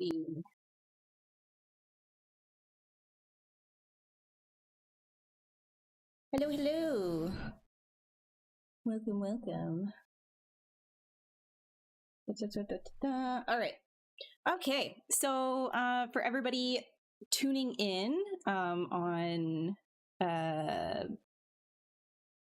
Mm. Hello, hello. Welcome, welcome. All right. Okay. So for everybody tuning in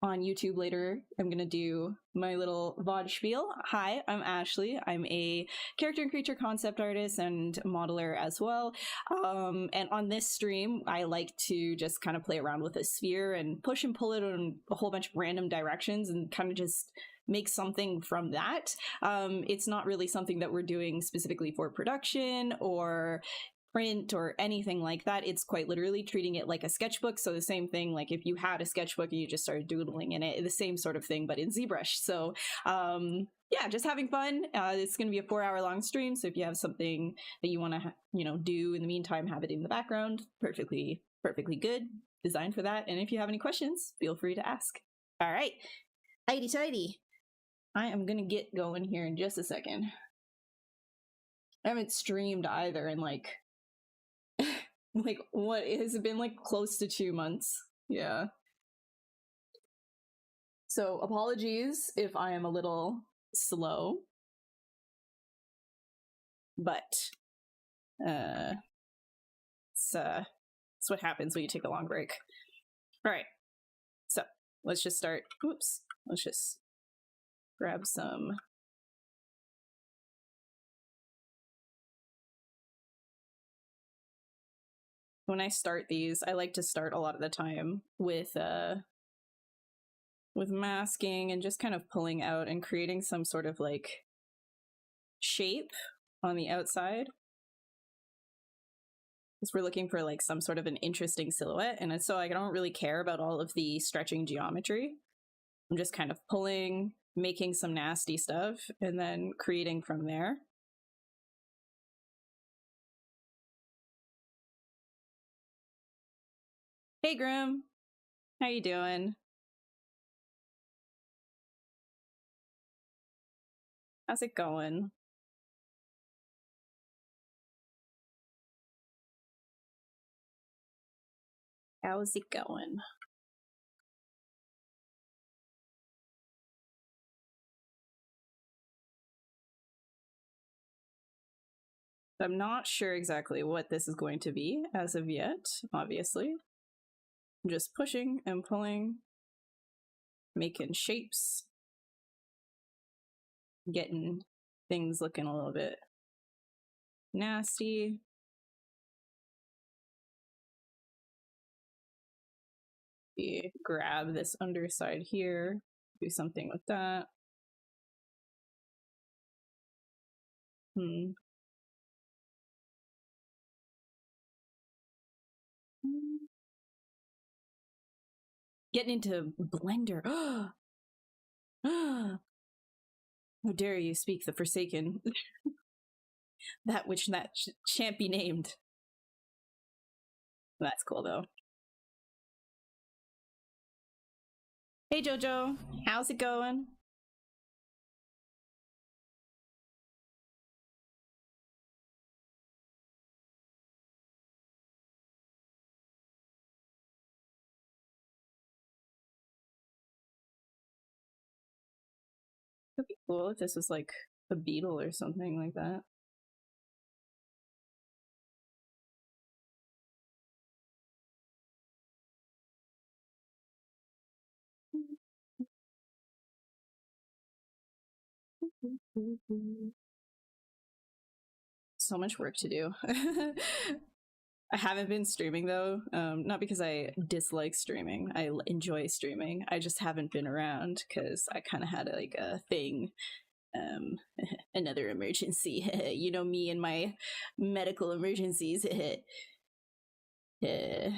on YouTube later, I'm going to do my little VOD spiel. Hi, I'm Ashley. I'm a character and creature concept artist and modeler as well. And on this stream, I like to just kind of play around with a sphere and push and pull it in a whole bunch of random directions and kind of just make something from that. It's not really something that we're doing specifically for production or print or anything like that. It's quite literally treating it like a sketchbook. So the same thing, like if you had a sketchbook and you just started doodling in it, the same sort of thing, but in ZBrush. So yeah, just having fun. It's going to be a 4-hour long stream. So if you have something that you want to, do in the meantime, have it in the background, perfectly good, designed for that. And if you have any questions, feel free to ask. All right. Tidy tidy. I am going to get going here in just a second. I haven't streamed either in like what has it been, like close to 2 months. Yeah. So apologies if I am a little slow, but it's what happens when you take a long break. All right, so let's just start. Oops, let's just grab some. When I start these, I like to start a lot of the time with masking and just kind of pulling out and creating some sort of like shape on the outside. Because we're looking for like some sort of an interesting silhouette, and so I don't really care about all of the stretching geometry. I'm just kind of pulling, making some nasty stuff, and then creating from there. Hey Grim, how you doing? How's it going? How's it going? I'm not sure exactly what this is going to be as of yet, obviously. I'm just pushing and pulling, making shapes, getting things looking a little bit nasty. Grab this underside here, do something with that. Getting into Blender. How dare you speak the Forsaken. That which that shan't be named. That's cool though. Hey Jojo, how's it going? It'd be cool if this was like a beetle or something like that. So much work to do. I haven't been streaming though, not because I dislike streaming. I enjoy streaming. I just haven't been around because I kind of had like a thing, another emergency. You know me and my medical emergencies. So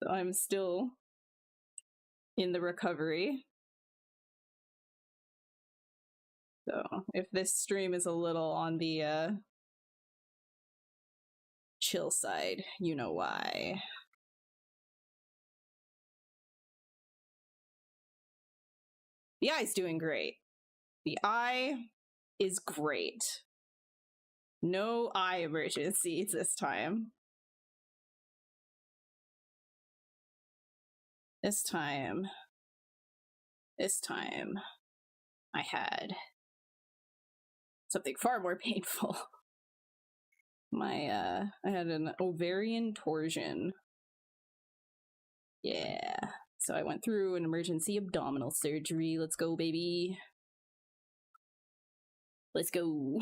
I'm still in the recovery. So if this stream is a little on the chill side, you know why. The eye's doing great. The eye is great. No eye emergencies this time. This time, I had something far more painful. I had an ovarian torsion. Yeah. So I went through an emergency abdominal surgery. Let's go, baby. Let's go.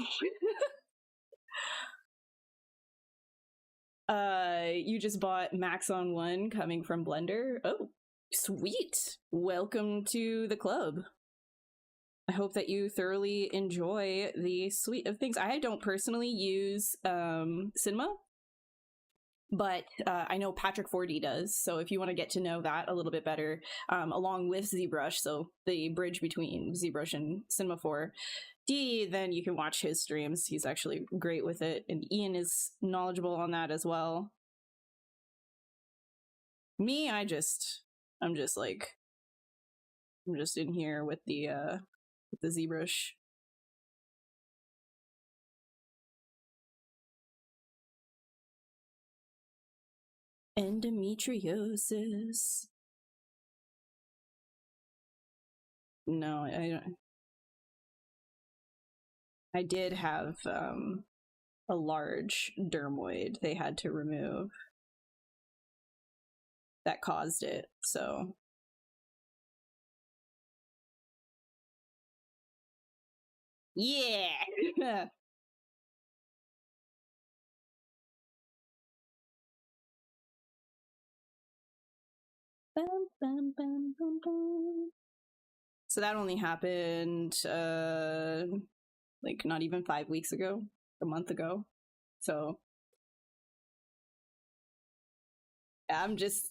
You just bought Max on 1 coming from Blender. Oh, sweet. Welcome to the club. I hope that you thoroughly enjoy the suite of things. I don't personally use Cinema, but I know Patrick 4D does. So if you want to get to know that a little bit better, along with ZBrush, so the bridge between ZBrush and Cinema 4D, then you can watch his streams. He's actually great with it. And Ian is knowledgeable on that as well. Me, I'm just in here with the ZBrush. Endometriosis. No, I don't. I did have a large dermoid they had to remove that caused it, so. Yeah! Bum, bum, bum, bum, bum. So that only happened, like not even 5 weeks ago, a month ago. So I'm just,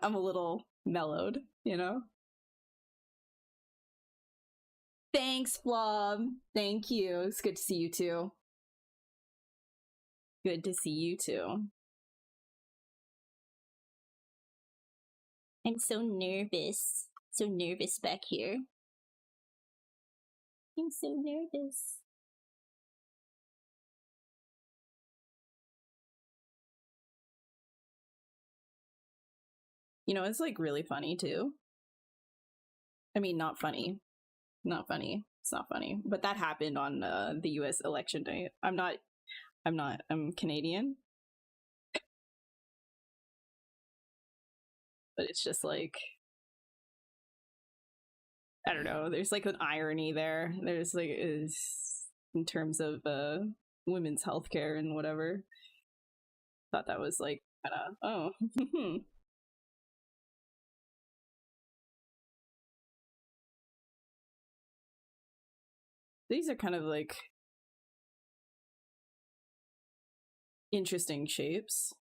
I'm a little mellowed, you know? Thanks, Flob. Thank you. It's good to see you too. Good to see you too. I'm so nervous. So nervous back here. I'm so nervous. You know, it's like really funny too. I mean, not funny. Not funny. It's not funny. But that happened on the US election night. I'm Canadian. But it's just like, I don't know, there's like an irony there. There's like, in terms of women's healthcare and whatever. Thought that was like, kind of, oh. These are kind of like interesting shapes.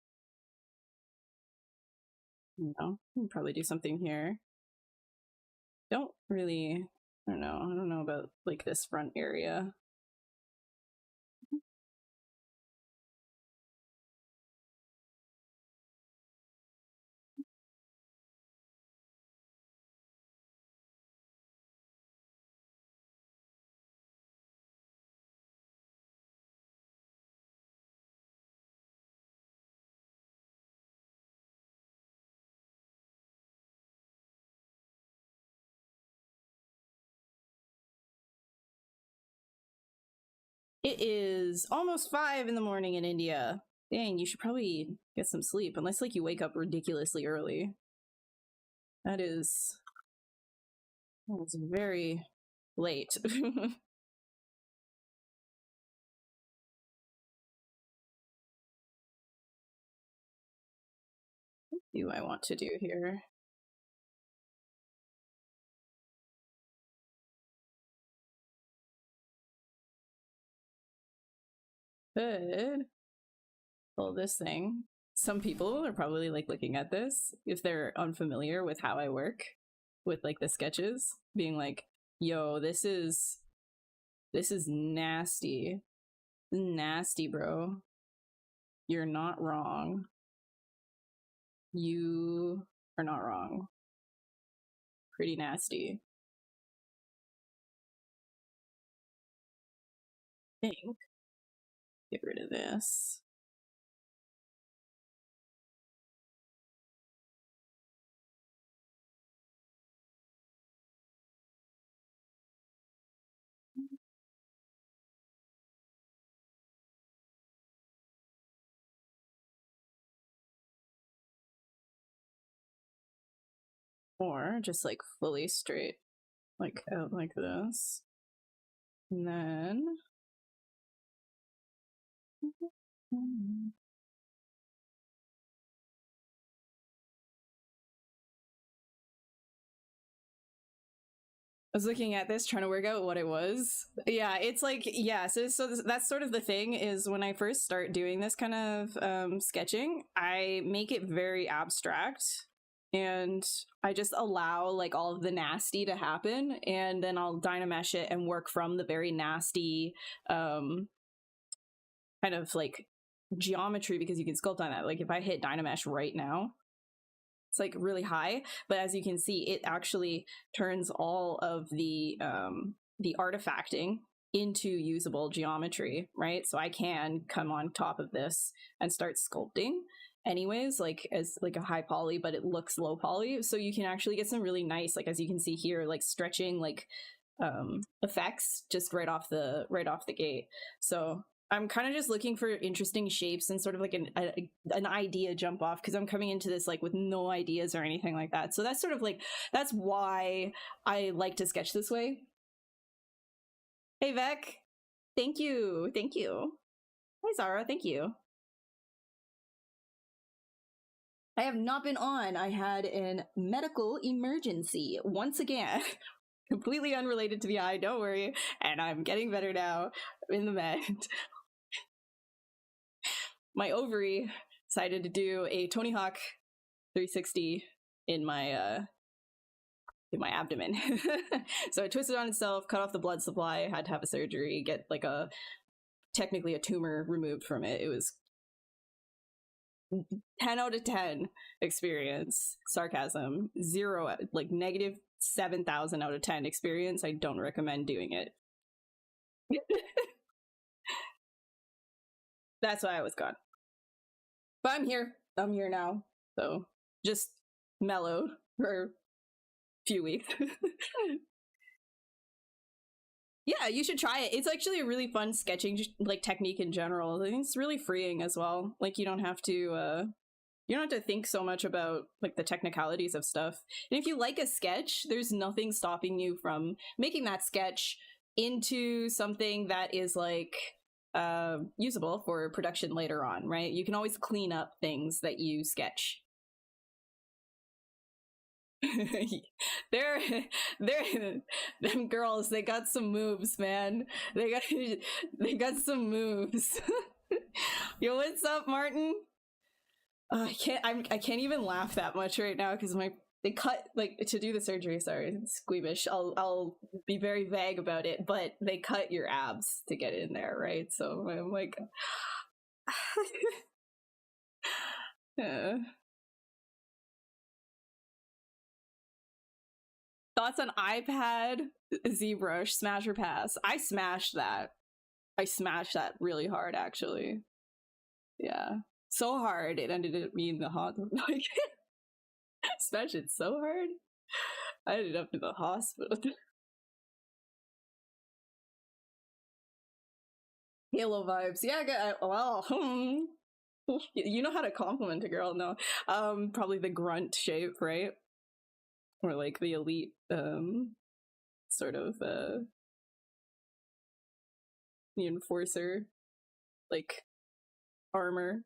You know, we can probably do something here. Don't really, I don't know about like this front area. It is almost 5 in the morning in India. Dang, you should probably get some sleep, unless like you wake up ridiculously early. That is very late. What do I want to do here? Good. Well, this thing. Some people are probably like looking at this if they're unfamiliar with how I work with like the sketches, being like, yo, this is nasty. Nasty, bro. You're not wrong. You are not wrong. Pretty nasty. think. Get rid of this. Or just like fully straight, like out like this. And then I was looking at this trying to work out what it was. Yeah, it's like, yeah, so that's sort of the thing, is when I first start doing this kind of sketching, I make it very abstract and I just allow like all of the nasty to happen, and then I'll Dynamesh it and work from the very nasty kind of like geometry, because you can sculpt on that. Like if I hit Dynamesh right now, it's like really high, but as you can see, it actually turns all of the artifacting into usable geometry, right? So I can come on top of this and start sculpting anyways, like as like a high poly, but it looks low poly. So you can actually get some really nice, like as you can see here, like stretching like effects just right off the gate. So I'm kind of just looking for interesting shapes and sort of like an idea jump off, because I'm coming into this like with no ideas or anything like that. So that's sort of like, that's why I like to sketch this way. Hey Vec, thank you, thank you. Hi Zara, thank you. I have not been on. I had an medical emergency once again. Completely unrelated to the eye, don't worry. And I'm getting better now in the med. My ovary decided to do a Tony Hawk 360 in my abdomen. So it twisted on itself, cut off the blood supply, had to have a surgery, get like technically a tumor removed from it. It was 10 out of 10 experience. Sarcasm. 0, like negative 7,000 out of 10 experience. I don't recommend doing it. That's why I was gone. But I'm here. I'm here now. So just mellowed for a few weeks. Yeah, you should try it. It's actually a really fun sketching like technique in general. I think it's really freeing as well. Like you don't have to think so much about like the technicalities of stuff. And if you like a sketch, there's nothing stopping you from making that sketch into something that is like usable for production later on, right? You can always clean up things that you sketch. they're them girls, they got some moves, man. They got some moves. Yo, what's up, Martin? I can't even laugh that much right now because they cut, like, to do the surgery. Sorry, squeamish. I'll be very vague about it, but they cut your abs to get in there, right? So I'm like, thoughts on iPad ZBrush Smash or Pass? I smashed that. I smashed that really hard, actually. Yeah, so hard it ended up being the hospital. Like, smash it so hard, I ended up in the hospital. Halo vibes, yeah. Well, you know how to compliment a girl, no? Probably the grunt shape, right? Or like the elite, sort of the enforcer, like armor.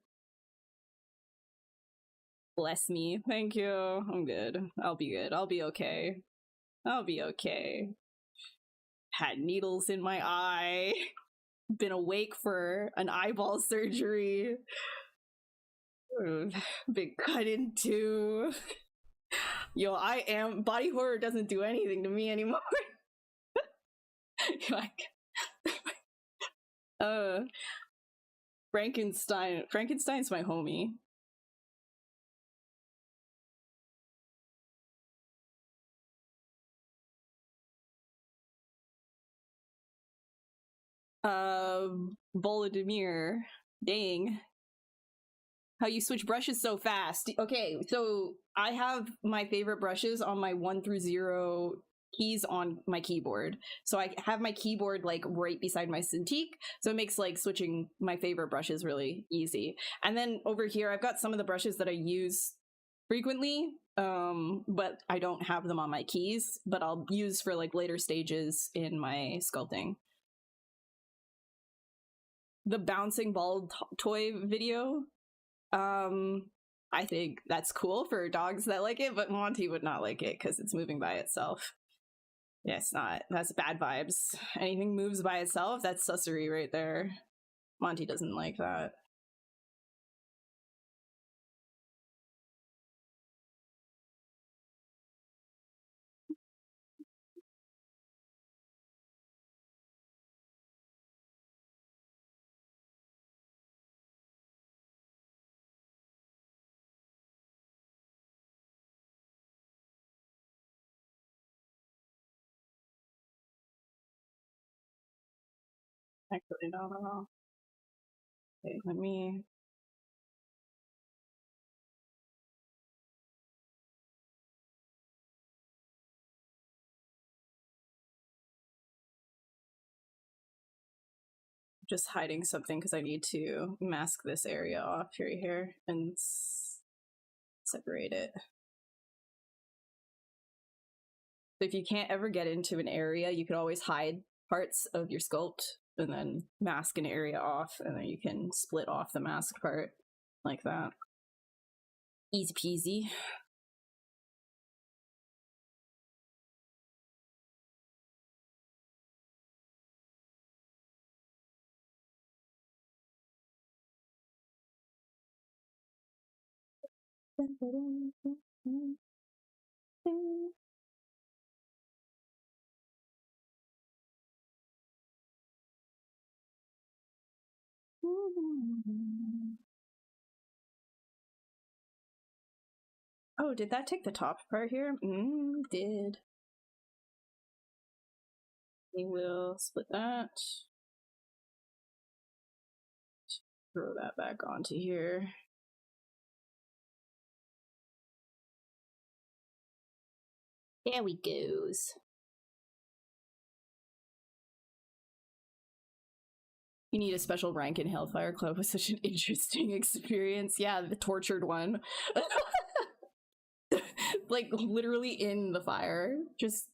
Bless me. Thank you. I'm good. I'll be good. I'll be okay. I'll be okay. Had needles in my eye. Been awake for an eyeball surgery. Been cut in two. Yo, body horror doesn't do anything to me anymore. Frankenstein's my homie. Volodymyr. Dang. How you switch brushes so fast. Okay, so I have my favorite brushes on my 1 through 0 keys on my keyboard. So I have my keyboard like right beside my Cintiq. So it makes like switching my favorite brushes really easy. And then over here, I've got some of the brushes that I use frequently, but I don't have them on my keys, but I'll use for like later stages in my sculpting. The bouncing ball toy video. I think that's cool for dogs that like it, but Monty would not like it because it's moving by itself. Yeah, it's not. That's bad vibes. Anything moves by itself, that's sussery right there. Monty doesn't like that. Actually, no. Okay, let me... Just hiding something because I need to mask this area off here and separate it. So if you can't ever get into an area, you can always hide parts of your sculpt and then mask an area off, and then you can split off the mask part like that. Easy peasy. Oh, did that take the top part here? Did. We will split that. Throw that back onto here. There we goes. You need a special rank in Hellfire Club with such an interesting experience. Yeah, the tortured one. Like literally in the fire, just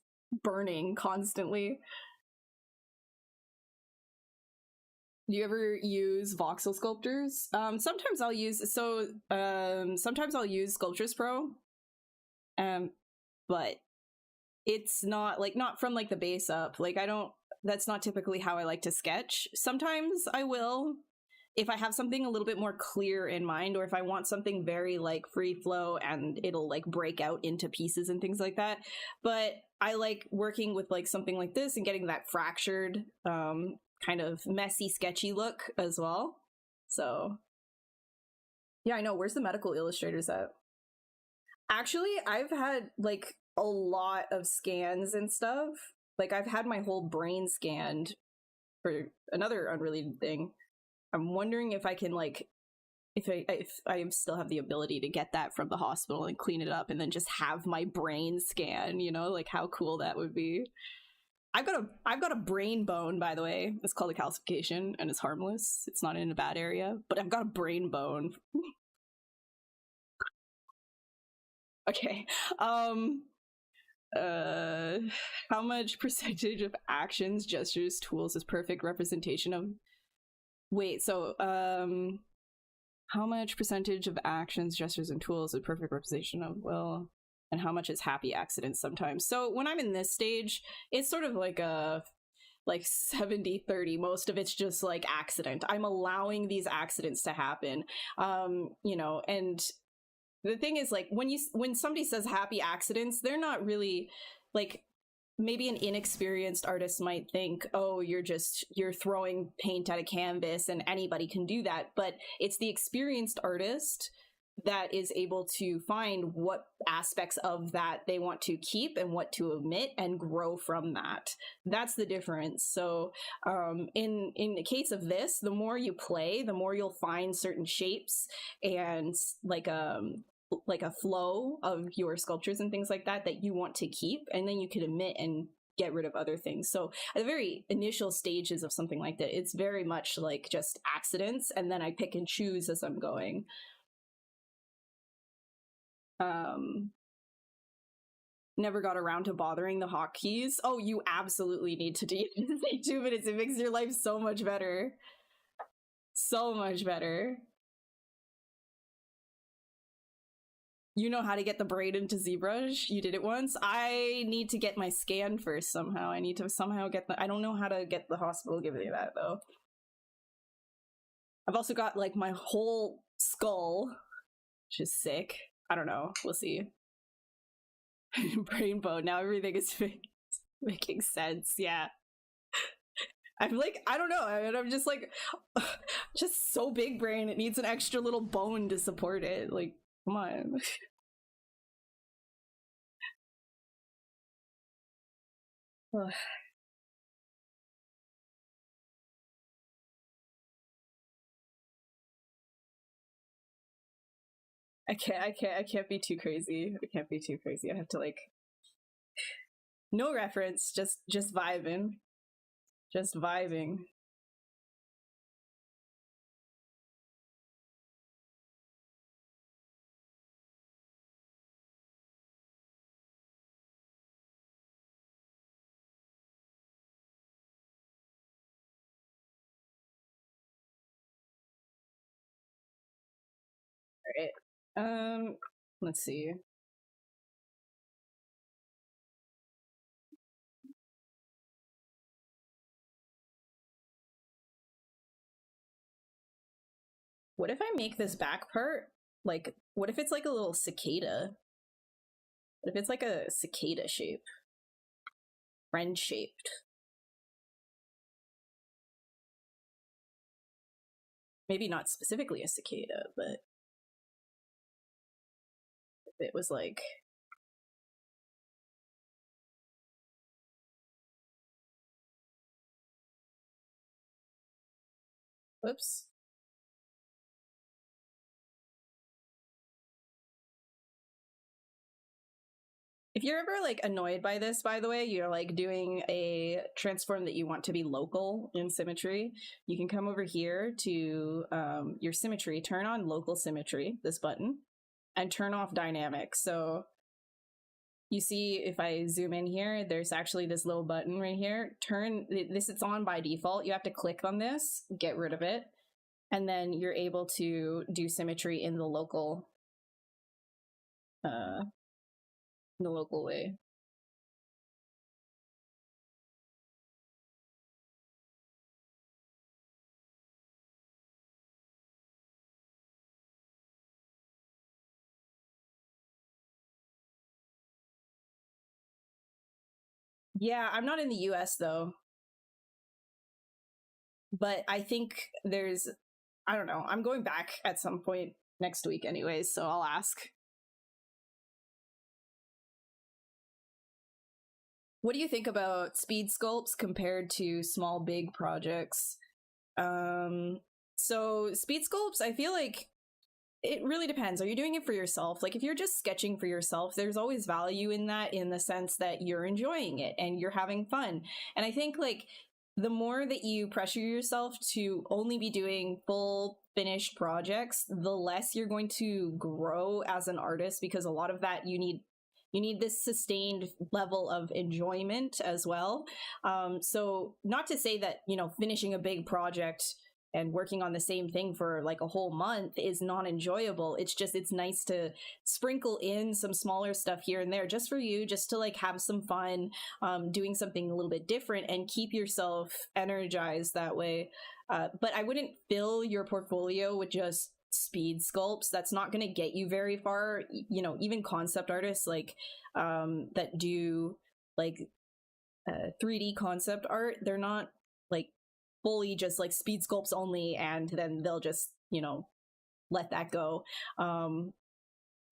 burning constantly. Do you ever use voxel sculptors? Sometimes I'll use sometimes I'll use Sculptris Pro. But it's not from like the base up. Like that's not typically how I like to sketch. Sometimes I will, if I have something a little bit more clear in mind, or if I want something very like free flow and it'll like break out into pieces and things like that. But I like working with like something like this and getting that fractured, kind of messy, sketchy look as well. So yeah, I know. Where's the medical illustrators at? Actually, I've had like a lot of scans and stuff. Like I've had my whole brain scanned for another unrelated thing. I'm wondering if I can like, if I still have the ability to get that from the hospital and clean it up and then just have my brain scan, you know, like how cool that would be. I've got a brain bone, by the way. It's called a calcification and it's harmless. It's not in a bad area, but I've got a brain bone. Okay. How much percentage of actions, gestures, tools is perfect representation of... Wait, so, how much percentage of actions, gestures, and tools is perfect representation of will, and how much is happy accidents sometimes? So when I'm in this stage, it's sort of like a... like 70-30. Most of it's just like accident. I'm allowing these accidents to happen. You know, and the thing is, like, when somebody says happy accidents, they're not really like, maybe an inexperienced artist might think, oh, you're throwing paint at a canvas and anybody can do that. But it's the experienced artist that is able to find what aspects of that they want to keep and what to omit and grow from that. That's the difference. So in the case of this, the more you play, the more you'll find certain shapes and like a flow of your sculptures and things like that that you want to keep, and then you can omit and get rid of other things. So at the very initial stages of something like that, it's very much like just accidents, and then I pick and choose as I'm going. Never got around to bothering the hotkeys. Oh, you absolutely need to do 2 minutes. It makes your life so much better. So much better. You know how to get the braid into ZBrush? You did it once? I need to get my scan first somehow. I need to somehow get I don't know how to get the hospital giving me that though. I've also got like my whole skull, which is sick. I don't know. We'll see. Rainbow. Now everything is making sense. Yeah. I'm like, I don't know. I'm just like, just so big brain. It needs an extra little bone to support it. Like, come on. I can't be too crazy. I can't be too crazy. I have to like, no reference, just vibing. Just vibing. All right. Let's see. What if I make this back part like, what if it's like a little cicada? What if it's like a cicada shape? Friend shaped. Maybe not specifically a cicada, but if it was like, whoops. If you're ever like annoyed by this, by the way, you're like doing a transform that you want to be local in symmetry, you can come over here to your symmetry, turn on local symmetry, this button, and turn off dynamic. So you see, if I zoom in here, there's actually this little button right here. Turn this, it's on by default. You have to click on this, get rid of it, and then you're able to do symmetry in the local way. Yeah, I'm not in the US though. But I think there's, I don't know, I'm going back at some point next week anyways, so I'll ask. What do you think about speed sculpts compared to small, big projects? So speed sculpts, I feel like it really depends. Are you doing it for yourself? Like if you're just sketching for yourself, there's always value in that, in the sense that you're enjoying it and you're having fun. And I think like the more that you pressure yourself to only be doing full finished projects, the less you're going to grow as an artist, because a lot of that you need this sustained level of enjoyment as well. So not to say that, you know, finishing a big project and working on the same thing for like a whole month is not enjoyable. It's just, it's nice to sprinkle in some smaller stuff here and there just for you, just to like have some fun, doing something a little bit different and keep yourself energized that way. But I wouldn't fill your portfolio with just speed sculpts. That's not going to get you very far. You know, even concept artists like that do like 3D concept art, they're not like fully just like speed sculpts only, and then they'll just, you know, let that go.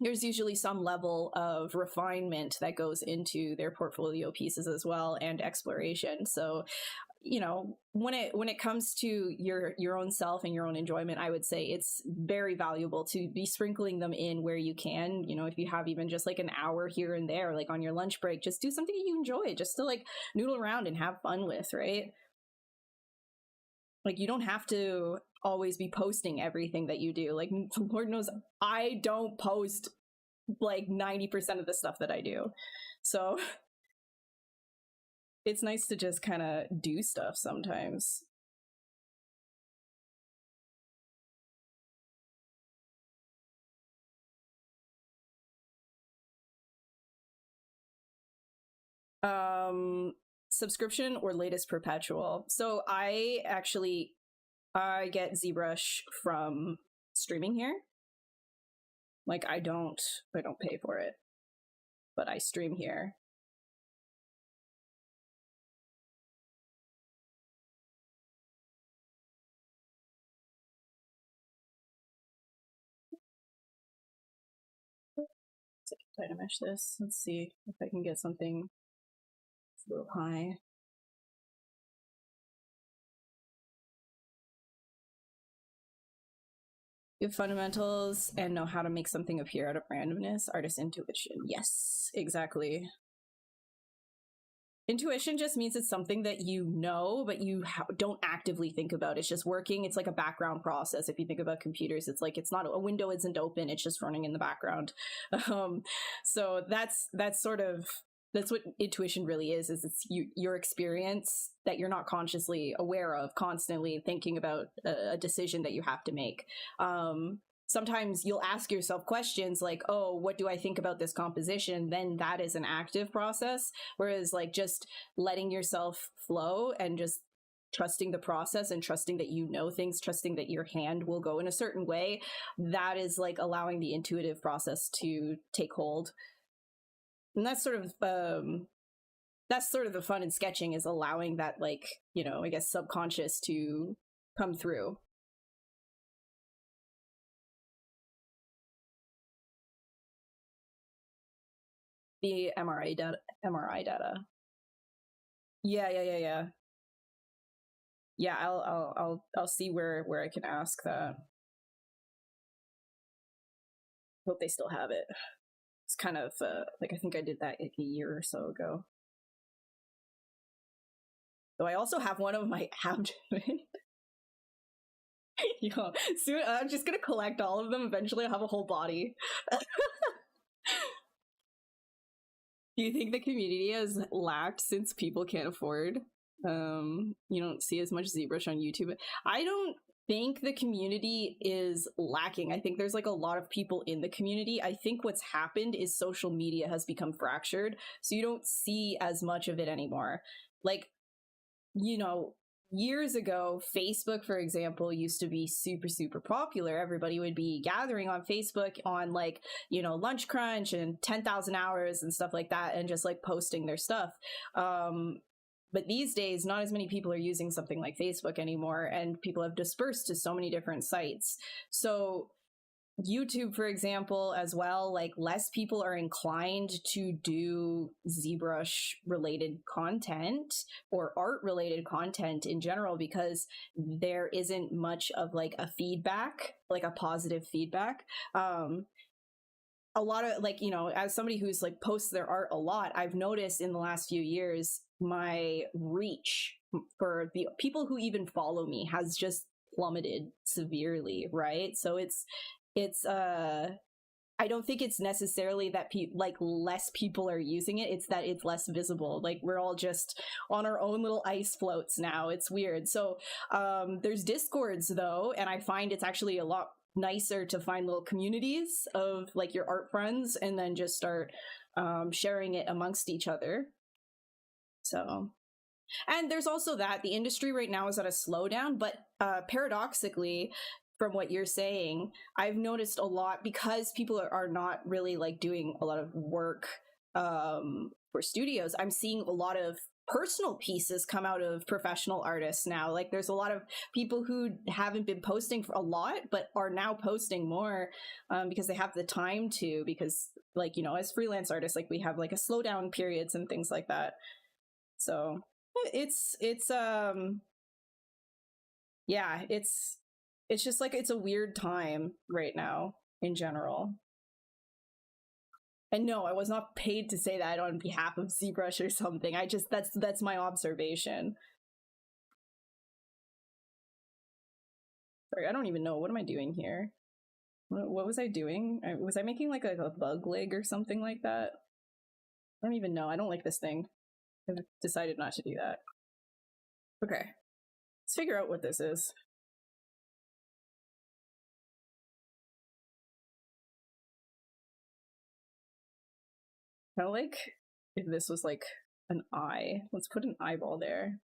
There's usually some level of refinement that goes into their portfolio pieces as well, and exploration. So, you know, when it comes to your own self and your own enjoyment, I would say it's very valuable to be sprinkling them in where you can. You know, if you have even just like an hour here and there, like on your lunch break, just do something you enjoy, just to like noodle around and have fun with, right? Like, you don't have to always be posting everything that you do. Like, Lord knows I don't post like 90% of the stuff that I do. So it's nice to just kind of do stuff sometimes. Subscription or latest perpetual. So I get ZBrush from streaming here. Like, I don't pay for it, but I stream here. Try to mesh this. Let's see if I can get something a little high. You have fundamentals and know how to make something appear out of randomness. Artist intuition. Yes, exactly. Intuition just means it's something that you know, but you don't actively think about. It's just working. It's like a background process. If you think about computers, it's like, it's not, a window isn't open, it's just running in the background. So that's what intuition really is it's your experience that you're not consciously aware of, constantly thinking about a decision that you have to make. Sometimes you'll ask yourself questions like, oh, what do I think about this composition? Then that is an active process. Whereas like just letting yourself flow and just trusting the process and trusting that you know things, trusting that your hand will go in a certain way, that is like allowing the intuitive process to take hold. And that's sort of the fun in sketching, is allowing that, like, you know, I guess subconscious to come through. The MRI data. Yeah. Yeah, I'll see where I can ask that. Hope they still have it. It's kind of like, I think I did that like a year or so ago. Though I also have one of my abdomen. Yeah, soon I'm just gonna collect all of them. Eventually I'll have a whole body. Do you think the community has lacked since people can't afford? You don't see as much ZBrush on YouTube. I don't think the community is lacking. I think there's like a lot of people in the community. I think what's happened is social media has become fractured, so you don't see as much of it anymore. Like, you know, years ago, Facebook, for example, used to be super, super popular. Everybody would be gathering on Facebook on, like, you know, lunch crunch and 10,000 hours and stuff like that, and just like posting their stuff. But these days, not as many people are using something like Facebook anymore, and people have dispersed to so many different sites. So YouTube, for example, as well, like, less people are inclined to do ZBrush related content or art related content in general, because there isn't much of like a feedback, like a positive feedback. A lot of, like, you know, as somebody who's like posts their art a lot, I've noticed in the last few years my reach for the people who even follow me has just plummeted severely, right? So it's I don't think it's necessarily that like less people are using it, it's that it's less visible. Like, we're all just on our own little ice floats now. It's weird. So there's Discords though, and I find it's actually a lot nicer to find little communities of like your art friends, and then just start sharing it amongst each other. So, and there's also that the industry right now is at a slowdown, but paradoxically, from what you're saying, I've noticed a lot, because people are not really like doing a lot of work for studios. I'm seeing a lot of personal pieces come out of professional artists now. Like there's a lot of people who haven't been posting for a lot, but are now posting more because they have the time to, because like, you know, as freelance artists, like we have like a slowdown periods and things like that. So it's yeah, it's just like, it's a weird time right now in general. And no, I was not paid to say that on behalf of ZBrush or something. I just, that's my observation. Sorry, I don't even know. What am I doing here? What was I doing? Was I making like a bug leg or something like that? I don't even know. I don't like this thing. I've decided not to do that. Okay. Let's figure out what this is. Kind of like if this was like an eye. Let's put an eyeball there.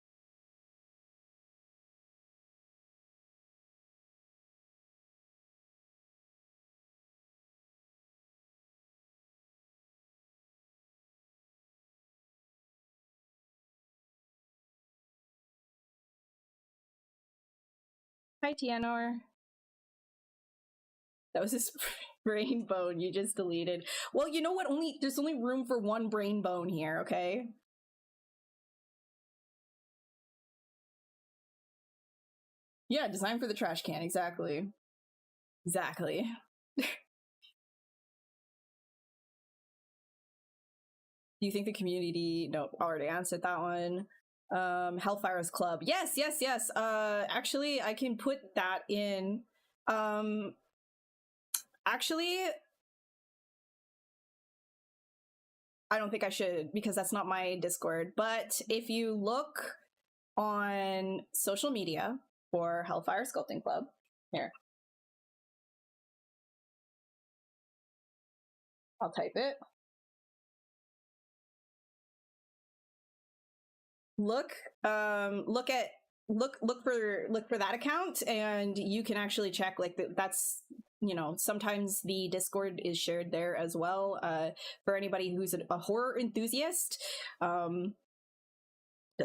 Hi, Tianor. That was his brain bone you just deleted. Well, you know what? There's only room for one brain bone here, okay? Yeah, design for the trash can, exactly. Exactly. Do you think the community... No, already answered that one. Hellfire's Club. Yes, yes, yes. Actually, I can put that in. Actually, I don't think I should, because that's not my Discord. But if you look on social media for Hellfire Sculpting Club, here, I'll type it. Look for that account, and you can actually check, like, that's, you know, sometimes the Discord is shared there as well, for anybody who's a horror enthusiast, the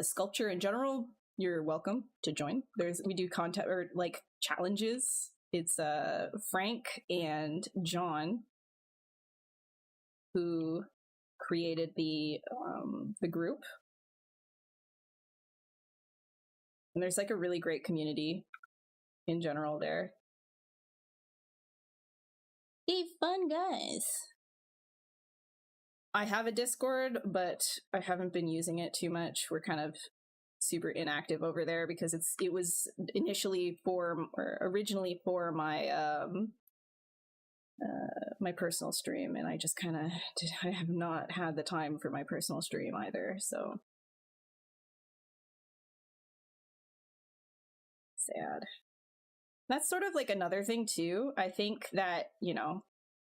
sculpture in general. You're welcome to join. We do content, or like challenges. It's Frank and John who created the group. And there's like a really great community in general there. Hey, fun guys. I have a Discord, but I haven't been using it too much. We're kind of super inactive over there because it was originally for my my personal stream, and I just kind of I have not had the time for my personal stream either, so sad. That's sort of like another thing too. I think that, you know,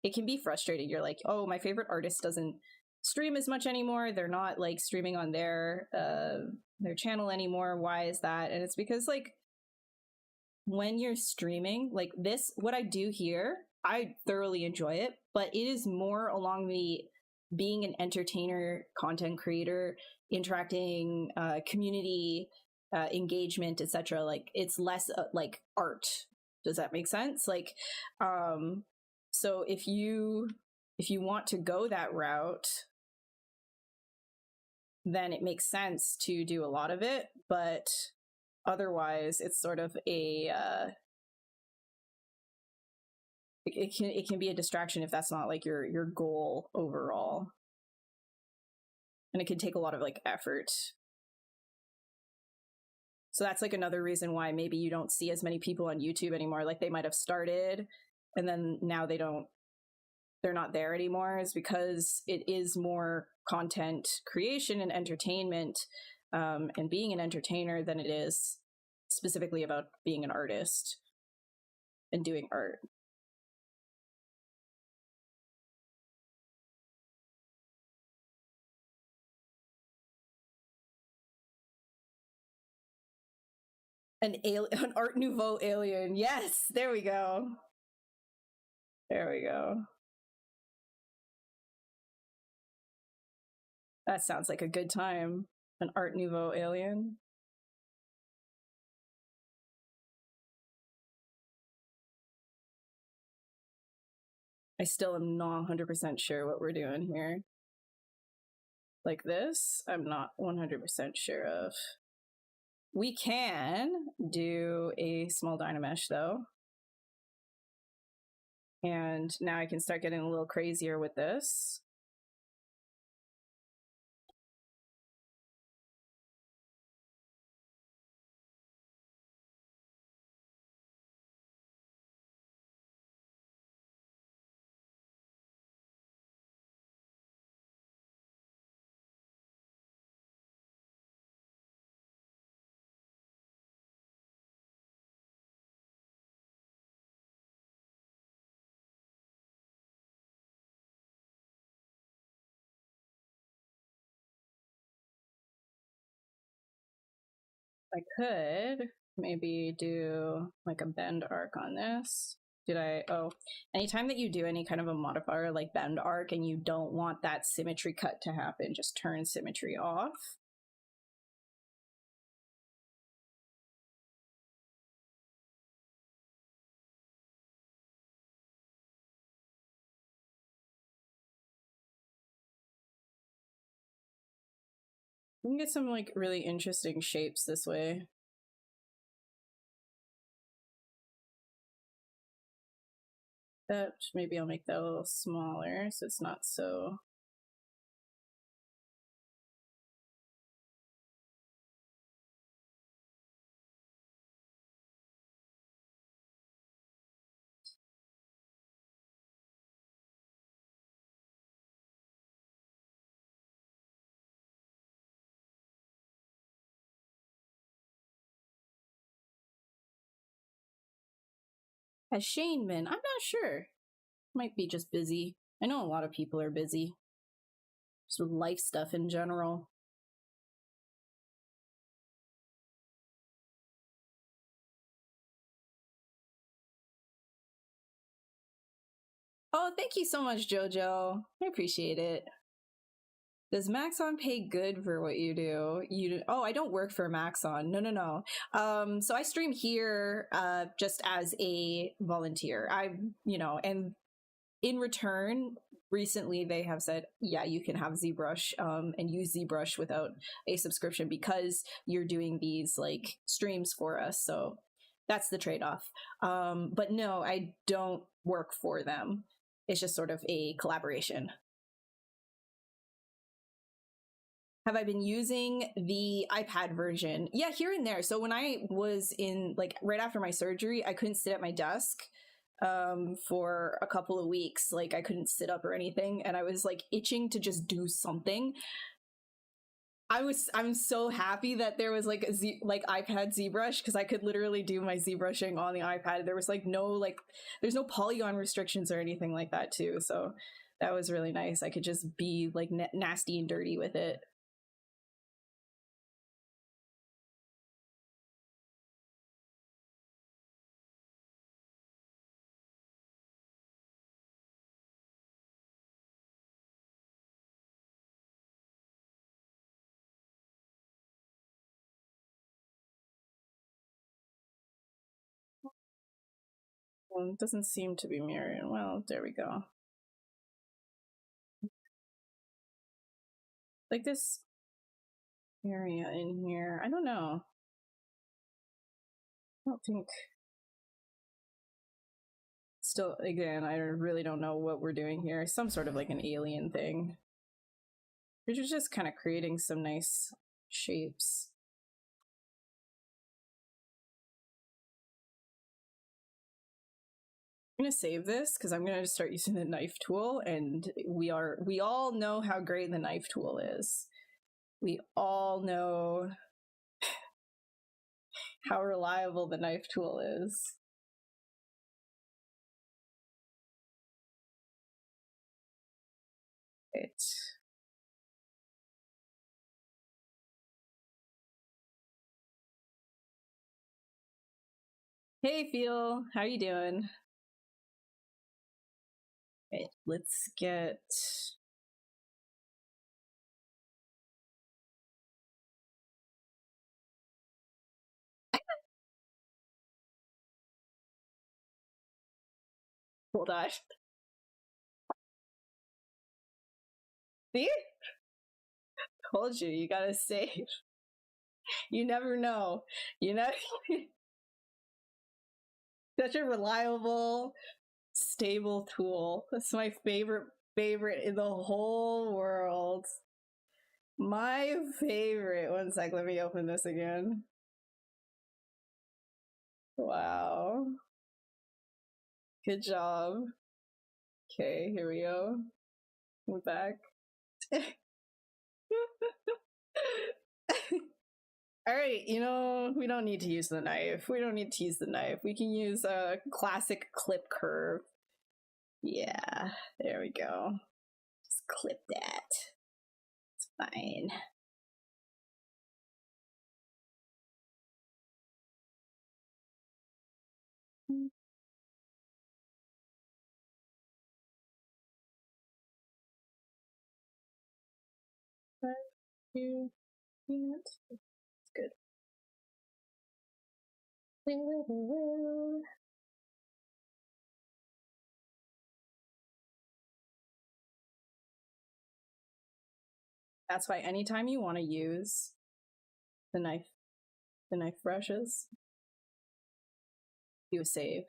it can be frustrating. You're like, oh, my favorite artist doesn't stream as much anymore. They're not like streaming on their channel anymore. Why is that? And it's because, like, when you're streaming like this, what I do here, I thoroughly enjoy it, but it is more along the being an entertainer, content creator, interacting, community, engagement, etc. Like, it's less like art. Does that make sense? Like, so if you want to go that route, then it makes sense to do a lot of it, but otherwise it's sort of a it can be a distraction if that's not like your goal overall, and it can take a lot of like effort. So that's like another reason why maybe you don't see as many people on YouTube anymore. Like, they might have started and then now they're not there anymore, is because it is more content creation and entertainment, and being an entertainer, than it is specifically about being an artist and doing art. An Art Nouveau alien. Yes, there we go. There we go. That sounds like a good time. An Art Nouveau alien. I still am not 100% sure what we're doing here. Like this, I'm not 100% sure of. We can do a small Dynamesh though. And now I can start getting a little crazier with this. I could maybe do like a bend arc on this. Oh, anytime that you do any kind of a modifier like bend arc and you don't want that symmetry cut to happen, just turn symmetry off. You can get some like really interesting shapes this way. That maybe I'll make that a little smaller so it's not so. Has Shane been? I'm not sure. Might be just busy. I know a lot of people are busy. Just with life stuff in general. Oh, thank you so much, Jojo. I appreciate it. Does Maxon pay good for what you do? Oh, I don't work for Maxon. No. So I stream here just as a volunteer. And in return, recently they have said, yeah, you can have ZBrush and use ZBrush without a subscription because you're doing these like streams for us. So that's the trade-off. But no, I don't work for them. It's just sort of a collaboration. Have I been using the iPad version? Yeah, here and there. So when I was in, like, right after my surgery, I couldn't sit at my desk for a couple of weeks. Like, I couldn't sit up or anything. And I was, like, itching to just do something. I'm so happy that there was, like, iPad ZBrush, because I could literally do my ZBrushing on the iPad. There was, like, there's no polygon restrictions or anything like that, too. So that was really nice. I could just be, like, nasty and dirty with it. Well, it doesn't seem to be mirroring. Well, there we go. Like this area in here. I don't know. I don't think. Still, again, I really don't know what we're doing here. Some sort of like an alien thing. We're just kind of creating some nice shapes. I'm gonna save this because I'm gonna start using the knife tool, and we all know how great the knife tool is. We all know how reliable the knife tool is. Right. Hey, Feel, how you doing? Okay, let's get Hold on. See? Told you, you gotta save. You never know. You know? Such a reliable, stable tool. That's my favorite in the whole world. My favorite. One sec, let me open this again. Wow. Good job. Okay, here we go. We're back. All right, you know, we don't need to use the knife. We don't need to use the knife. We can use a classic clip curve. Yeah, there we go. Just clip that. It's fine. It's good. That's why anytime you want to use the knife brushes, do a save.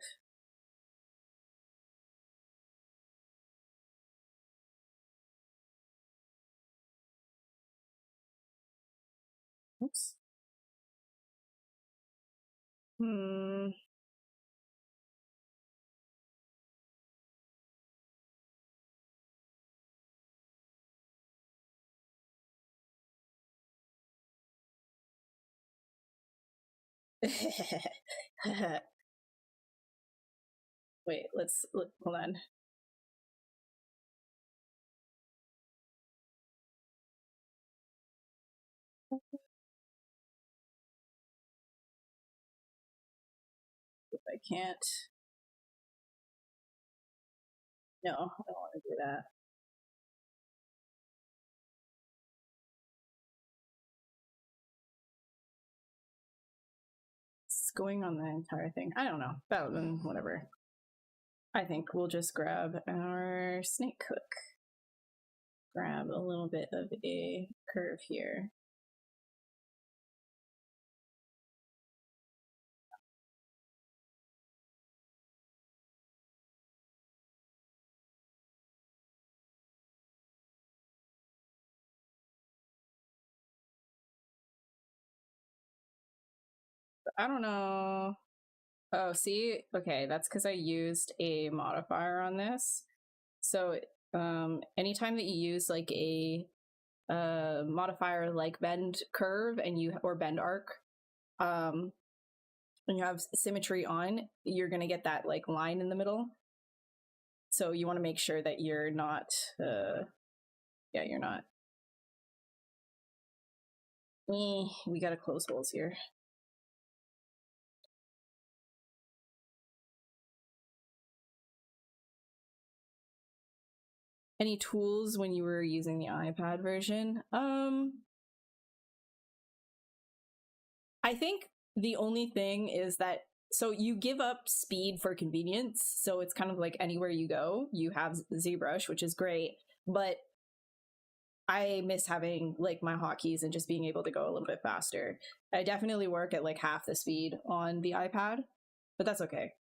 Oops. Wait, let's look. Hold on. If I can't. No, I don't want to do that. It's going on the entire thing. I don't know. But whatever. I think we'll just grab our snake hook. Grab a little bit of a curve here. I don't know. Oh, see? Okay, that's because I used a modifier on this. So anytime that you use like a modifier like bend curve or bend arc, and you have symmetry on, you're gonna get that like line in the middle. So you want to make sure that you're not you're not. We gotta close holes here. Any tools when you were using the iPad version? I think the only thing is that, so you give up speed for convenience. So it's kind of like anywhere you go, you have ZBrush, which is great. But I miss having like my hotkeys and just being able to go a little bit faster. I definitely work at like half the speed on the iPad, but that's okay.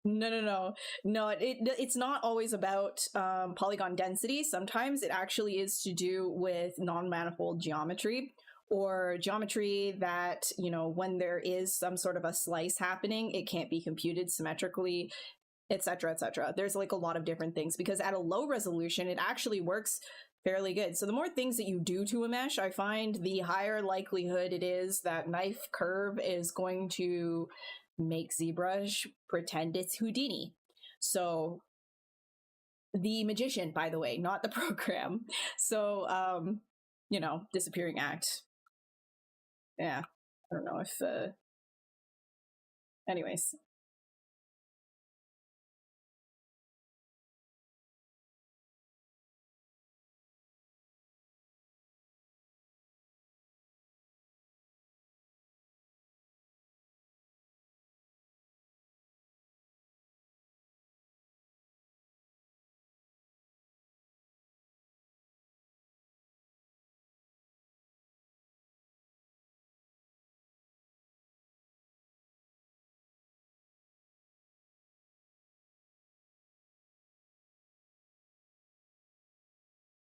No. It's not always about polygon density. Sometimes it actually is to do with non-manifold geometry, or geometry that, you know, when there is some sort of a slice happening, it can't be computed symmetrically, etc., etc. There's like a lot of different things, because at a low resolution, it actually works fairly good. So the more things that you do to a mesh, I find the higher likelihood it is that knife curve is going to make ZBrush pretend it's Houdini. So the magician, by the way, not the program. So you know, disappearing act. Yeah, I don't know if anyways.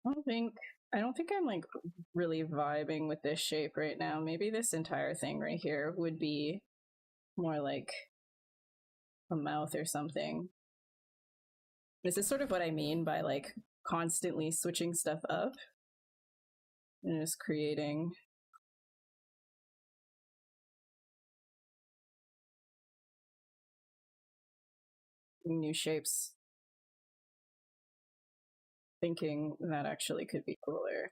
I don't think I'm like really vibing with this shape right now. Maybe this entire thing right here would be more like a mouth or something. This is sort of what I mean by like constantly switching stuff up and just creating new shapes, thinking that actually could be cooler.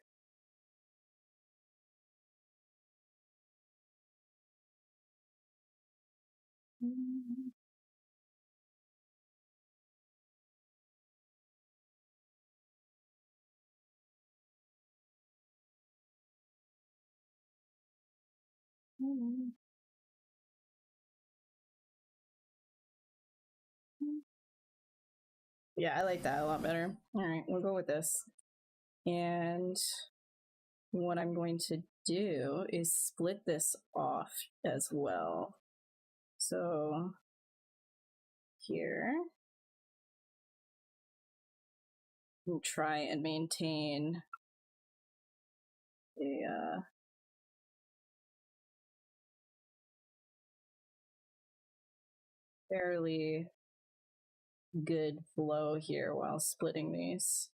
Yeah, I like that a lot better. All right, we'll go with this. And what I'm going to do is split this off as well. So here, we'll try and maintain a fairly good flow here while splitting these.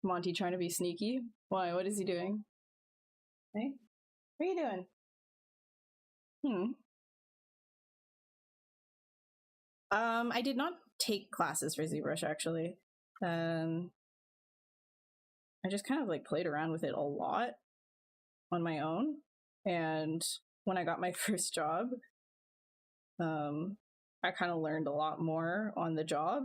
Monty trying to be sneaky? Why? What is he doing? Hey? What are you doing? I did not take classes for ZBrush actually. I just kind of like played around with it a lot on my own. And when I got my first job, I kind of learned a lot more on the job,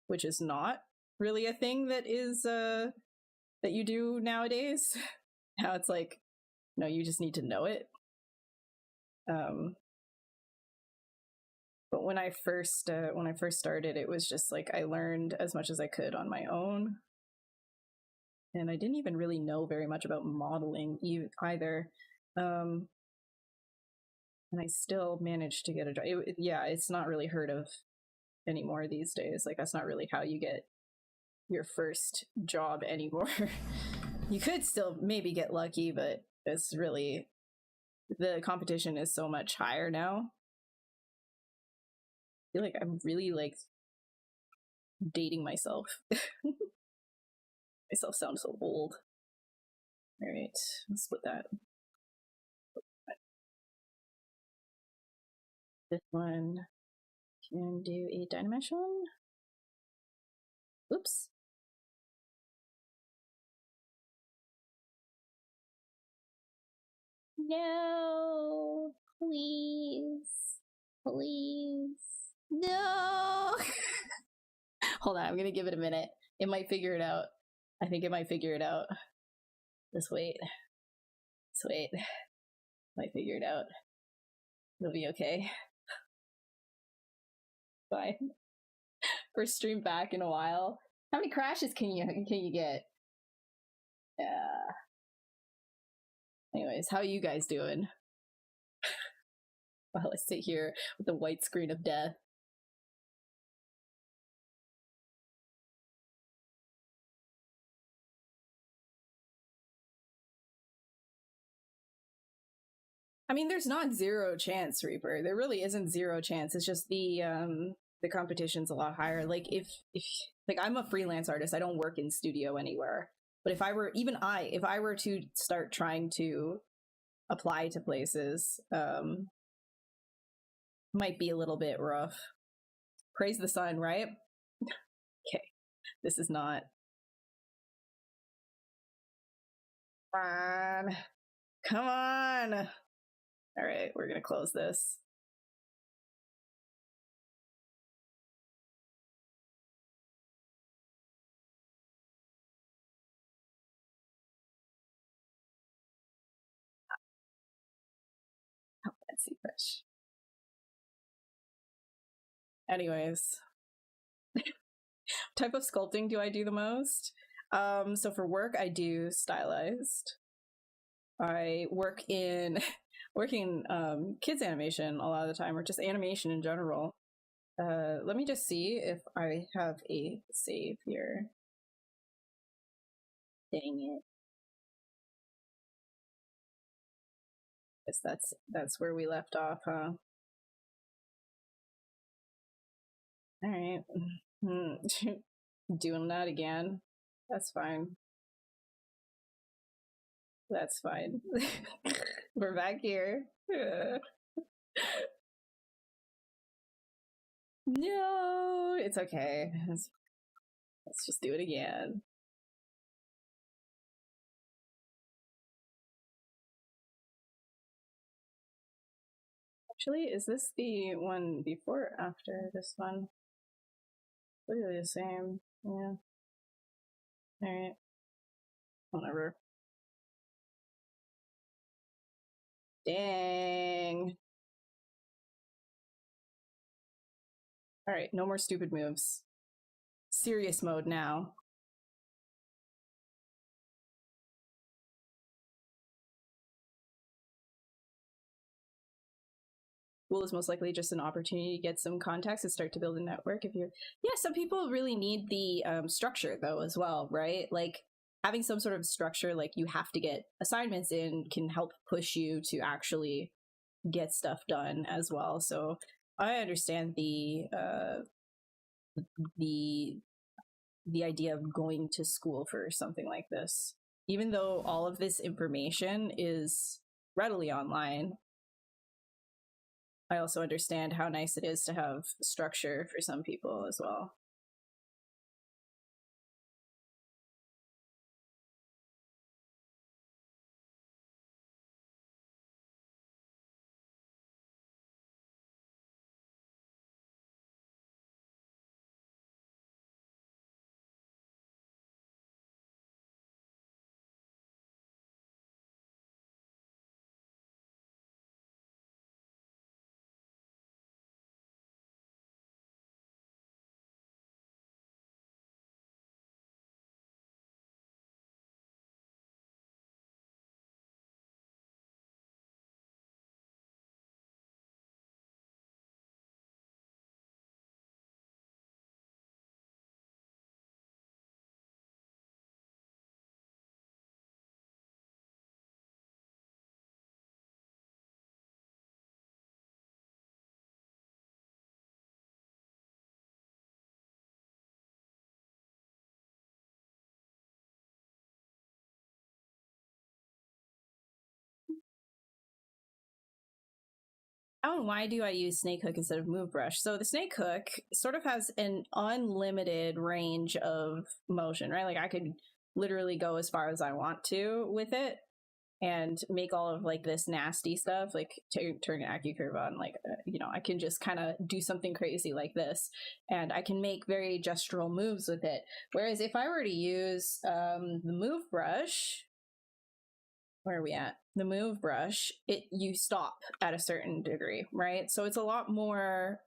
which is not really a thing that is that you do nowadays. Now it's like, no, you just need to know it. But when I first started, it was just like I learned as much as I could on my own, and I didn't even really know very much about modeling either. And I still managed to get a job. Yeah, it's not really heard of anymore these days. Like that's not really how you get your first job anymore. You could still maybe get lucky, but it's really, the competition is so much higher now. I feel like I'm really like dating myself. Myself sounds so old. All right, let's split that. This one can do a Dynamesh one. Oops. No, please, please, no. Hold on, I'm gonna give it a minute. It might figure it out. I think it might figure it out. Just wait. Just wait. Might figure it out. It'll be okay. Bye. First stream back in a while. How many crashes can you get? Yeah. Anyways, how are you guys doing? While I sit here with the white screen of death. I mean, there's not zero chance, Reaper. There really isn't zero chance. It's just the competition's a lot higher. Like if like I'm a freelance artist, I don't work in studio anywhere. But if I were to start trying to apply to places, might be a little bit rough. Praise the sun, right? Okay, this is not. Come on. Come on. All right, we're gonna close this. ZBrush. Anyways, type of sculpting do I do the most? So for work, I do stylized. I work in kids animation a lot of the time, or just animation in general. Let me just see if I have a save here. Dang it. Guess that's where we left off, huh? All right. Doing that again. That's fine. That's fine. We're back here. No, it's okay. Let's just do it again. Actually, is this the one before or after this one? Literally the same. Yeah. Alright. Whatever. Dang. Alright, no more stupid moves. Serious mode now. School is most likely just an opportunity to get some contacts and start to build a network. Some people really need the structure though as well, right? Like having some sort of structure, like you have to get assignments in, can help push you to actually get stuff done as well. So I understand the idea of going to school for something like this, even though all of this information is readily online. I also understand how nice it is to have structure for some people as well. Oh, why do I use snake hook instead of move brush? So the snake hook sort of has an unlimited range of motion, right? Like I could literally go as far as I want to with it and make all of like this nasty stuff, like turn AccuCurve on, like, I can just kind of do something crazy like this and I can make very gestural moves with it. Whereas if I were to use the move brush, where are we at? The move brush, you stop at a certain degree, right? So it's a lot more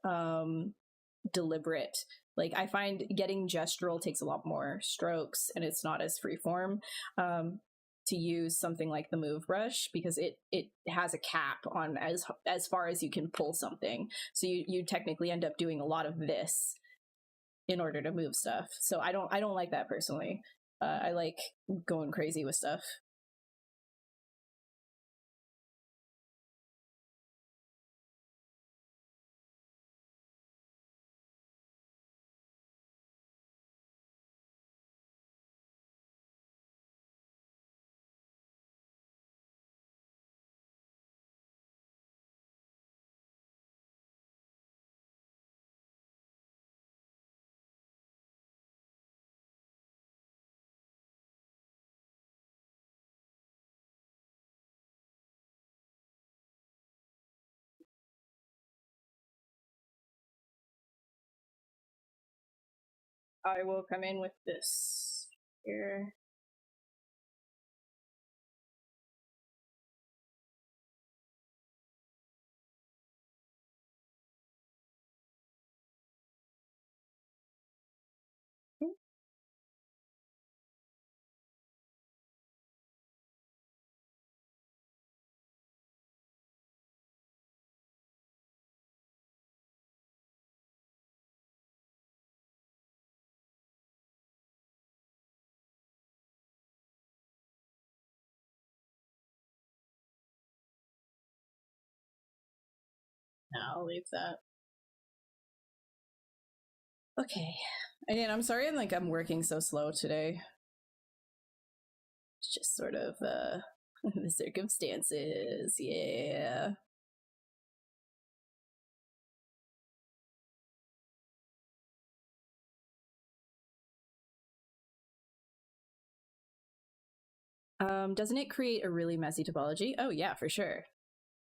deliberate. Like I find getting gestural takes a lot more strokes and it's not as freeform to use something like the move brush because it has a cap on as far as you can pull something. So you technically end up doing a lot of this in order to move stuff. So I don't like that personally. I like going crazy with stuff. I will come in with this here. No, I'll leave that. Okay. Again, I'm sorry I'm working so slow today. It's just sort of the circumstances, yeah. Doesn't it create a really messy topology? Oh yeah, for sure.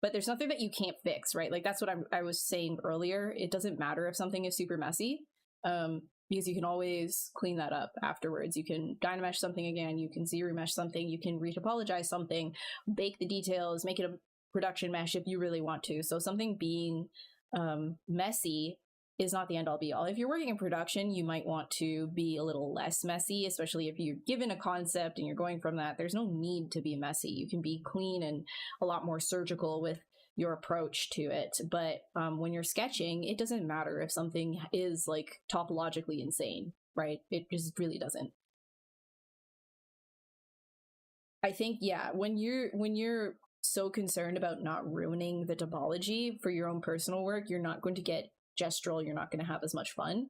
But there's nothing that you can't fix, right? Like that's what I was saying earlier. It doesn't matter if something is super messy, because you can always clean that up afterwards. You can dynamesh something again, you can ZBrush something, you can retopologize something, bake the details, make it a production mesh if you really want to. So something being messy is not the end all be all. If you're working in production, you might want to be a little less messy, especially if you're given a concept and you're going from that. There's no need to be messy. You can be clean and a lot more surgical with your approach to it. But when you're sketching, it doesn't matter if something is like topologically insane, right? It just really doesn't. I think, yeah, when you're so concerned about not ruining the topology for your own personal work, you're not going to get gestural, you're not going to have as much fun.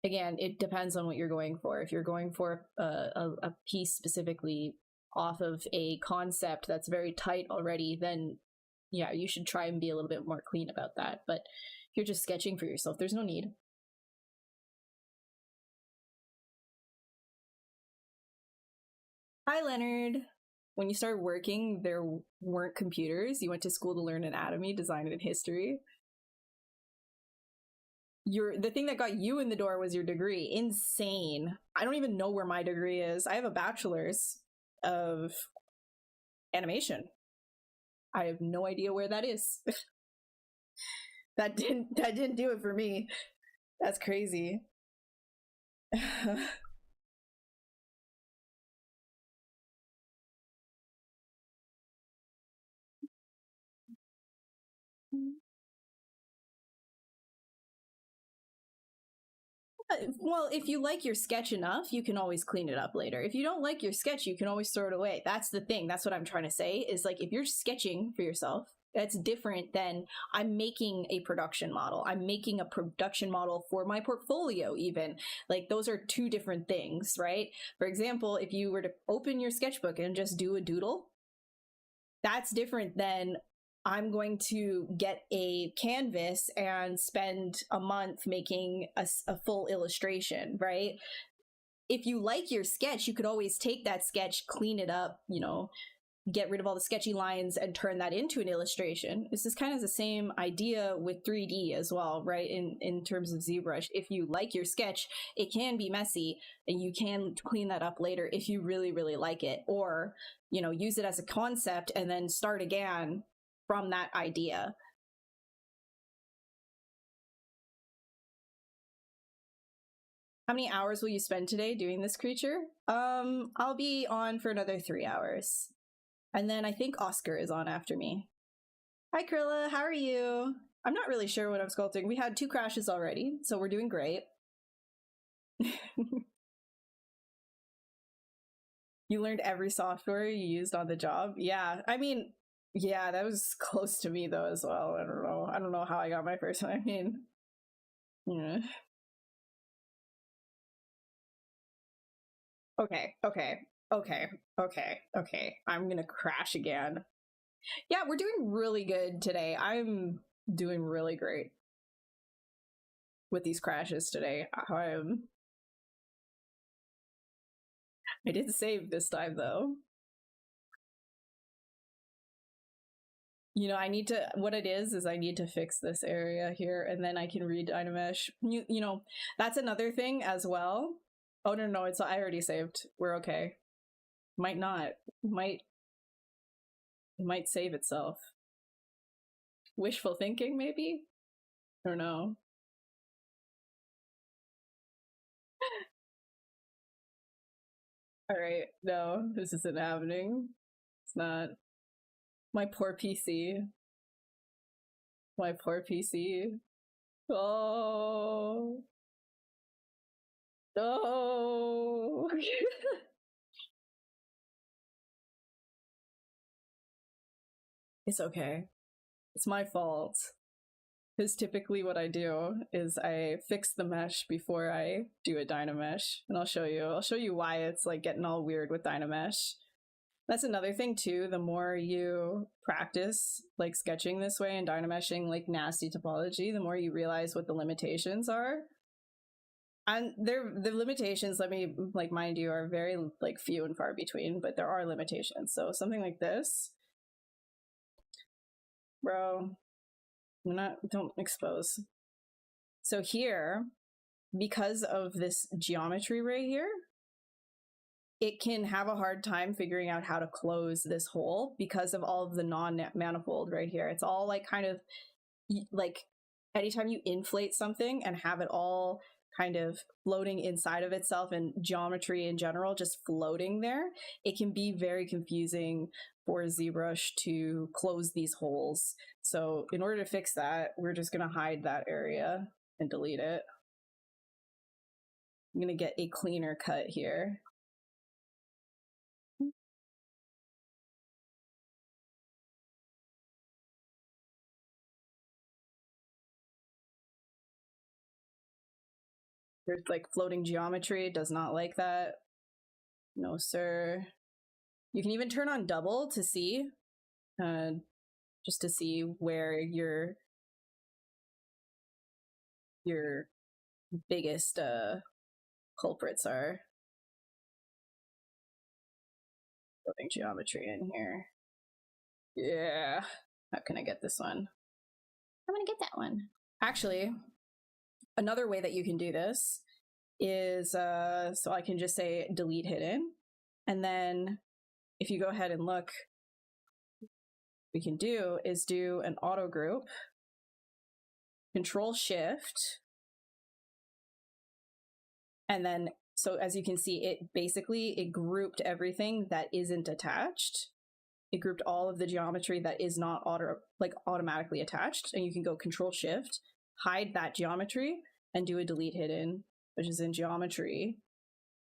Again, it depends on what you're going for. If you're going for a piece specifically off of a concept that's very tight already, then yeah, you should try and be a little bit more clean about that. But if you're just sketching for yourself, there's no need. Hi, Leonard. When you started working, there weren't computers. You went to school to learn anatomy, design, and history. The thing that got you in the door was your degree. Insane. I don't even know where my degree is. I have a bachelor's of animation. I have no idea where that is. that didn't do it for me. That's crazy. Well, if you like your sketch enough, you can always clean it up later. If you don't like your sketch, you can always throw it away. That's the thing. That's what I'm trying to say is like if you're sketching for yourself, that's different than I'm making a production model. I'm making a production model for my portfolio even. Like those are two different things, right? For example, if you were to open your sketchbook and just do a doodle, that's different than I'm going to get a canvas and spend a month making a full illustration, right? If you like your sketch, you could always take that sketch, clean it up, you know, get rid of all the sketchy lines and turn that into an illustration. This is kind of the same idea with 3D as well, right? In terms of ZBrush, if you like your sketch, it can be messy and you can clean that up later if you really, really like it, or, you know, use it as a concept and then start again from that idea. How many hours will you spend today doing this creature? I'll be on for another 3 hours. And then I think Oscar is on after me. Hi, Krilla. How are you? I'm not really sure what I'm sculpting. We had 2 crashes already, so we're doing great. You learned every software you used on the job? Yeah, I mean, yeah, that was close to me though as well. I don't know. I don't know how I got my first one. I mean, yeah. Okay, okay, okay, okay, okay. I'm gonna crash again. Yeah, we're doing really good today. I'm doing really great with these crashes today. I did save this time though. You know, I need to, what it is I need to fix this area here and then I can read Dynamesh. You know, that's another thing as well. Oh, no, it's, I already saved. We're okay. Might not. Might save itself. Wishful thinking, maybe? I don't know. All right, no, this isn't happening. It's not. My poor PC. My poor PC. Oh. No. It's okay. It's my fault. Because typically what I do is I fix the mesh before I do a Dynamesh. And I'll show you why it's like getting all weird with Dynamesh. That's another thing too, the more you practice like sketching this way and Dynameshing like nasty topology, the more you realize what the limitations are. And the limitations, let me like mind you, are very like few and far between, but there are limitations. So something like this, bro, don't expose. So here, because of this geometry right here, it can have a hard time figuring out how to close this hole because of all of the non-manifold right here. It's all like kind of like anytime you inflate something and have it all kind of floating inside of itself and geometry in general just floating there, it can be very confusing for ZBrush to close these holes. So in order to fix that, we're just going to hide that area and delete it. I'm going to get a cleaner cut here. There's like floating geometry, it does not like that. No, sir. You can even turn on double to see, just to see where your biggest culprits are. Floating geometry in here. Yeah. How can I get this one? I'm gonna get that one. Actually, another way that you can do this is, so I can just say delete hidden. And then if you go ahead and look, we can do is do an auto group, Control Shift. And then, so as you can see, it grouped everything that isn't attached. It grouped all of the geometry that is not automatically attached. And you can go Control Shift, hide that geometry, and do a delete hidden, which is in geometry,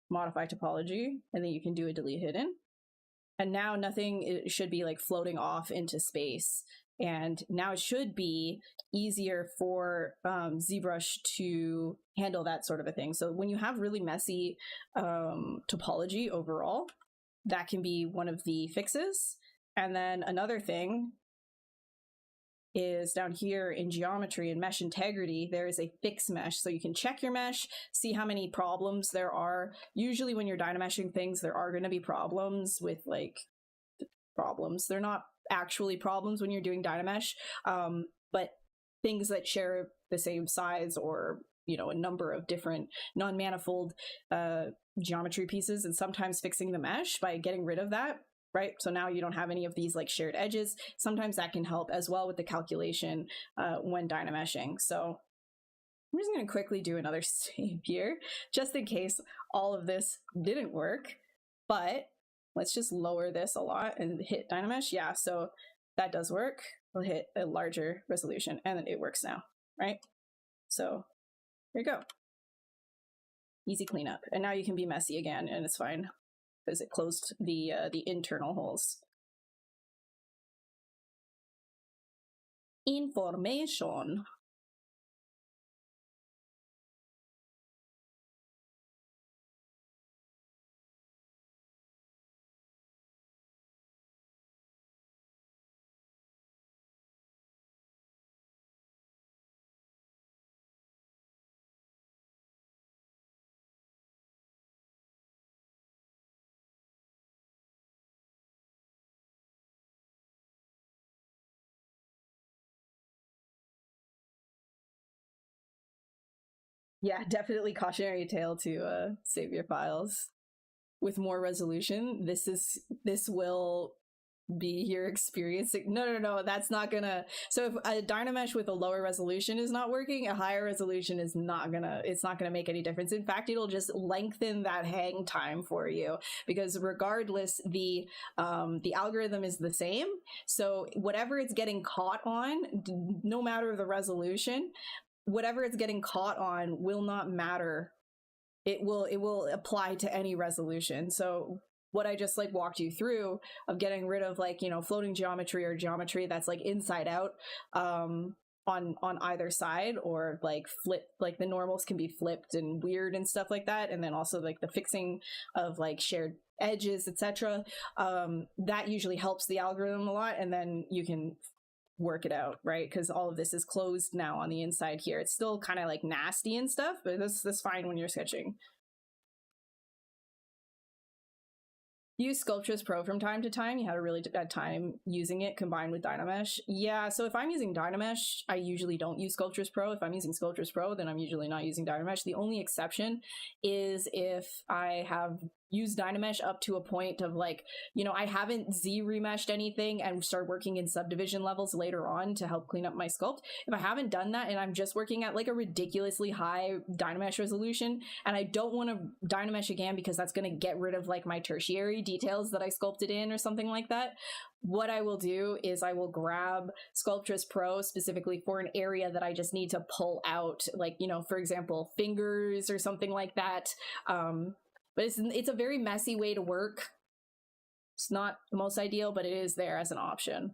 modify topology, and then you can do a delete hidden. And now nothing should be like floating off into space. And now it should be easier for ZBrush to handle that sort of a thing. So when you have really messy topology overall, that can be one of the fixes. And then another thing is down here in geometry and mesh integrity, there is a fix mesh. So you can check your mesh, see how many problems there are. Usually when you're Dynameshing things, there are going to be problems with like problems. They're not actually problems when you're doing Dynamesh, but things that share the same size or, you know, a number of different non-manifold geometry pieces, and sometimes fixing the mesh by getting rid of that. Right, so now you don't have any of these like shared edges. Sometimes that can help as well with the calculation when Dynameshing. So I'm just going to quickly do another save here, just in case all of this didn't work. But let's just lower this a lot and hit Dynamesh. Yeah, so that does work. We'll hit a larger resolution, and then it works now, right? So there you go. Easy cleanup, and now you can be messy again, and it's fine, because it closed the internal holes. Information. Yeah, definitely cautionary tale to save your files with more resolution. This will be your experiencing. No, that's not gonna. So if a Dynamesh with a lower resolution is not working, a higher resolution is not gonna. It's not gonna make any difference. In fact, it'll just lengthen that hang time for you, because regardless, the algorithm is the same. So whatever it's getting caught on, no matter the resolution, whatever it's getting caught on will not matter. It will apply to any resolution. So what I just like walked you through of getting rid of like, you know, floating geometry or geometry that's like inside out on either side, or like flip, like the normals can be flipped and weird and stuff like that, and then also like the fixing of like shared edges, etc. That usually helps the algorithm a lot, and then you can work it out, right? Because all of this is closed now on the inside here. It's still kind of like nasty and stuff, but that's fine when you're sketching. Use Sculptress Pro from time to time. You had a really bad time using it combined with Dynamesh. Yeah, so if I'm using Dynamesh, I usually don't use Sculptress Pro. If I'm using Sculptress Pro, then I'm usually not using Dynamesh. The only exception is if I have used Dynamesh up to a point of like, you know, I haven't Z-remeshed anything and start working in subdivision levels later on to help clean up my sculpt. If I haven't done that and I'm just working at like a ridiculously high Dynamesh resolution and I don't want to Dynamesh again because that's going to get rid of like my tertiary details that I sculpted in or something like that, what I will do is I will grab Sculptress Pro specifically for an area that I just need to pull out, like, you know, for example, fingers or something like that. But it's a very messy way to work. It's not the most ideal, but it is there as an option.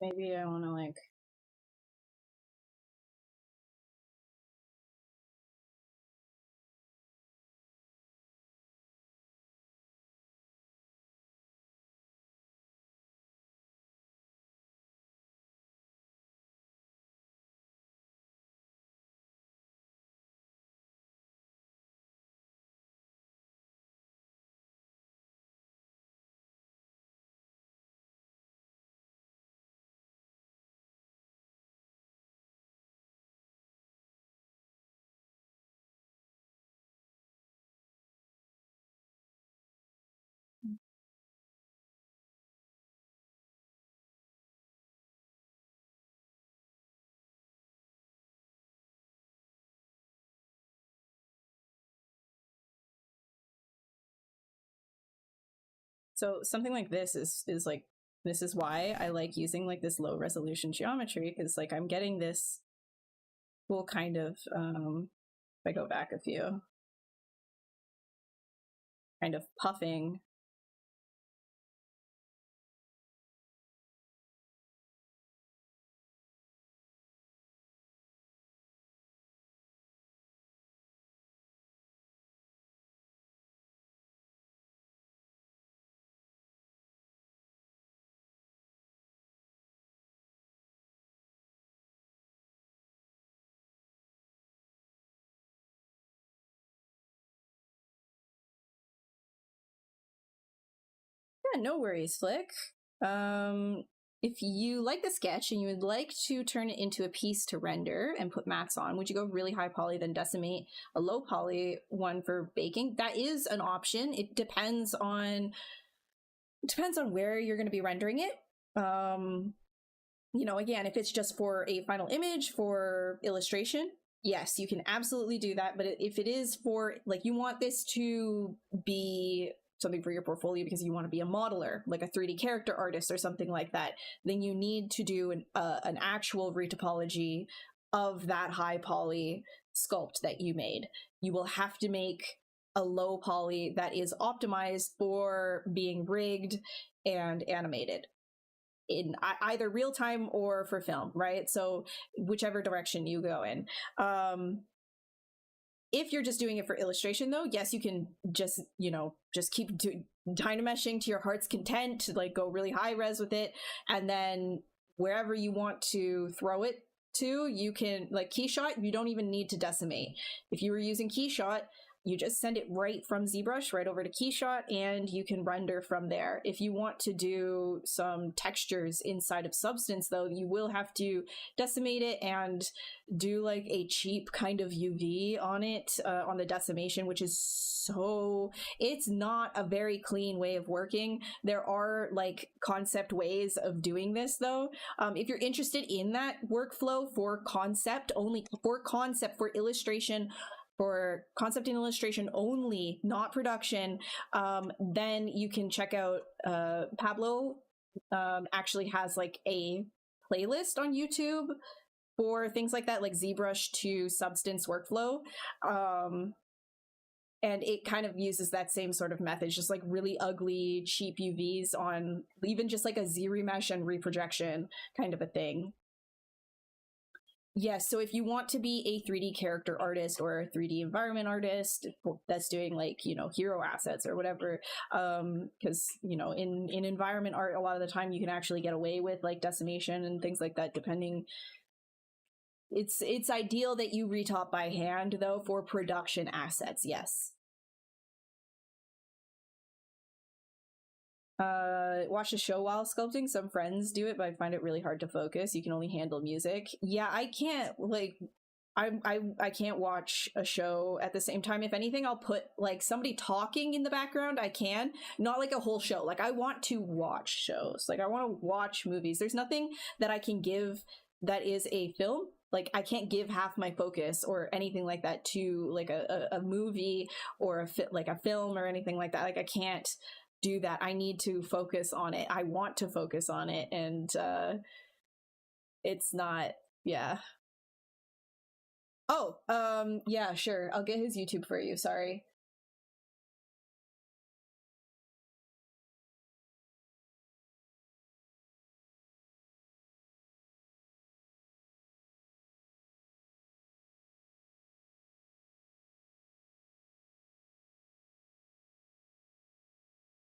Maybe I want to like so something like this is like, this is why I like using like this low resolution geometry, because like I'm getting this cool kind of if I go back a few, kind of puffing. Yeah, no worries, Flick. If you like the sketch and you would like to turn it into a piece to render and put mats on, would you go really high poly, then decimate a low poly one for baking? That is an option. It depends on where you're going to be rendering it. You know, again, if it's just for a final image for illustration, yes, you can absolutely do that. But if it is for, like, you want this to be something for your portfolio because you want to be a modeler, like a 3D character artist or something like that, then you need to do an actual retopology of that high poly sculpt that you made. You will have to make a low poly that is optimized for being rigged and animated in either real time or for film, right? So whichever direction you go in. If you're just doing it for illustration, though, yes, you can just, you know, just keep dynameshing to your heart's content, like go really high res with it, and then wherever you want to throw it to, you can, like Keyshot, you don't even need to decimate. If you were using Keyshot, you just send it right from ZBrush right over to Keyshot, and you can render from there. If you want to do some textures inside of Substance, though, you will have to decimate it and do like a cheap kind of UV on it, on the decimation, which is so, it's not a very clean way of working. There are like concept ways of doing this, though. If you're interested in that workflow for concept, for illustration, for concept and illustration only, not production, then you can check out Pablo actually has like a playlist on YouTube for things like that, like ZBrush to Substance workflow. And it kind of uses that same sort of method, just like really ugly, cheap UVs on even just like a Z-remesh and reprojection kind of a thing. Yes, so if you want to be a 3D character artist or a 3D environment artist that's doing like, you know, hero assets or whatever, because, you know, in environment art, a lot of the time you can actually get away with like decimation and things like that, depending. It's ideal that you retop by hand, though, for production assets, yes. Watch the show while sculpting. Some friends do it, but I find it really hard to focus. You can only handle music. Yeah, I can't, like, I can't watch a show at the same time. If anything, I'll put like somebody talking in the background. I can, not like a whole show. Like, I want to watch shows. Like, I want to watch movies. There's nothing that I can give that is a film. Like, I can't give half my focus or anything like that to like a movie or like a film or anything like that. Like, I can't do that. I need to focus on it. I want to focus on it, and it's not, yeah. Oh, yeah, sure. I'll get his YouTube for you. Sorry.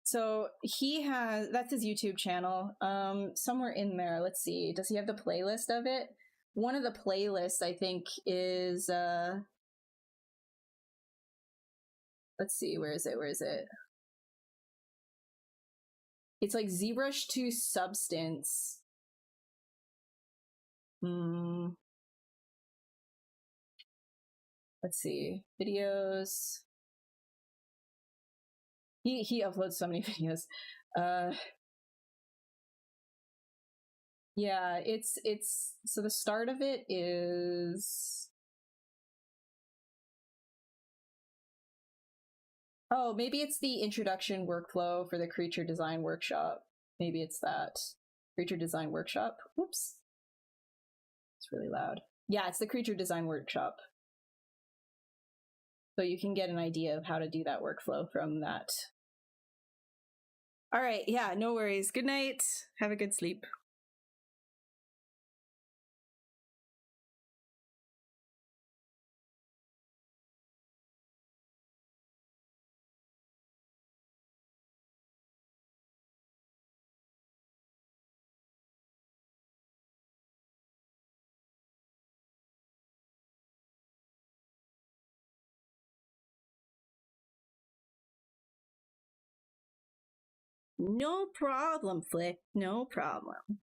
So he has, that's his YouTube channel. Somewhere in there, let's see. Does he have the playlist of it? One of the playlists, I think, is let's see, where is it? Where is it? It's like ZBrush to Substance. Let's see. Videos. He uploads so many videos. Yeah, it's so the start of it is, oh, maybe it's the introduction workflow for the creature design workshop. Maybe it's that creature design workshop. Whoops, it's really loud. Yeah, it's the creature design workshop. So you can get an idea of how to do that workflow from that. All right, yeah, no worries. Good night. Have a good sleep. No problem, Flick. No problem.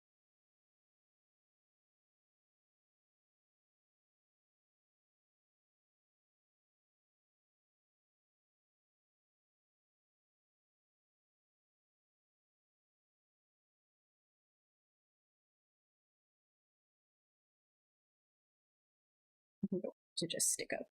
To just stick up.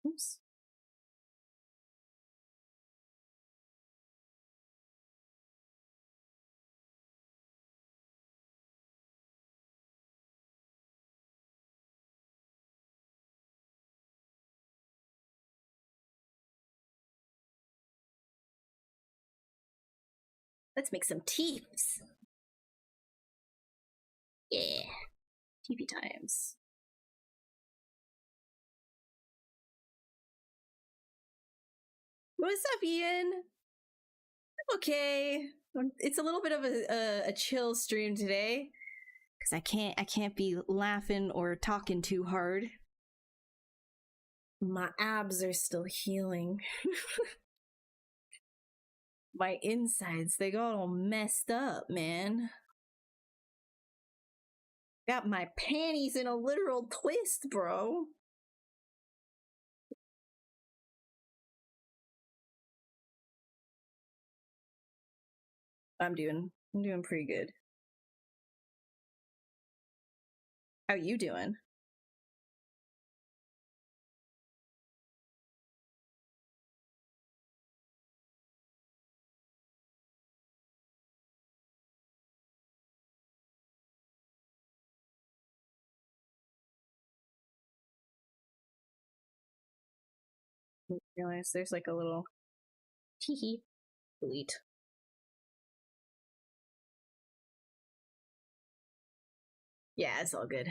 Oops. Let's make some teeps. Yeah. TV times. What's up, Ian? Okay. It's a little bit of a chill stream today because I can't be laughing or talking too hard. My abs are still healing. My insides, they got all messed up, man. Got my panties in a literal twist, bro. I'm doing pretty good. How you doing? I realize there's like a little teehee. Delete. Yeah, it's all good.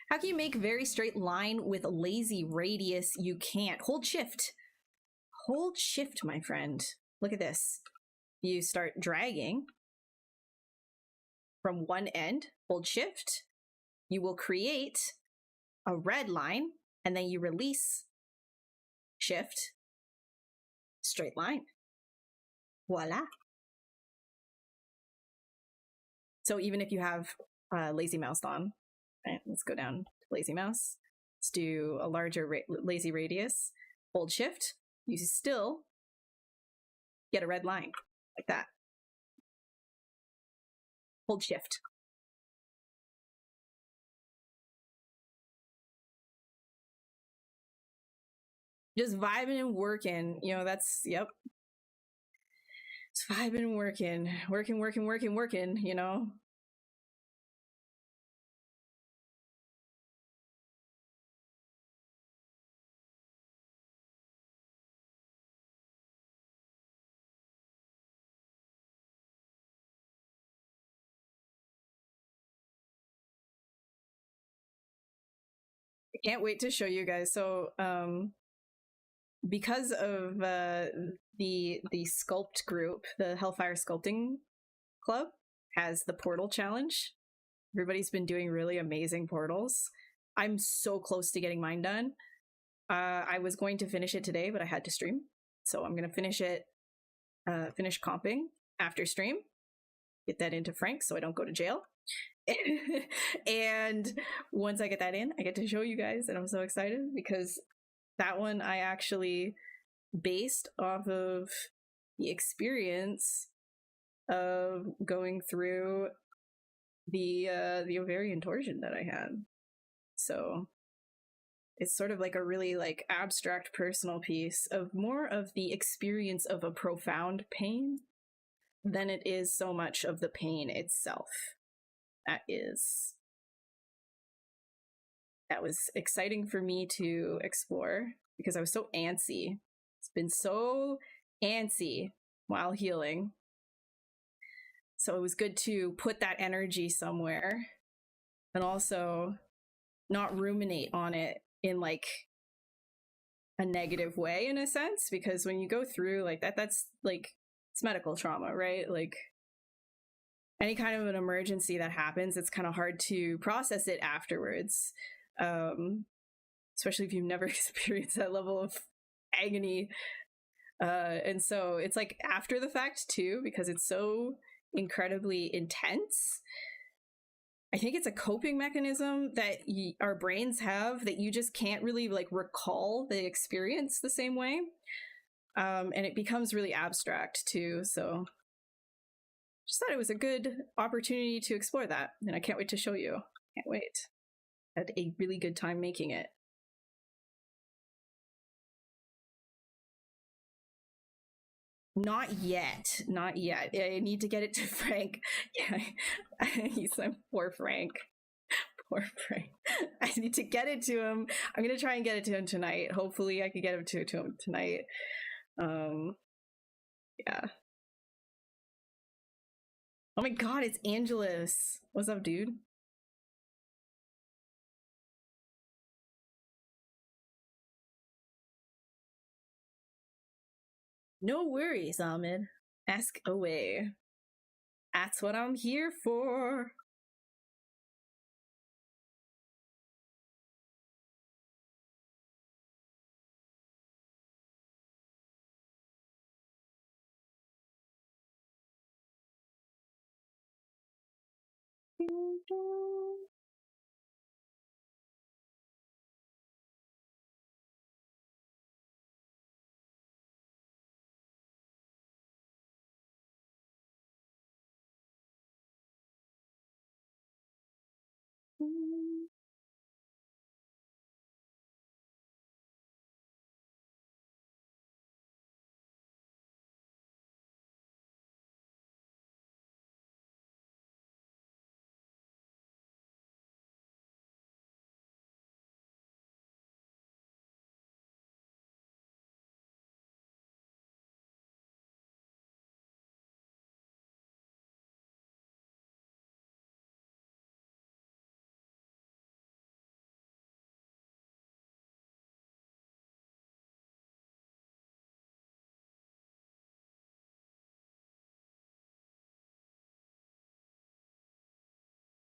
How can you make very straight line with lazy radius? You can't. Hold shift. Hold shift, my friend. Look at this. You start dragging from one end, hold shift. You will create a red line, and then you release shift, straight line. Voila. So even if you have lazy mouse on, right, let's go down to lazy mouse. Let's do a larger lazy radius. Hold shift. You still get a red line like that. Hold shift. Just vibing and working. You know, that's, yep. It's vibing and working. Working, you know? I can't wait to show you guys. So, because of the Sculpt group, the Hellfire Sculpting Club has the portal challenge. Everybody's been doing really amazing portals. I'm so close to getting mine done. I was going to finish it today, but I had to stream. So I'm going to finish it, finish comping after stream, get that into Frank so I don't go to jail. And once I get that in, I get to show you guys, and I'm so excited because that one I actually based off of the experience of going through the ovarian torsion that I had. So it's sort of like a really like abstract personal piece of more of the experience of a profound pain than it is so much of the pain itself. That was exciting for me to explore because I was so antsy. It's been so antsy while healing. So it was good to put that energy somewhere and also not ruminate on it in like a negative way in a sense, because when you go through like that's like, it's medical trauma, right? Like any kind of an emergency that happens, it's kind of hard to process it afterwards. Especially if you've never experienced that level of agony. And so it's like after the fact too, because it's so incredibly intense. I think it's a coping mechanism that our brains have that you just can't really like recall the experience the same way. And it becomes really abstract too. So just thought it was a good opportunity to explore that. And I can't wait to show you. Can't wait. Had a really good time making it. Not yet. Not yet. I need to get it to Frank. Yeah, he's like, poor Frank. Poor Frank. I need to get it to him. I'm gonna try and get it to him tonight. Hopefully I can get it to him tonight. Yeah. Oh my god, it's Angelus. What's up, dude? No worries, Ahmed. Ask away. That's what I'm here for.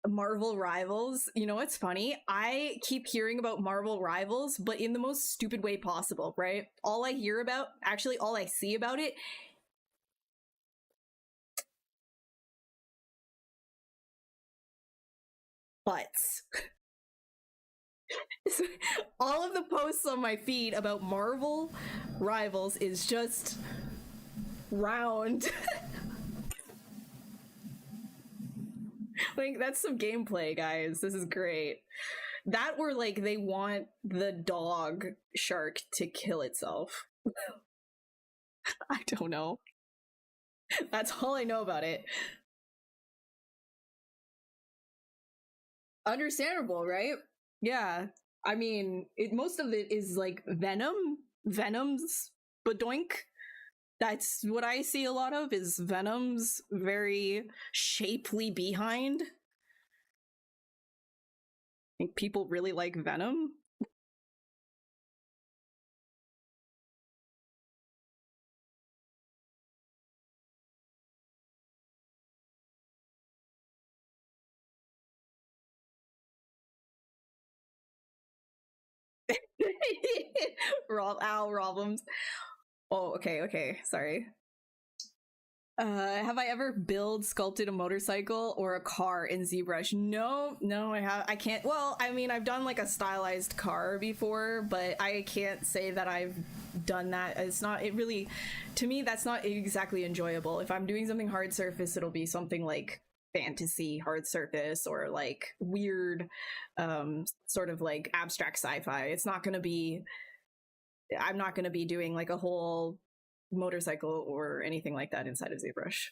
Marvel Rivals. You know what's funny? I keep hearing about Marvel Rivals, but in the most stupid way possible, right? All I hear about, actually all I see about it, butts. All of the posts on my feed about Marvel Rivals is just round. Like, that's some gameplay, guys. This is great. That were like, they want the dog shark to kill itself. I don't know. That's all I know about it. Understandable, right? Yeah. I mean, most of it is like Venom's badoink. That's what I see a lot of, is Venom's very shapely behind. I think people really like Venom. Problems. Oh, okay, sorry. Have I ever sculpted a motorcycle or a car in ZBrush? No, I can't. Well, I mean, I've done like a stylized car before, but I can't say that I've done that. To me, that's not exactly enjoyable. If I'm doing something hard surface, it'll be something like fantasy hard surface or like weird, sort of like abstract sci-fi. I'm not gonna be doing like a whole motorcycle or anything like that inside of ZBrush.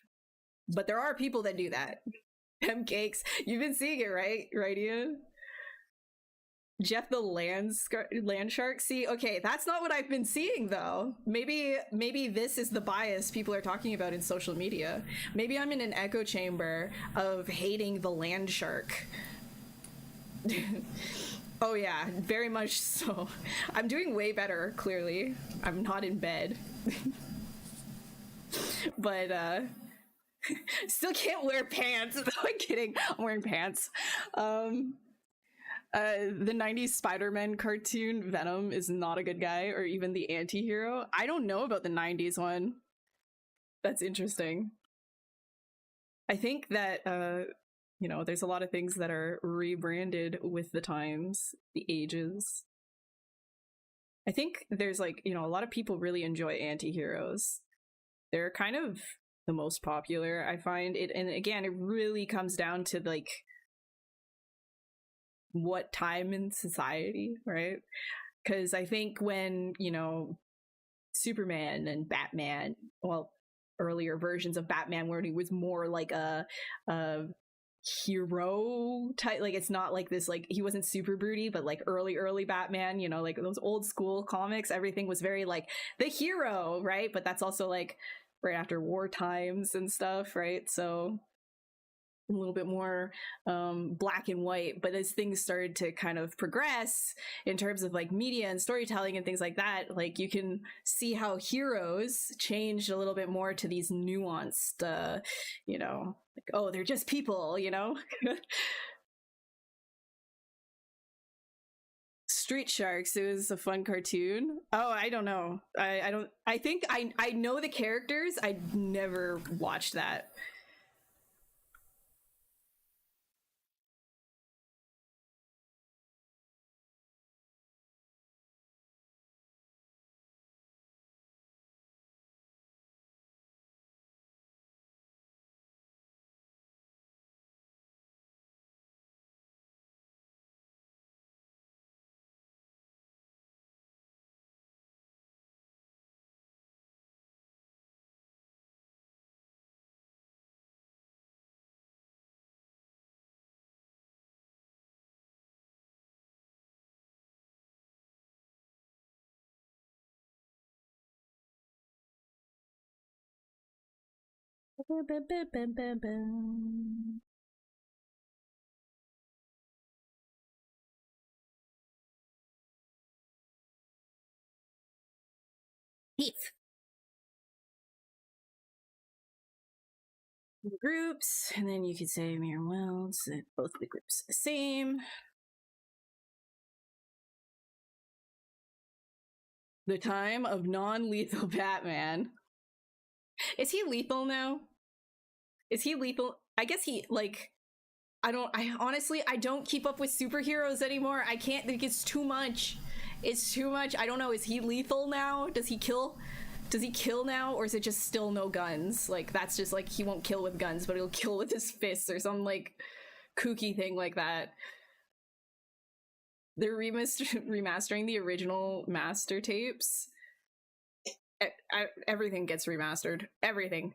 But there are people that do that. Hem cakes. You've been seeing it, right? Right, Ian? Jeff the land shark. See, okay, that's not what I've been seeing though. Maybe this is the bias people are talking about in social media. Maybe I'm in an echo chamber of hating the land shark. Oh yeah, very much so. I'm doing way better, clearly. I'm not in bed. But still can't wear pants. No, I'm kidding. I'm wearing pants. The 90s Spider-Man cartoon Venom is not a good guy, or even the anti-hero. I don't know about the 90s one. That's interesting. I think that there's a lot of things that are rebranded with the times, the ages. I think there's like, a lot of people really enjoy anti-heroes. They're kind of the most popular, I find it. And again, it really comes down to like what time in society, right? Because I think when, Superman and Batman, well, earlier versions of Batman where he was more like a hero type, like it's not like this, like he wasn't super broody, but like early Batman, like those old school comics, everything was very like the hero, right? But that's also like right after war times and stuff, right? So a little bit more black and white. But as things started to kind of progress in terms of like media and storytelling and things like that, like you can see how heroes changed a little bit more to these nuanced, like, oh, they're just people, Street Sharks, it was a fun cartoon. Oh, I don't know. I think I know the characters. I never watched that. Beef. Groups, and then you could say mirror welds, that both the groups are the same. The time of non-lethal Batman. Is he lethal now? Is he lethal? I guess he, like, I honestly, I don't keep up with superheroes anymore. I can't, think it's too much. It's too much. I don't know, is he lethal now? Does he kill now, or is it just still no guns? Like, that's just like, he won't kill with guns, but he'll kill with his fists or some like kooky thing like that. They're remastering the original master tapes. Everything gets remastered. Everything.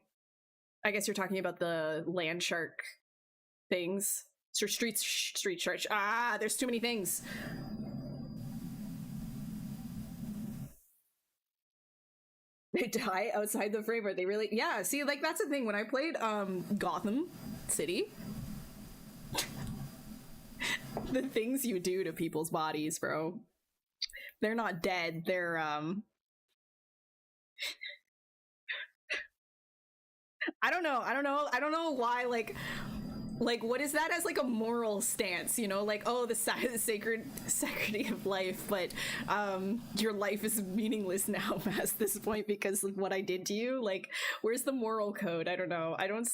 I guess you're talking about the land shark things. Street shark. Ah, there's too many things. They die outside the frame. Are they really? Yeah, see, like, that's the thing. When I played Gotham City, the things you do to people's bodies, bro. They're not dead. They're I don't know why, like what is that as like a moral stance, you know, like, oh, the sacredity of life, but your life is meaningless now past this point because of what I did to you. Like, where's the moral code? I don't know. I don't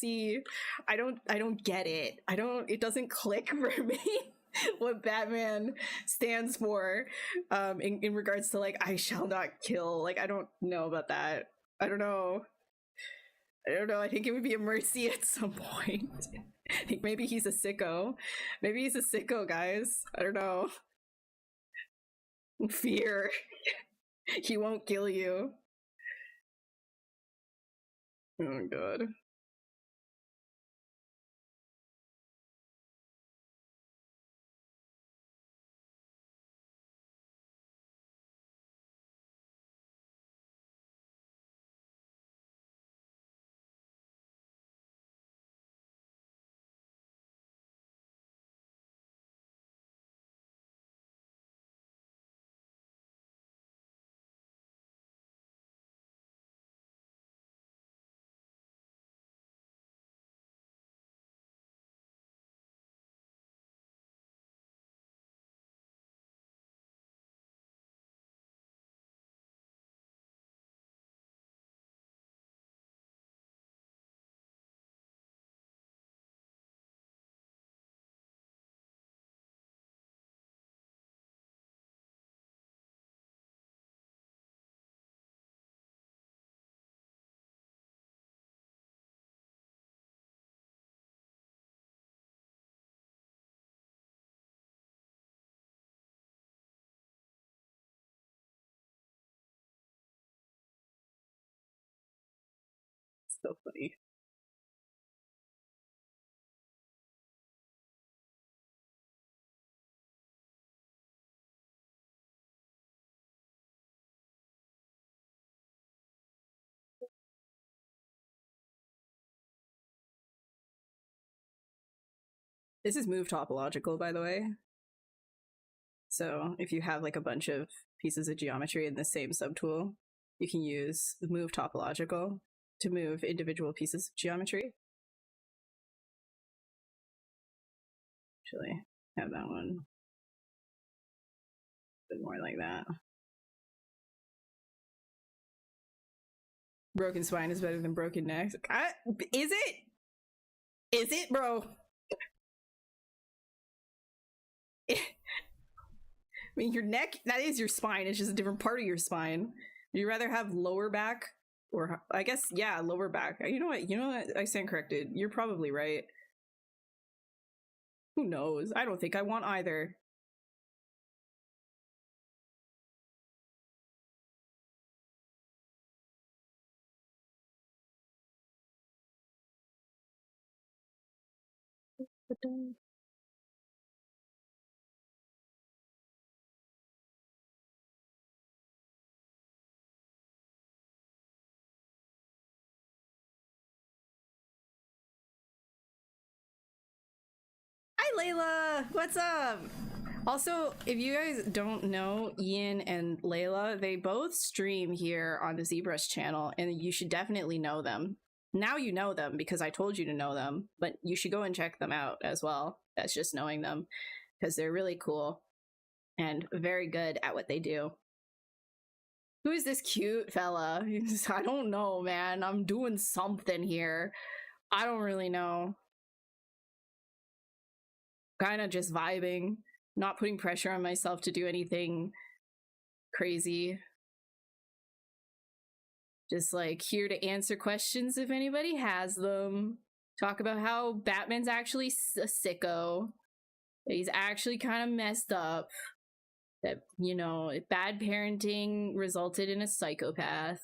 get it. It doesn't click for me. What Batman stands for in regards to, like, I shall not kill. Like, I don't know about that. I don't know. I think it would be a mercy at some point. I think maybe he's a sicko. Maybe he's a sicko, guys. I don't know. Fear. He won't kill you. Oh god. So funny. This is move topological, by the way. So if you have like a bunch of pieces of geometry in the same subtool, you can use the move topological to move individual pieces of geometry. Actually, have that one a bit more like that. Broken spine is better than broken neck. Is it? Is it, bro? I mean, your neck, that is your spine. It's just a different part of your spine. Would you rather have lower back? Or, I guess, yeah, lower back. You know what? I stand corrected. You're probably right. Who knows? I don't think I want either. Hi, Layla! What's up? Also, if you guys don't know, Ian and Layla, they both stream here on the ZBrush channel, and you should definitely know them. Now you know them because I told you to know them, but you should go and check them out as well as just knowing them, because they're really cool and very good at what they do. Who is this cute fella? I don't know, man. I'm doing something here. I don't really know. kind of just vibing, not putting pressure on myself to do anything crazy. Just like here to answer questions if anybody has them. Talk about how Batman's actually a sicko. That he's actually kind of messed up. That, you know, bad parenting resulted in a psychopath.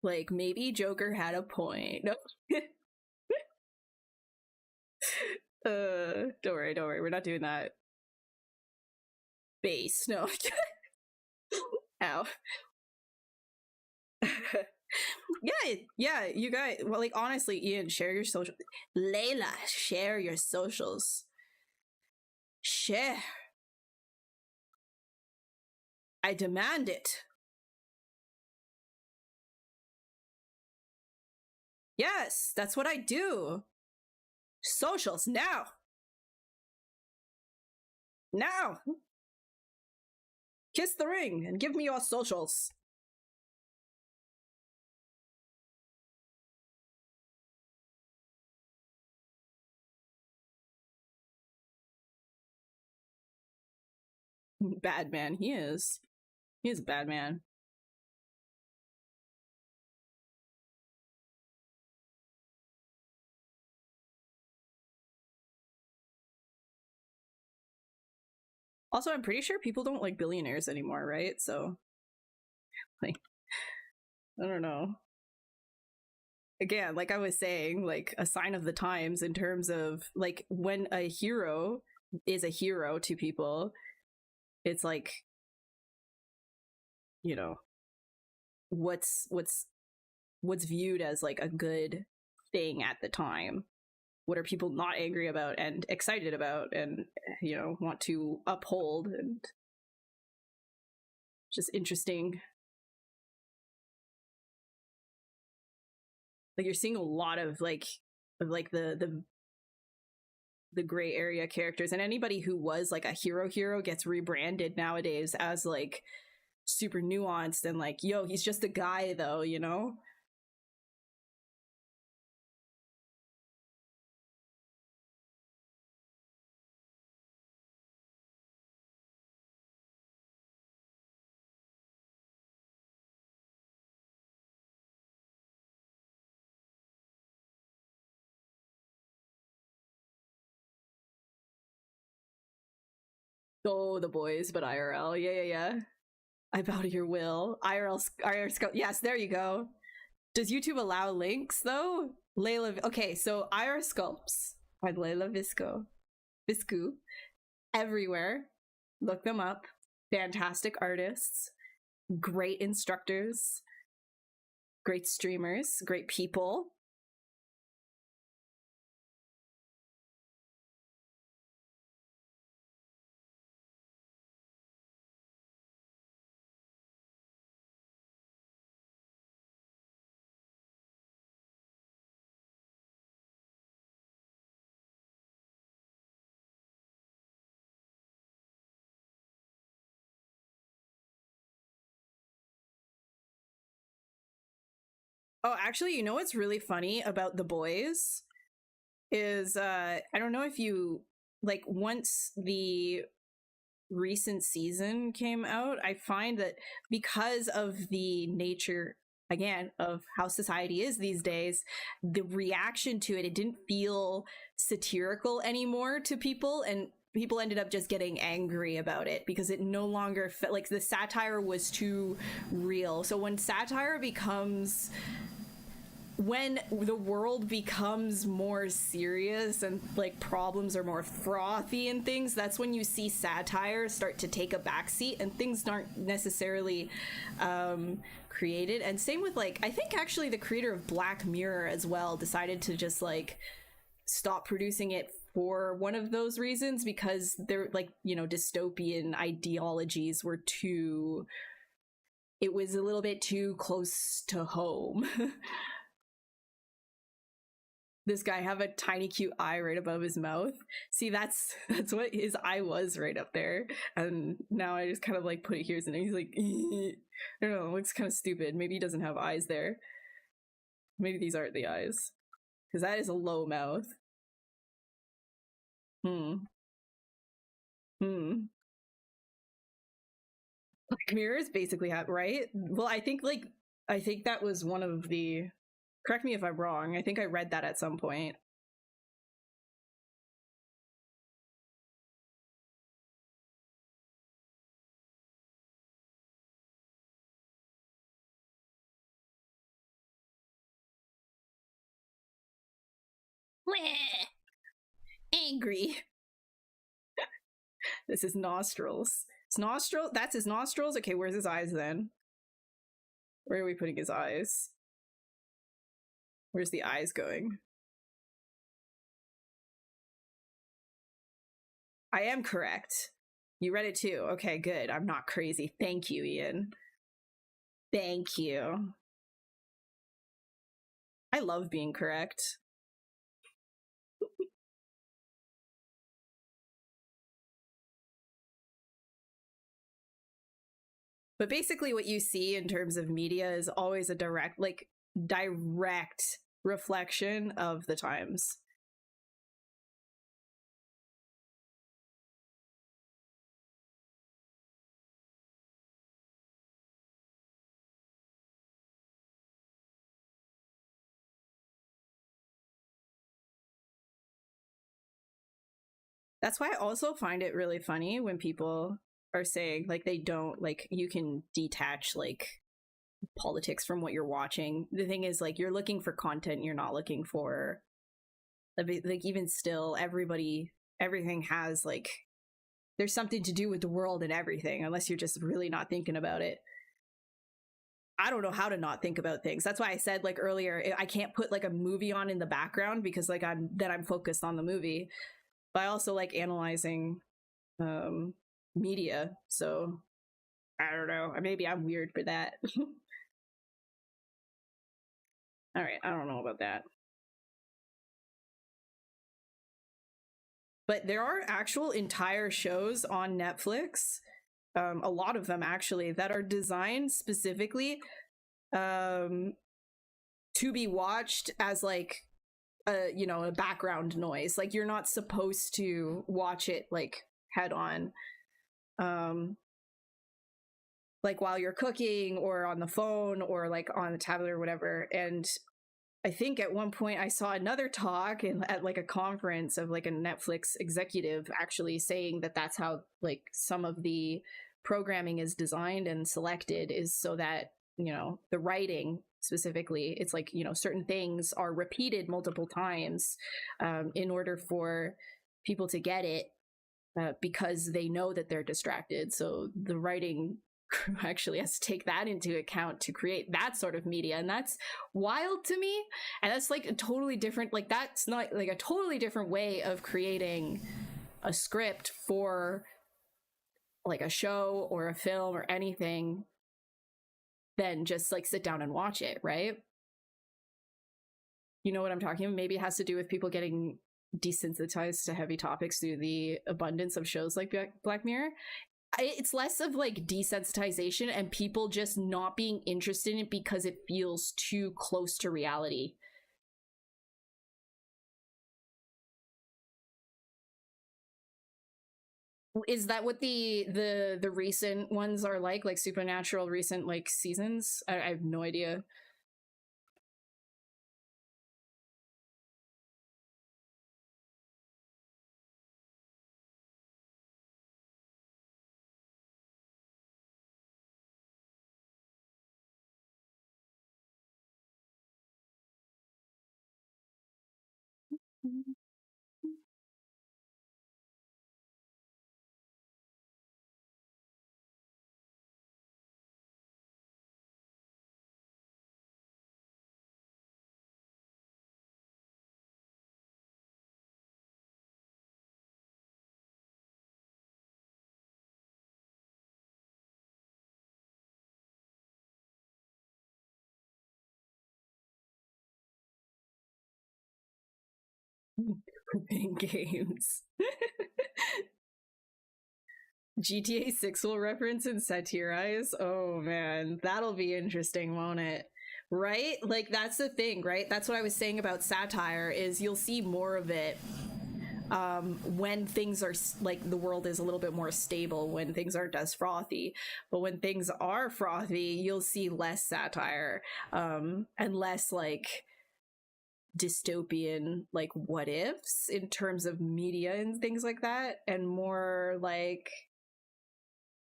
Like, maybe Joker had a point. No. Don't worry, we're not doing that. Base, no. Ow. yeah, you guys, well, like, honestly, Ian, share your social. Layla, share your socials. Share. I demand it. Yes, that's what I do. Socials, now. Now. Kiss the ring and give me your socials. Bad man, he is. He is a bad man. Also, I'm pretty sure people don't like billionaires anymore, right? So, like, I don't know. Again, like I was saying, like a sign of the times in terms of like when a hero is a hero to people, it's like, you know, what's viewed as like a good thing at the time. What are people not angry about and excited about and, you know, want to uphold, and just interesting. Like you're seeing a lot of the gray area characters, and anybody who was like a hero gets rebranded nowadays as like super nuanced and like, yo, he's just a guy though, you know? Oh, the boys, but IRL. Yeah. I bow to your will. IRL Sculpt. Yes, there you go. Does YouTube allow links though? Layla. Okay, so IR Sculpts by Layla Viscu, everywhere. Look them up. Fantastic artists, great instructors, great streamers, great people. Oh, actually, you know what's really funny about The Boys is I don't know if you like, once the recent season came out, I find that because of the nature again of how society is these days, the reaction to it didn't feel satirical anymore to people, and people ended up just getting angry about it because it no longer felt like the satire was too real. So when satire becomes, when the world becomes more serious and like problems are more frothy and things, that's when you see satire start to take a backseat and things aren't necessarily created. And same with like, I think actually the creator of Black Mirror as well decided to just like stop producing it for one of those reasons, because they're like, you know, dystopian ideologies were too, it was a little bit too close to home. this guy have a tiny cute eye right above his mouth. See, that's what his eye was right up there. And now I just kind of like put it here and he's like, I don't know, it looks kind of stupid. Maybe he doesn't have eyes there. Maybe these aren't the eyes. Because that is a low mouth. Black Mirrors basically have, right? Well, I think that was one of the, correct me if I'm wrong, I think I read that at some point. Angry. This is nostrils. It's nostril. That's his nostrils. Okay, where's his eyes then? Where are we putting his eyes? Where's the eyes going? I am correct. You read it too. Okay, good. I'm not crazy. Thank you, Ian. Thank you. I love being correct. But basically what you see in terms of media is always a direct reflection of the times. That's why I also find it really funny when people are saying like they don't, like, you can detach like politics from what you're watching. The thing is, like, you're looking for content, you're not looking for, like, even still, everything has, like, there's something to do with the world and everything, unless you're just really not thinking about it. I don't know how to not think about things. That's why I said, like, earlier, I can't put like a movie on in the background because like I'm focused on the movie. But I also like analyzing media, so I don't know. Maybe I'm weird for that. All right, I don't know about that. But there are actual entire shows on Netflix, a lot of them actually, that are designed specifically to be watched as like a background noise. Like, you're not supposed to watch it like head on, like while you're cooking or on the phone or like on the tablet or whatever. And I think at one point I saw another talk at like a conference of like a Netflix executive actually saying that that's how like some of the programming is designed and selected, is so that, the writing specifically, it's like, certain things are repeated multiple times in order for people to get it, because they know that they're distracted. So the writing crew actually has to take that into account to create that sort of media, and that's wild to me. And that's like a totally different, like, that's not like a totally different way of creating a script for like a show or a film or anything than just like sit down and watch it, right? You know what I'm talking about? Maybe it has to do with people getting desensitized to heavy topics through the abundance of shows like Black Mirror. It's less of like desensitization and people just not being interested in it because it feels too close to reality. Is that what the recent ones are like Supernatural recent like seasons? I have no idea. Pooping games. GTA 6 will reference and satirize. Oh man, that'll be interesting, won't it? Right? Like that's the thing, right? That's what I was saying about satire is you'll see more of it when things are like the world is a little bit more stable, when things aren't as frothy. But when things are frothy, you'll see less satire and less like dystopian like what ifs in terms of media and things like that, and more like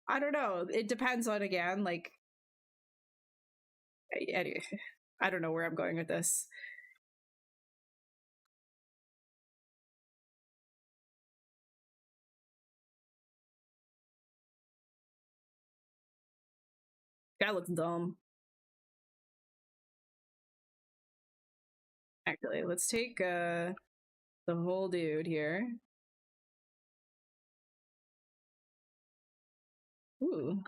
I don't know, it depends on again like I don't know where I'm going with this. Guy looks dumb. Actually, let's take the whole dude here. Ooh.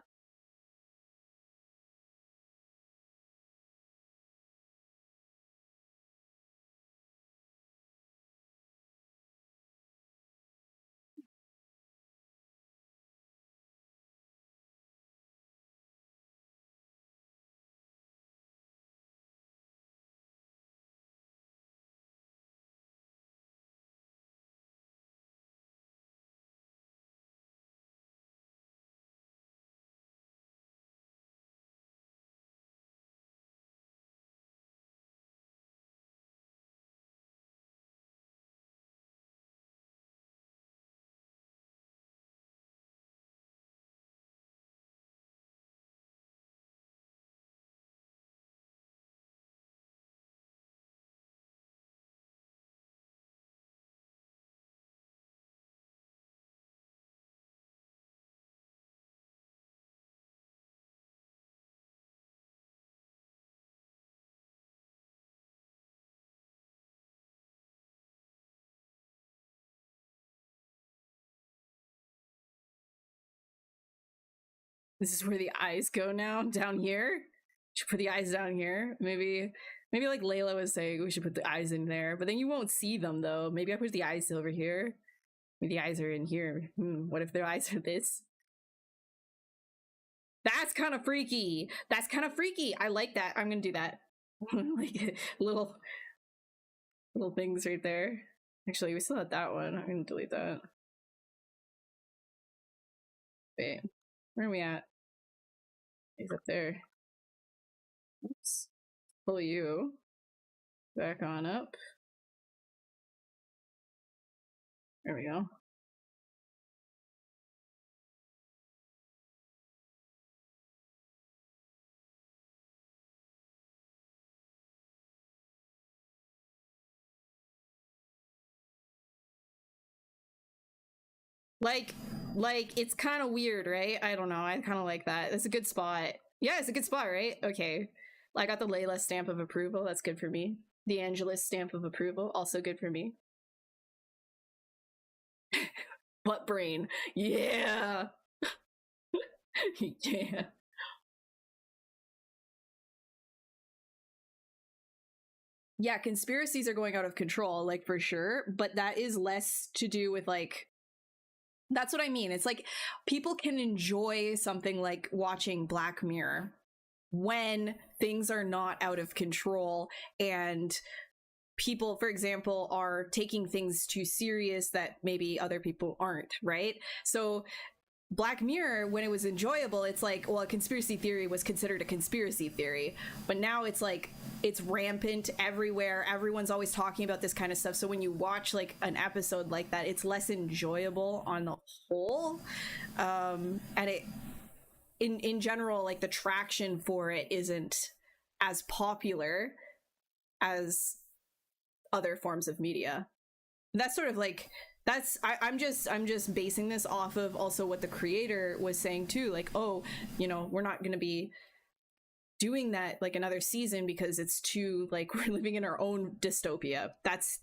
This is where the eyes go now, down here. Should put the eyes down here. Maybe like Layla was saying, we should put the eyes in there, but then you won't see them though. Maybe I put the eyes over here. Maybe the eyes are in here. What if their eyes are this? That's kind of freaky. That's kind of freaky. I like that. I'm gonna do that. Like little things right there. Actually, we still had that one. I'm gonna delete that. Wait, where are we at? He's up there. Oops. Pull you back on up. There we go. Like it's kind of weird, right? I don't know. I kind of like that. It's a good spot. Yeah, it's a good spot, right? Okay. I got the Layla stamp of approval. That's good for me. The Angelus stamp of approval. Also good for me. Butt brain. Yeah. Yeah. Yeah, conspiracies are going out of control, like for sure. But that is less to do with like that's what I mean. It's like people can enjoy something like watching Black Mirror when things are not out of control and people, for example, are taking things too serious that maybe other people aren't, right? So Black Mirror, when it was enjoyable, it's like, well, a conspiracy theory was considered a conspiracy theory, but now it's like it's rampant everywhere. Everyone's always talking about this kind of stuff. So when you watch like an episode like that, it's less enjoyable on the whole, and it in general, like the traction for it isn't as popular as other forms of media. That's sort of like that's I'm just basing this off of also what the creator was saying too, like, oh, you know, we're not going to be doing that like another season because it's too like we're living in our own dystopia. That's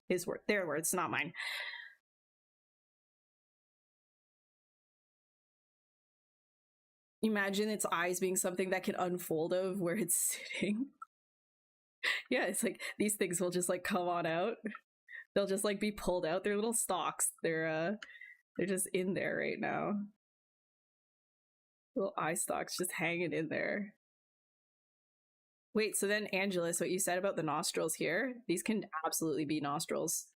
his word, their words, not mine. Imagine its eyes being something that can unfold of where it's sitting. Yeah, it's like these things will just like come on out. They'll just like be pulled out. They're little stalks. They're just in there right now. Little eye stalks just hanging in there. Wait, so then Angelus, what you said about the nostrils here, these can absolutely be nostrils.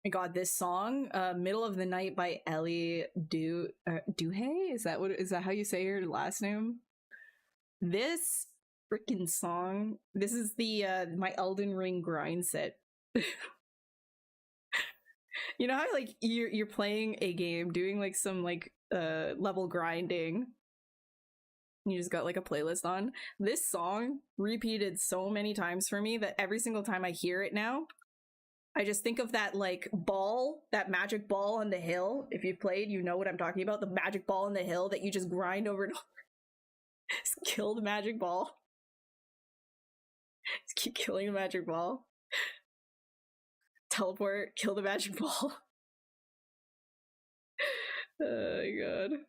My God, this song, "Middle of the Night" by Ellie Duhay. Is that how you say her last name? This freaking song. This is the my Elden Ring grind set. You know how like you're playing a game, doing like some like level grinding. You just got like a playlist on. This song repeated so many times for me that every single time I hear it now, I just think of that like ball, that magic ball on the hill. If you've played, you know what I'm talking about. The magic ball on the hill that you just grind over and over. Just kill the magic ball. Just keep killing the magic ball. Teleport, kill the magic ball. Oh my God.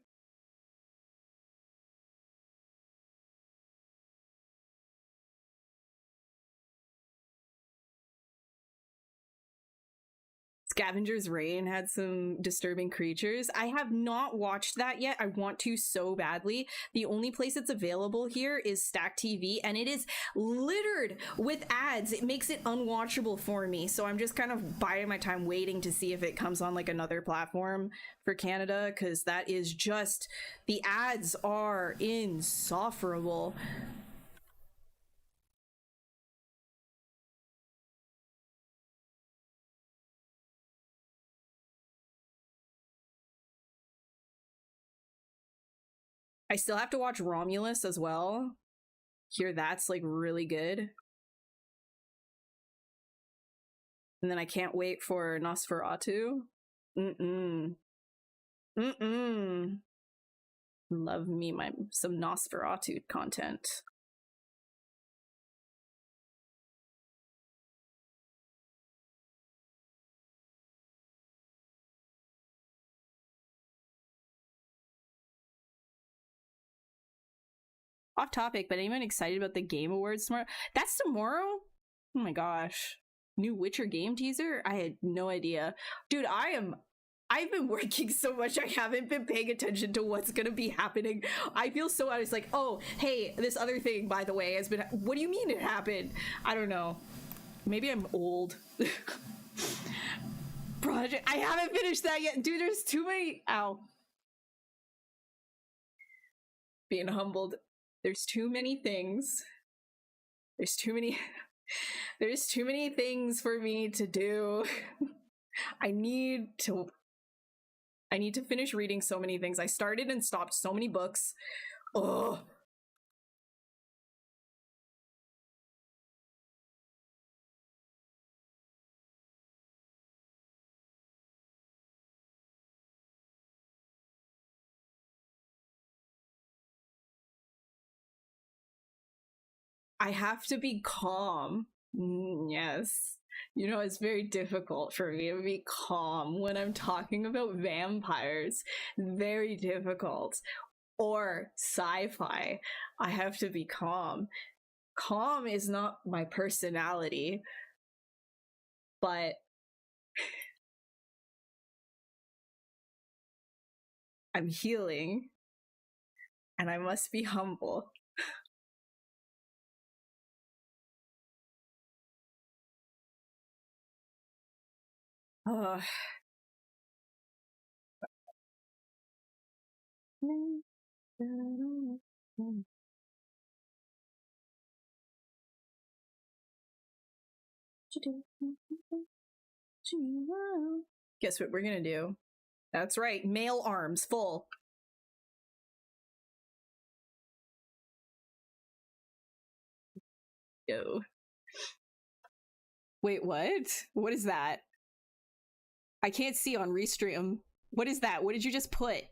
Scavenger's Reign had some disturbing creatures. I have not watched that yet. I want to so badly. The only place it's available here is Stack TV, and it is littered with ads. It makes it unwatchable for me. So I'm just kind of biding my time waiting to see if it comes on like another platform for Canada, because that is just, the ads are insufferable. I still have to watch Romulus as well. Hear that's like really good. And then I can't wait for Nosferatu. Mm-mm. Mm-mm. Love me some Nosferatu content. Off topic, but anyone excited about the Game Awards tomorrow? That's tomorrow? Oh my gosh. New Witcher game teaser? I had no idea. Dude, I've been working so much, I haven't been paying attention to what's gonna be happening. I feel so out. It's like, oh, hey, this other thing, by the way, has been. What do you mean it happened? I don't know. Maybe I'm old. Project. I haven't finished that yet. Dude, there's too many. Ow. Being humbled. There's too many things. There's too many. There's too many things for me to do. I need to finish reading so many things. I started and stopped so many books. Oh. I have to be calm. Yes. You know, it's very difficult for me to be calm when I'm talking about vampires. Very difficult. Or sci-fi. I have to be calm. Calm is not my personality, but I'm healing and I must be humble. Uh, Guess what we're gonna do? That's right, male arms, full. Go. Wait, what? What is that? I can't see on Restream. What is that? What did you just put?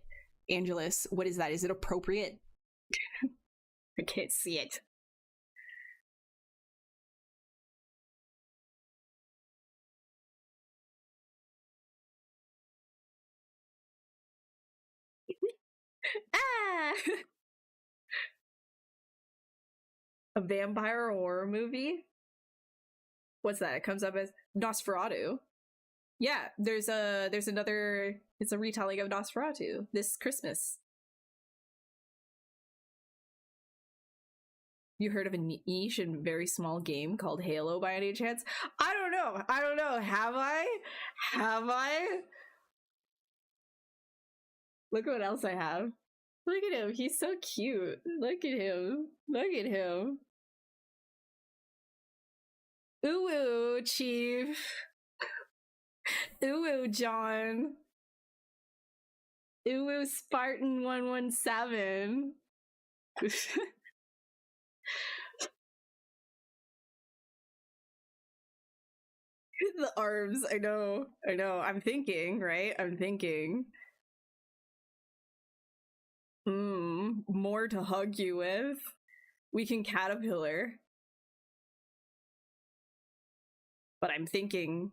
Angelus, what is that? Is it appropriate? I can't see it. Ah! A vampire horror movie? What's that? It comes up as Nosferatu. Yeah, there's another, it's a retelling of Nosferatu this Christmas. You heard of a niche and very small game called Halo by any chance? I don't know. Have I? Look what else I have. Look at him. He's so cute. Look at him. Ooh, Chief. Ooh, John. Ooh, Spartan 117. The arms, I know. I'm thinking, right? More to hug you with. We can caterpillar. But I'm thinking.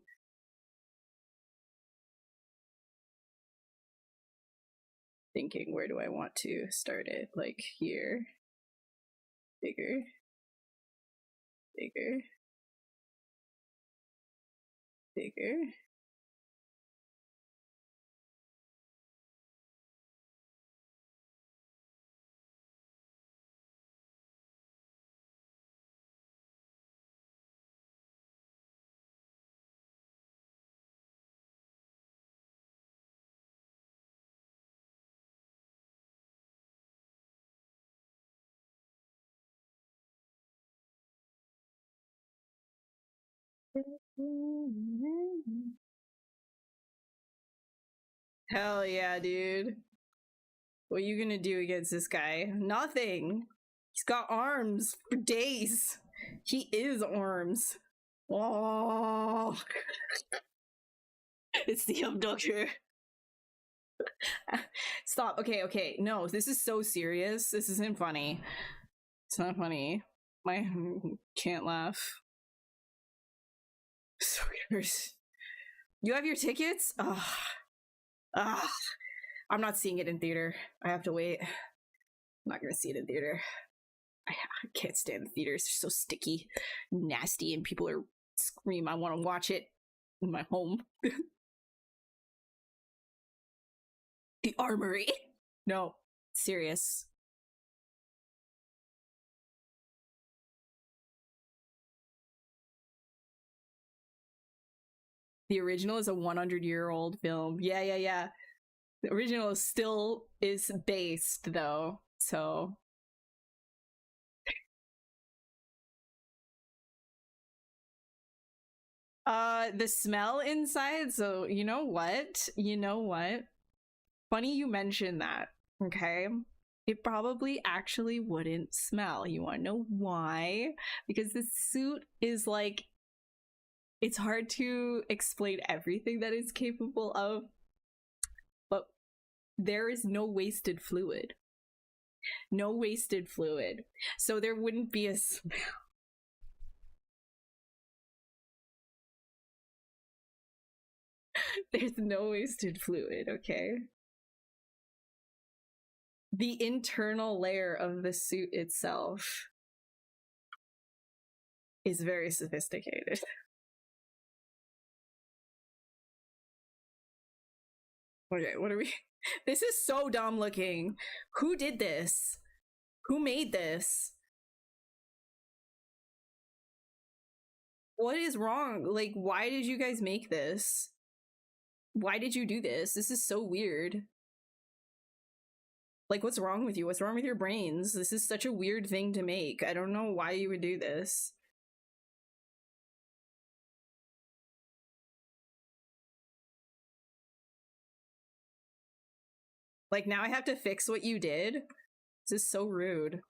Where do I want to start it? Like here. Bigger. Hell yeah, dude. What are you gonna do against this guy? Nothing. He's got arms for days. He is arms. Oh. It's the abductor. Stop. Okay. No, this is so serious. This isn't funny. It's not funny. I can't laugh. So you have your tickets? Ugh. I'm not seeing it in theater. I have to wait. I'm not gonna see it in theater. I can't stand the theaters. They're so sticky, nasty, and people are scream. I want to watch it in my home. The Armory. No, serious. The original is a 100-year-old film. Yeah. The original still is based though, so. The smell inside, so you know what? Funny you mentioned that, okay? It probably actually wouldn't smell. You wanna know why? Because this suit is like, it's hard to explain everything that it's capable of, but there is no wasted fluid. So there wouldn't be a smell. There's no wasted fluid, okay? The internal layer of the suit itself is very sophisticated. Okay, what are we? This is so dumb looking. Who did this? Who made this? What is wrong? Like, why did you guys make this? Why did you do this? This is so weird. Like, what's wrong with you? What's wrong with your brains? This is such a weird thing to make. I don't know why you would do this. Like, now I have to fix what you did? This is so rude.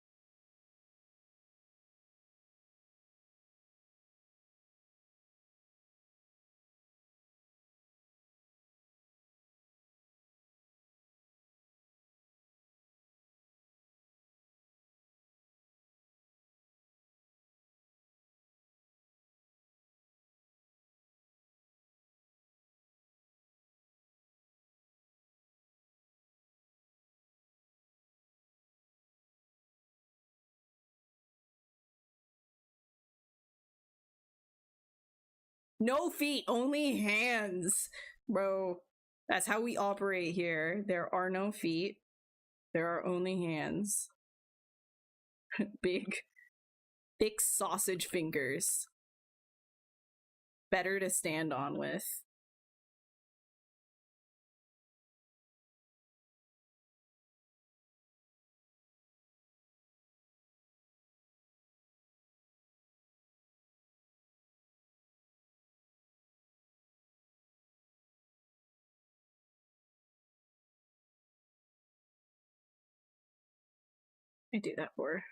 No feet, only hands. Bro, that's how we operate here. There are no feet. There are only hands. Big, thick sausage fingers. Better to stand on with. I do that for.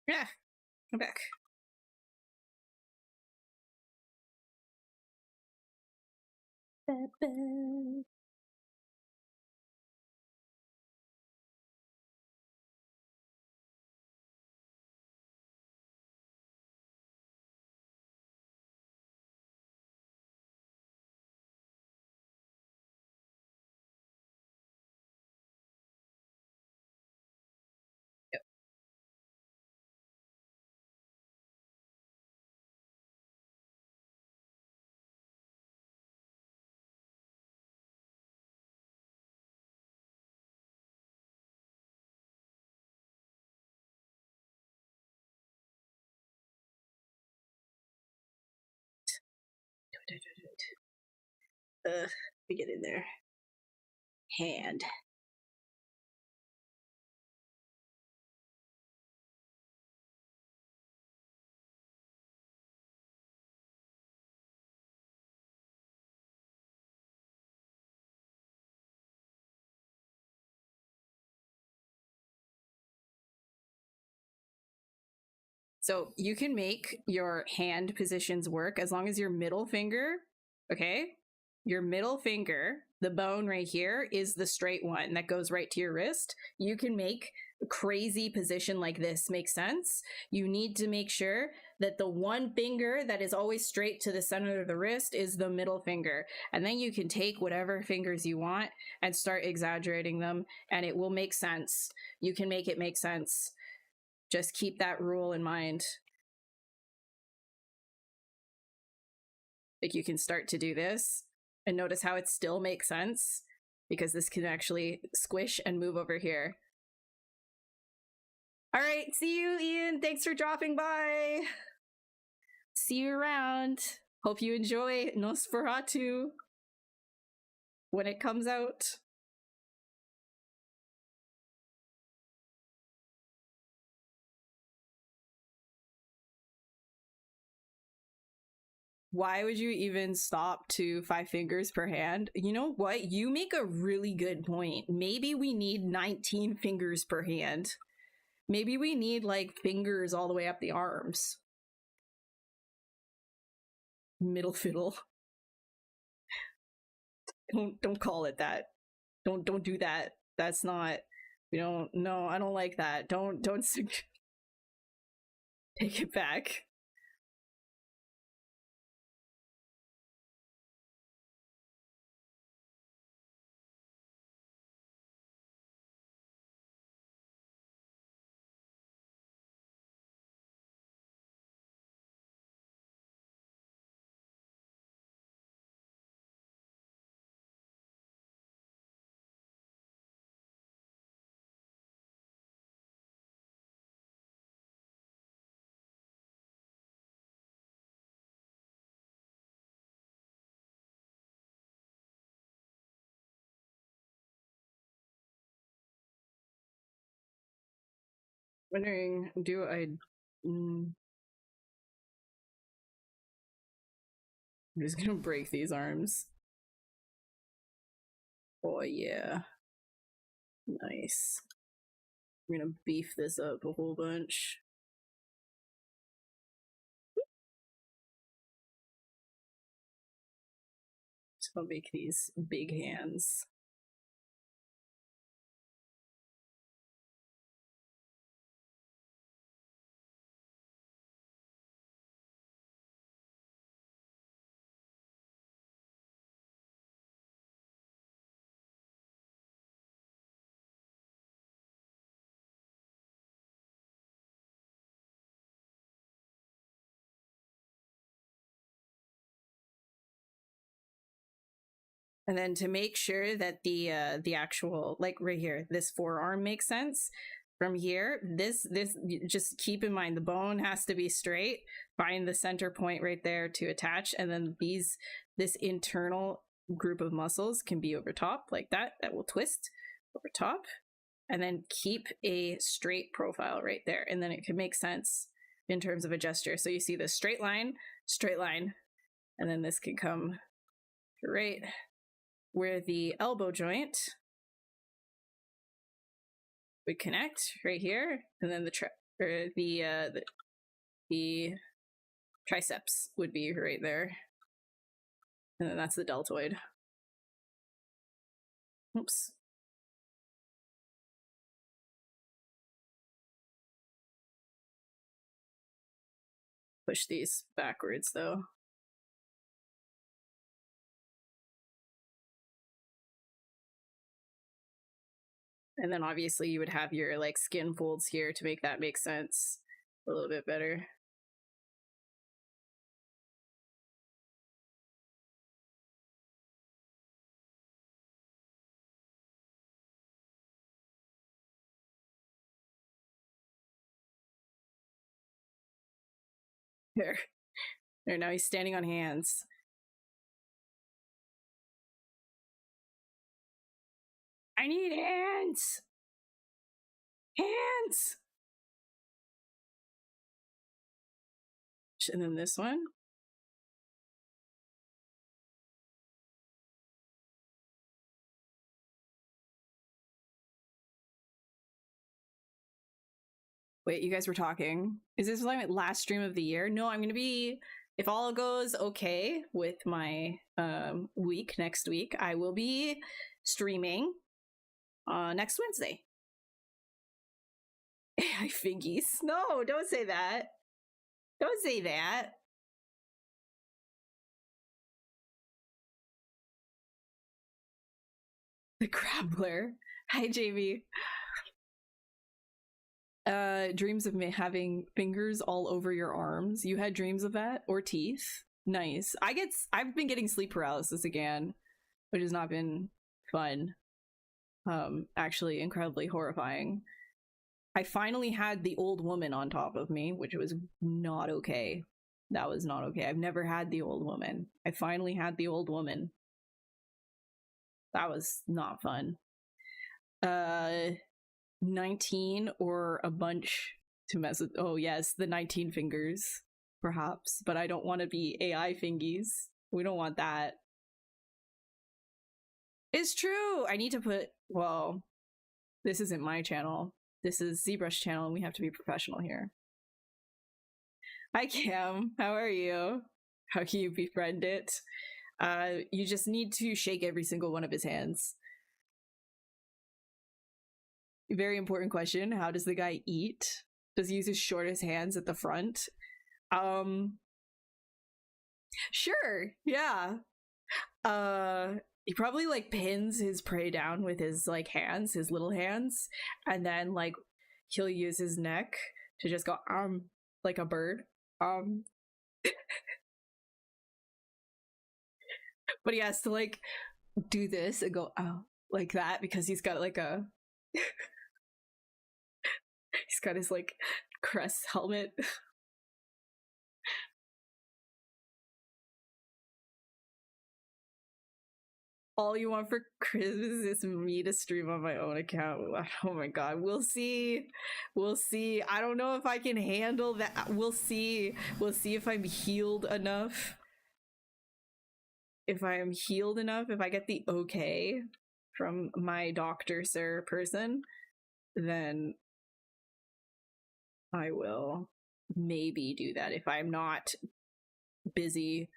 Yeah, come back. Let me get in there. Hand. So you can make your hand positions work as long as your middle finger, okay? Your middle finger, the bone right here, is the straight one that goes right to your wrist. You can make a crazy position like this make sense. You need to make sure that the one finger that is always straight to the center of the wrist is the middle finger. And then you can take whatever fingers you want and start exaggerating them, and it will make sense. You can make it make sense. Just keep that rule in mind. Like, you can start to do this and notice how it still makes sense because this can actually squish and move over here. All right, see you, Ian. Thanks for dropping by. See you around. Hope you enjoy Nosferatu when it comes out. Why would you even stop to 5 fingers per hand? You know what? You make a really good point. Maybe we need 19 fingers per hand. Maybe we need like fingers all the way up the arms. Middle fiddle. Don't call it that. Don't do that. That's not. We don't. No, I don't like that. Don't take it back. Wondering, do I... I'm just gonna break these arms. Oh yeah. Nice. I'm gonna beef this up a whole bunch. So I'll make these big hands. And then to make sure that the actual, like right here, this forearm makes sense, from here, this just keep in mind the bone has to be straight. Find the center point right there to attach, and then this internal group of muscles can be over top like that. That will twist over top, and then keep a straight profile right there, and then it can make sense in terms of a gesture. So you see the straight line, and then this can come right where the elbow joint would connect right here, and then the triceps would be right there, and then that's the deltoid. Oops. Push these backwards though. And then obviously you would have your like skin folds here to make that make sense a little bit better. There. There, now he's standing on hands. I need hands! Hands! And then this one. Wait, you guys were talking. Is this my last stream of the year? No, I'm gonna be, if all goes okay with my week next week, I will be streaming next Wednesday. AI fingies. No, don't say that. Don't say that. The Crabbler. Hi, Jamie. Dreams of me having fingers all over your arms. You had dreams of that? Or teeth? Nice. I've been getting sleep paralysis again, which has not been fun. Actually incredibly horrifying. I finally had the old woman on top of me, which was not okay. That was not okay. I've never had the old woman. I finally had the old woman. That was not fun. 19 or a bunch to mess with. Oh yes, the 19 fingers, perhaps. But I don't want to be AI fingies. We don't want that. It's true! I need to put, well, this isn't my channel. This is ZBrush channel, and we have to be professional here. Hi Cam, how are you? How can you befriend it? You just need to shake every single one of his hands. Very important question. How does the guy eat? Does he use his shortest hands at the front? Sure, yeah. He probably like pins his prey down with his like hands, his little hands, and then like he'll use his neck to just go like a bird. But he has to like do this and go like that because he's got like a he's got his like crest helmet. all you want for Christmas is me to stream on my own account. Oh my god, we'll see. We'll see. I don't know if I can handle that. We'll see. We'll see if I'm healed enough. If I am healed enough, if I get the okay from my doctor, sir person, then I will maybe do that if I'm not busy.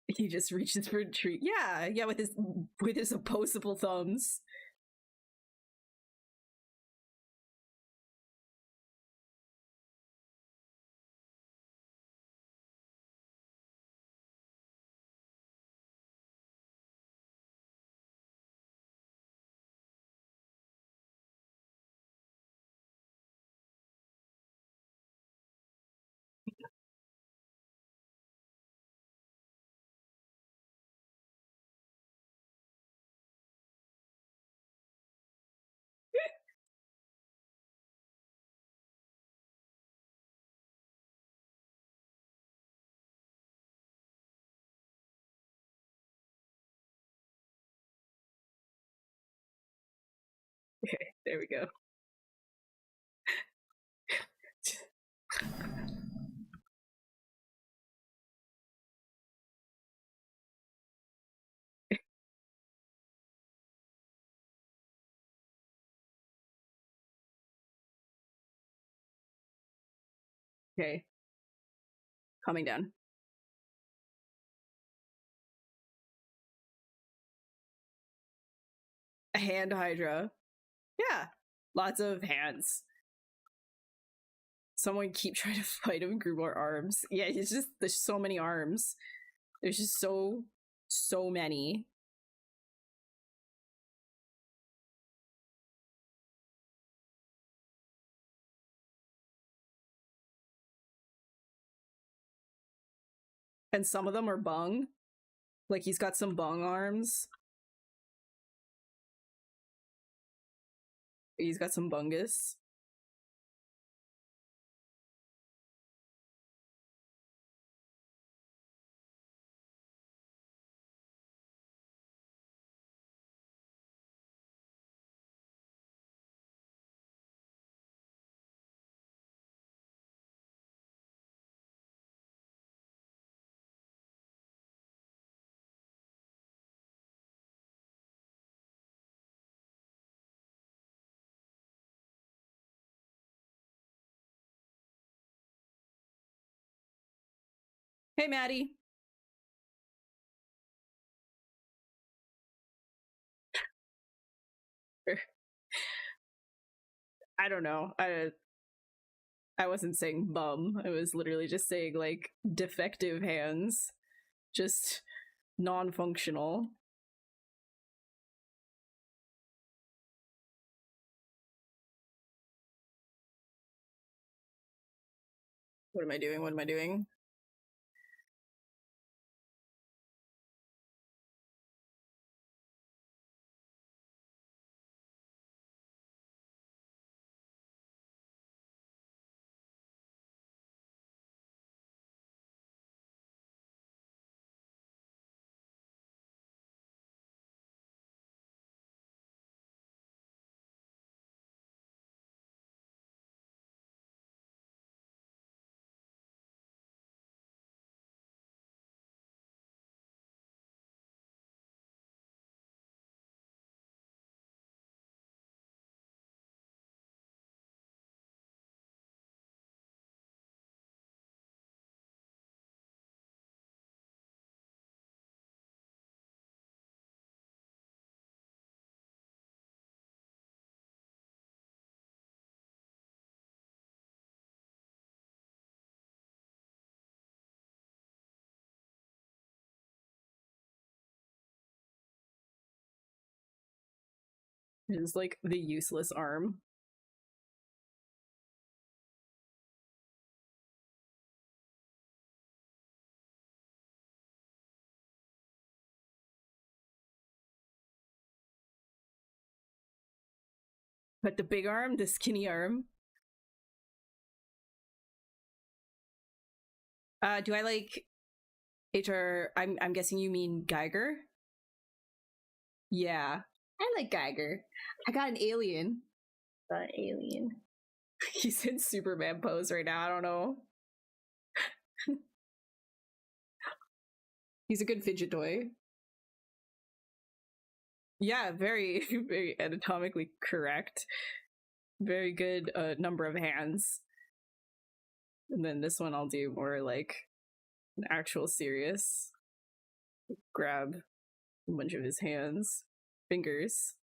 He just reaches for a treat. Yeah, with his opposable thumbs. Okay, there we go. Okay. Coming down. A hand hydra. Yeah. Lots of hands. Someone keep trying to fight him and grew more arms. Yeah, he's just, there's so many arms. There's just so many. And some of them are bung. Like he's got some bung arms. He's got some bungus. Hey, Maddie. I don't know. I wasn't saying bum. I was literally just saying like defective hands. Just non-functional. What am I doing? What am I doing? It is like the useless arm. But the big arm, the skinny arm. Do I like HR? I'm guessing you mean Geiger. Yeah, I like Geiger. I got an alien. Got an alien. He's in Superman pose right now. I don't know. He's a good fidget toy. Yeah, very, very anatomically correct. Very good number of hands. And then this one I'll do more like an actual serious. Grab a bunch of his hands, fingers.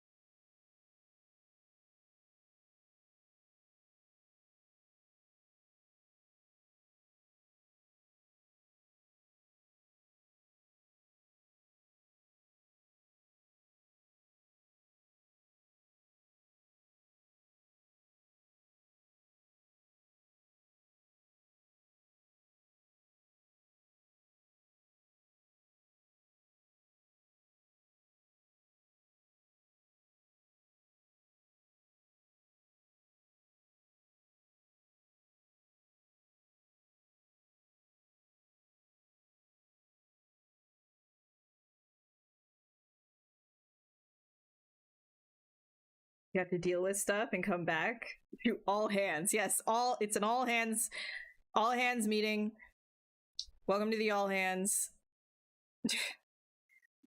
You have to deal with stuff and come back to all hands. Yes, it's an all hands meeting. Welcome to the all hands.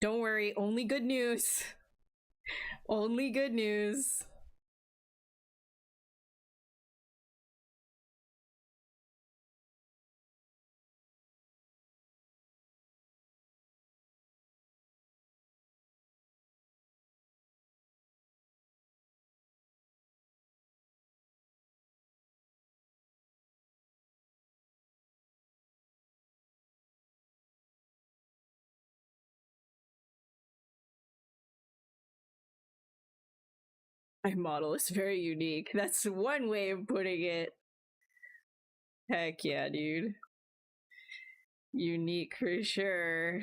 Don't worry, only good news. Only good news. My model is very unique. That's one way of putting it. Heck yeah, dude. Unique for sure.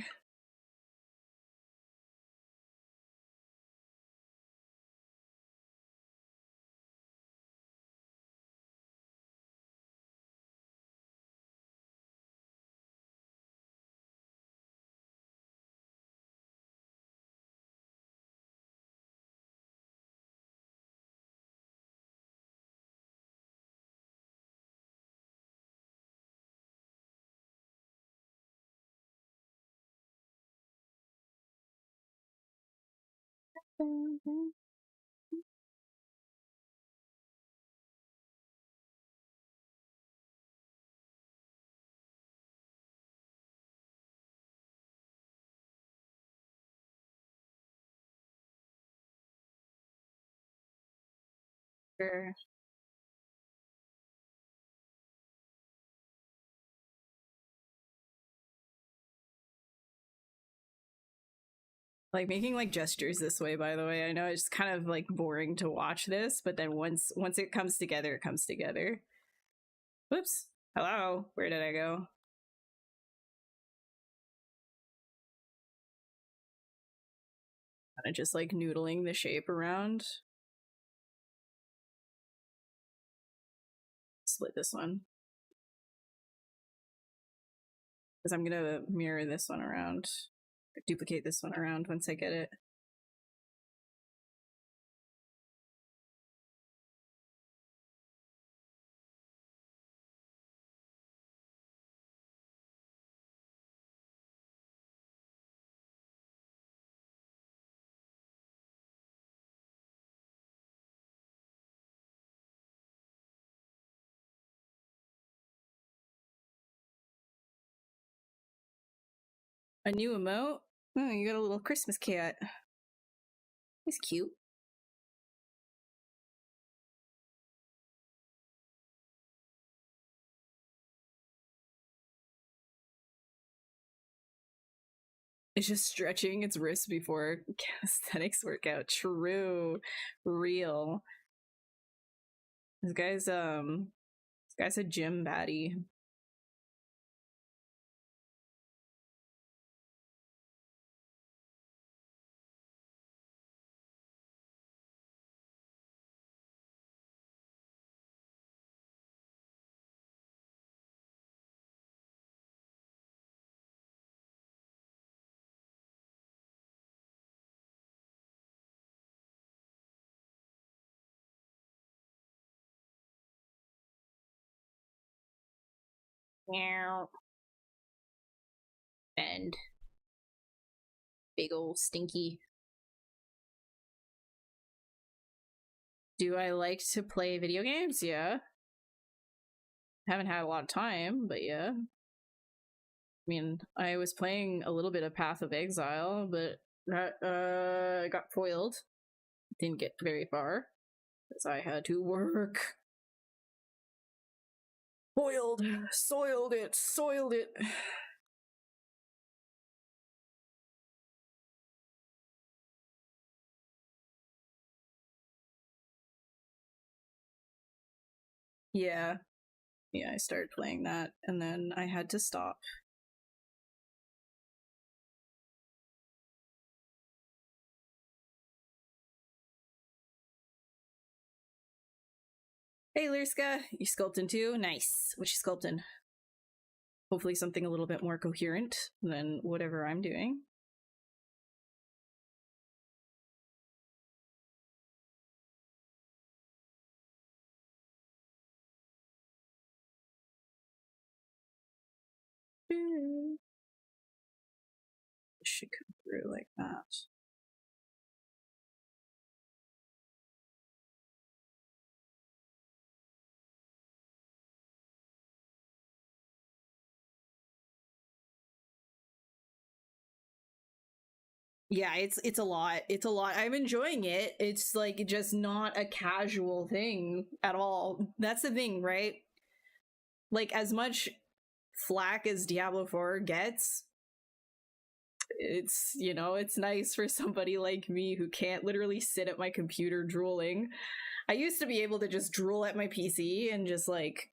Sure. Like making like gestures this way, by the way. I know it's kind of like boring to watch this, but then once it comes together, it comes together. Whoops. Hello. Where did I go? Kind of just like noodling the shape around. Split this one. Because I'm gonna mirror this one around. Duplicate this one around once I get it. A new emote? Oh, you got a little Christmas cat. He's cute. It's just stretching its wrists before calisthenics workout. True. Real. This guy's a gym baddie. And big old stinky. Do I like to play video games? Yeah. Haven't had a lot of time, but yeah. I mean, I was playing a little bit of Path of Exile, but that got foiled. Didn't get very far because I had to work. Foiled, soiled it. Yeah. Yeah, I started playing that and then I had to stop. Hey Lurska, you sculpting too? Nice. What you sculpting? Hopefully something a little bit more coherent than whatever I'm doing. It should come through like that. Yeah, it's a lot. It's a lot. I'm enjoying it. It's like just not a casual thing at all. That's the thing, right? Like as much flack as Diablo 4 gets, it's, you know, it's nice for somebody like me who can't literally sit at my computer drooling. I used to be able to just drool at my PC and just like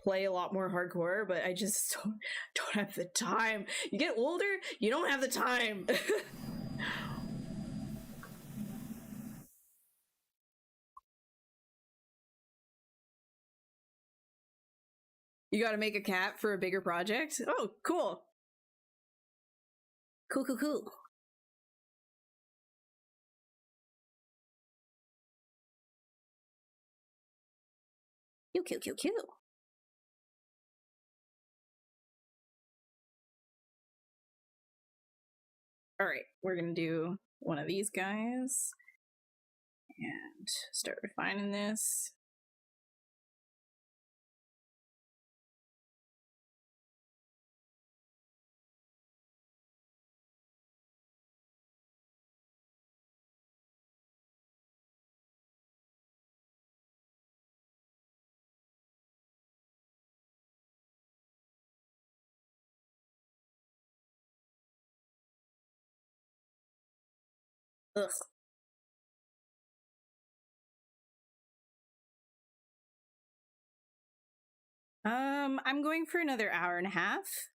play a lot more hardcore, but I just don't have the time. You get older, you don't have the time. You gotta make a cat for a bigger project? Oh, cool. Cool. Cute. All right, we're gonna do one of these guys and start refining this. Ugh. I'm going for another hour and a half.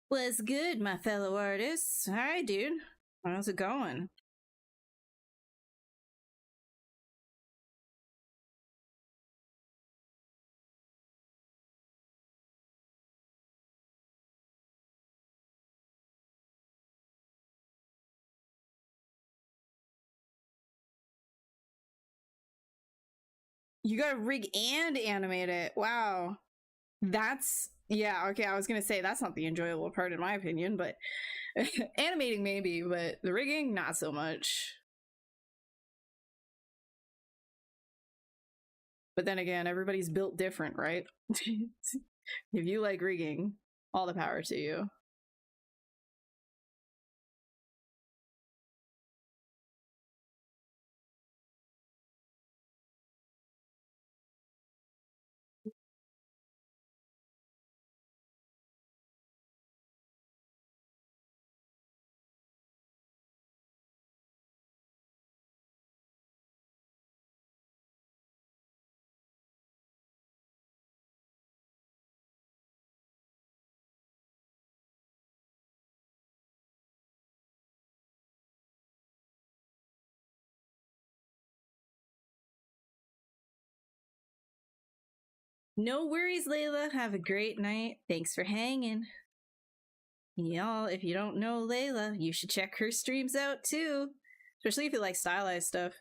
What's good, my fellow artists? Hi, dude. How's it going? You gotta rig and animate it. Wow. That's, yeah, okay, I was gonna say that's not the enjoyable part in my opinion, but animating maybe, but the rigging, not so much. But then again, everybody's built different, right? If you like rigging, all the power to you. No worries, Layla. Have a great night. Thanks for hanging. Y'all, if you don't know Layla, you should check her streams out too. Especially if you like stylized stuff.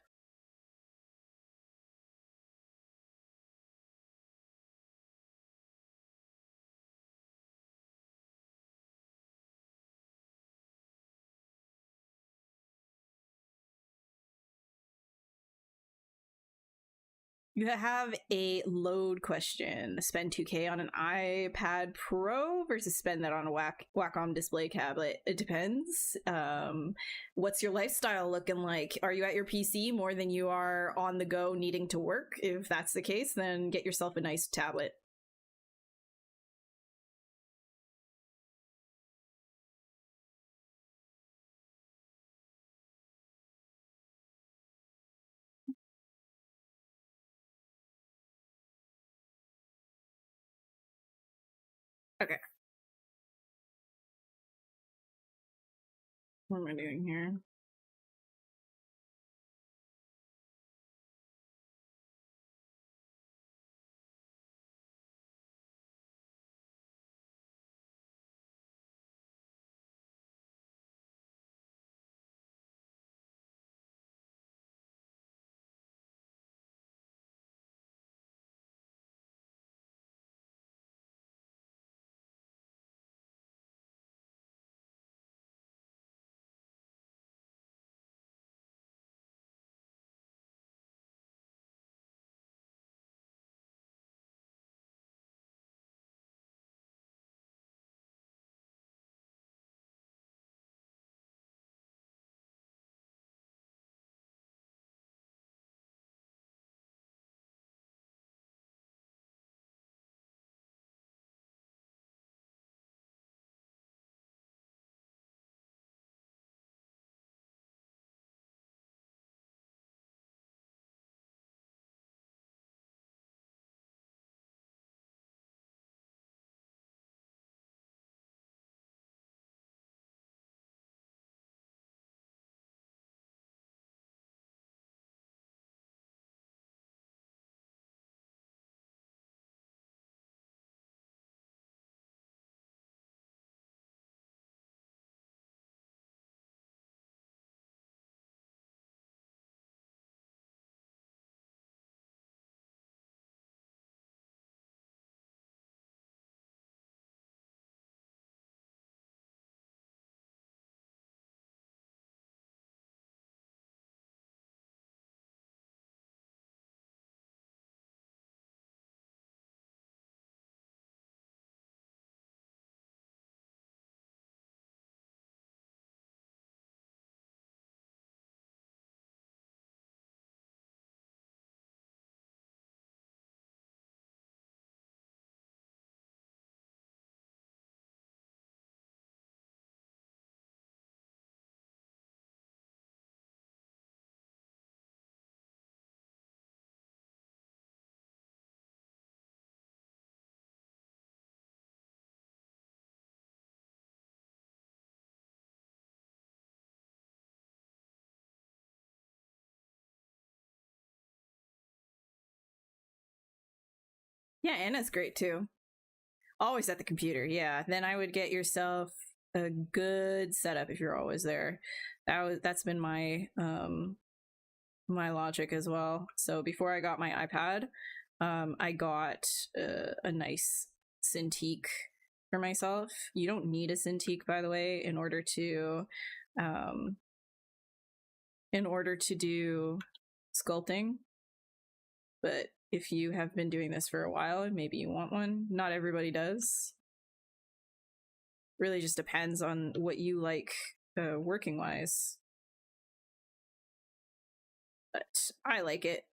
You have a load question. Spend 2K on an iPad Pro versus spend that on a Wacom display tablet. It depends. What's your lifestyle looking like? Are you at your PC more than you are on the go needing to work? If that's the case, then get yourself a nice tablet. Okay. What am I doing here? Yeah, Anna's great too. Always at the computer, yeah. Then I would get yourself a good setup if you're always there. That's been my my logic as well. So before I got my iPad, I got a nice Cintiq for myself. You don't need a Cintiq, by the way, in order to do sculpting, but if you have been doing this for a while and maybe you want one. Not everybody does. Really just depends on what you like working wise. But I like it.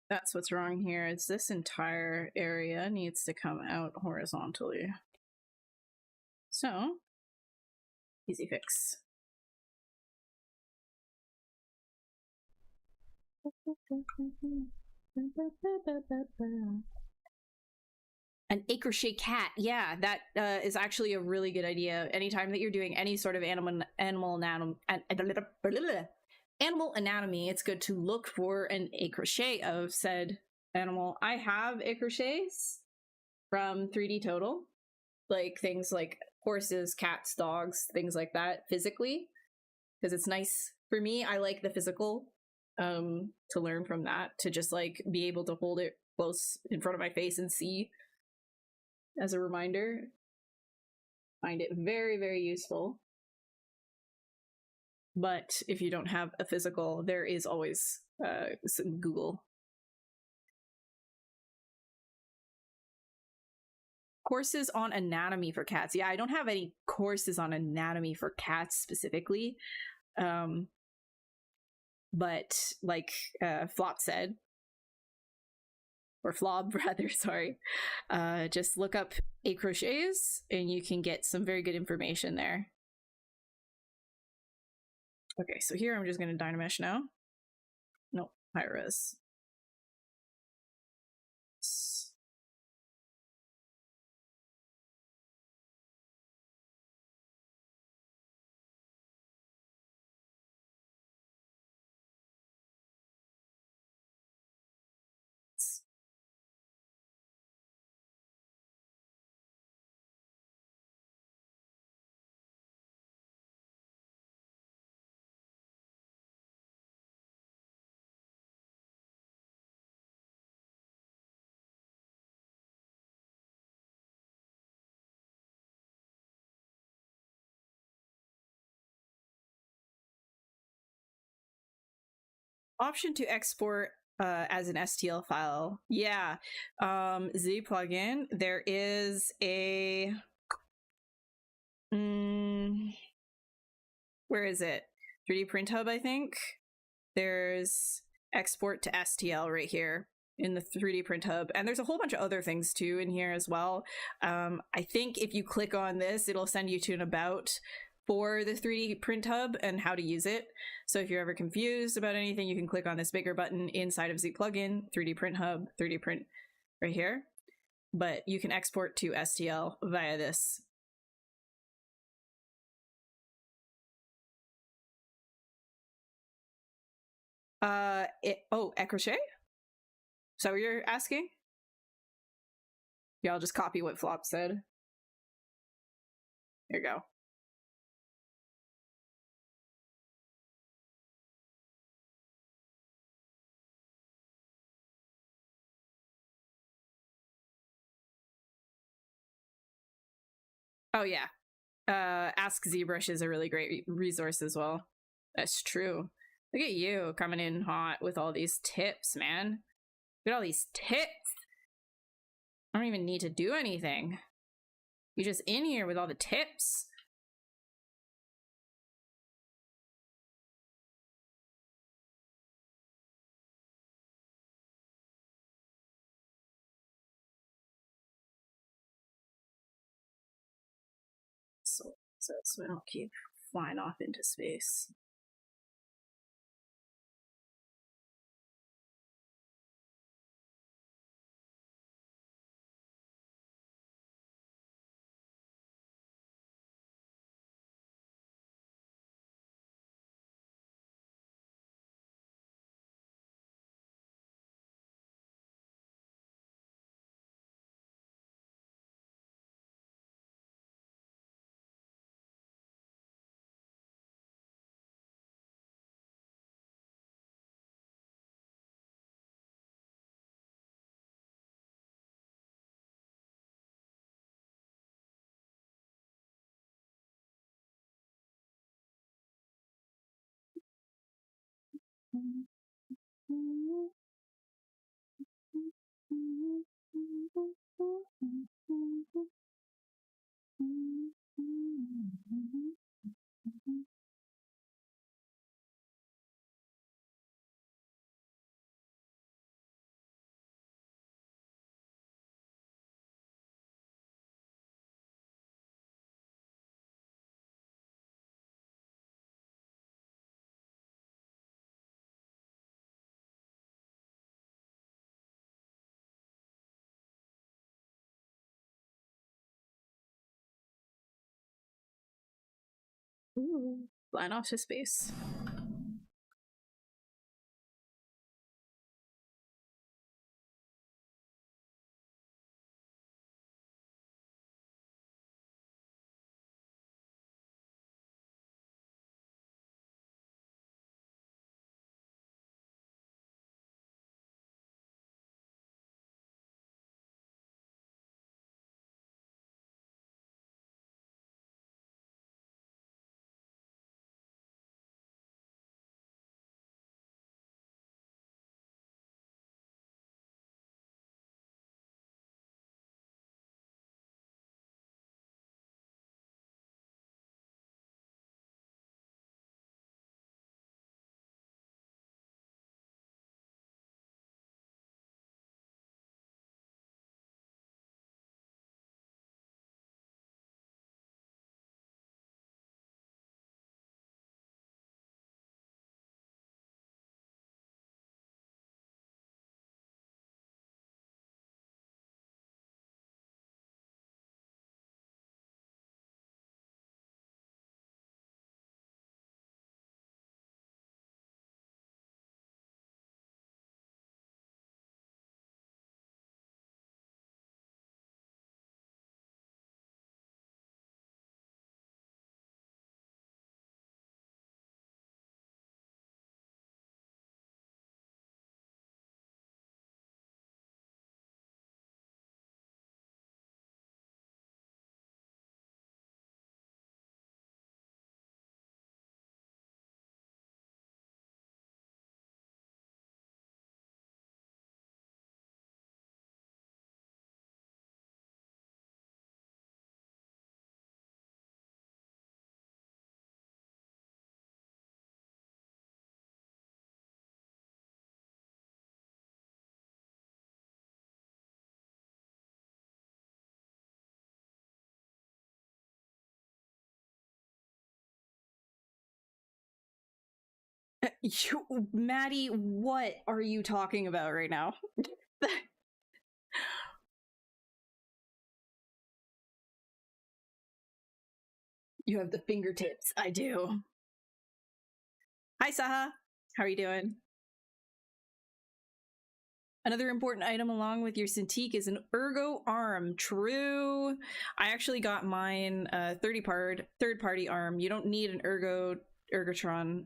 That's what's wrong here. It's this entire area needs to come out horizontally. So, easy fix. An crochet cat. Yeah, that is actually a really good idea. Anytime that you're doing any sort of animal anatomy, it's good to look for an crochet of said animal. I have crochets from 3D Total, like things like horses, cats, dogs, things like that, physically, because it's nice for me. I like the physical to learn from that, to just like be able to hold it close in front of my face and see as a reminder. Find it very, very useful. But if you don't have a physical, there is always Google. Courses on anatomy for cats. Yeah, I don't have any courses on anatomy for cats specifically. But like Flop said, or Flob rather, sorry, just look up crochets and you can get some very good information there. Okay, so here I'm just going to Dynamesh now. Nope, high res. Option to export as an STL file. Yeah. Z plugin. There is a where is it? 3D Print Hub, I think. There's export to STL right here in the 3D Print Hub. And there's a whole bunch of other things too in here as well. I think if you click on this, it'll send you to an about for the 3D Print Hub and how to use it. So if you're ever confused about anything, you can click on this bigger button inside of Z plugin, 3D Print Hub, 3D Print right here. But you can export to STL via this. Crochet? Is that what you're asking? Yeah, I'll just copy what Flop said. There you go. Oh yeah. Ask ZBrush is a really great resource as well. That's true. Look at you coming in hot with all these tips, man. Look at all these tips. I don't even need to do anything. You're just in here with all the tips. so I don't keep flying off into space. Ooh, flying off to space. Maddie, what are you talking about right now? You have the fingertips. I do. Hi, Saha. How are you doing? Another important item along with your Cintiq is an ergo arm. True. I actually got mine third-party arm. You don't need an ergotron.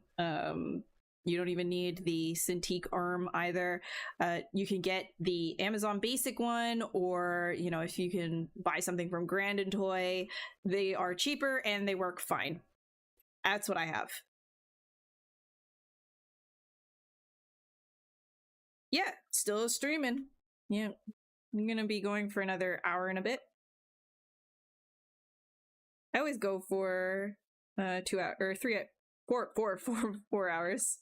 You don't even need the Cintiq arm either. You can get the Amazon basic one, or if you can buy something from Grand & Toy, they are cheaper and they work fine. That's what I have. Yeah, still streaming. Yeah, I'm gonna be going for another hour and a bit. I always go for 2 hours or 4 hours.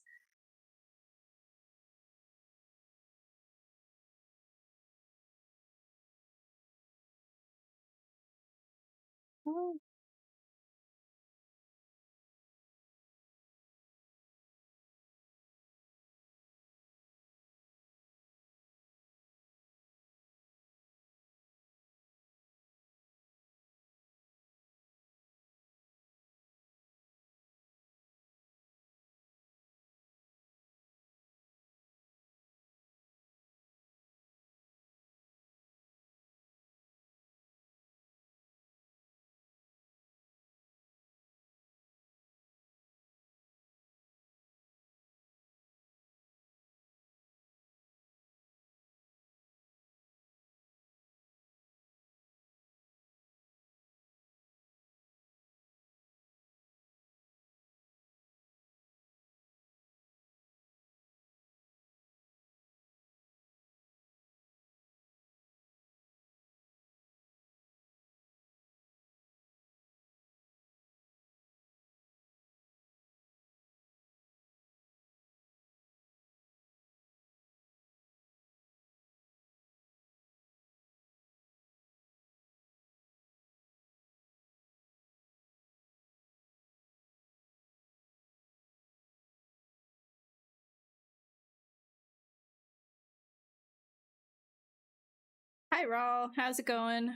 Hi, Raul. How's it going?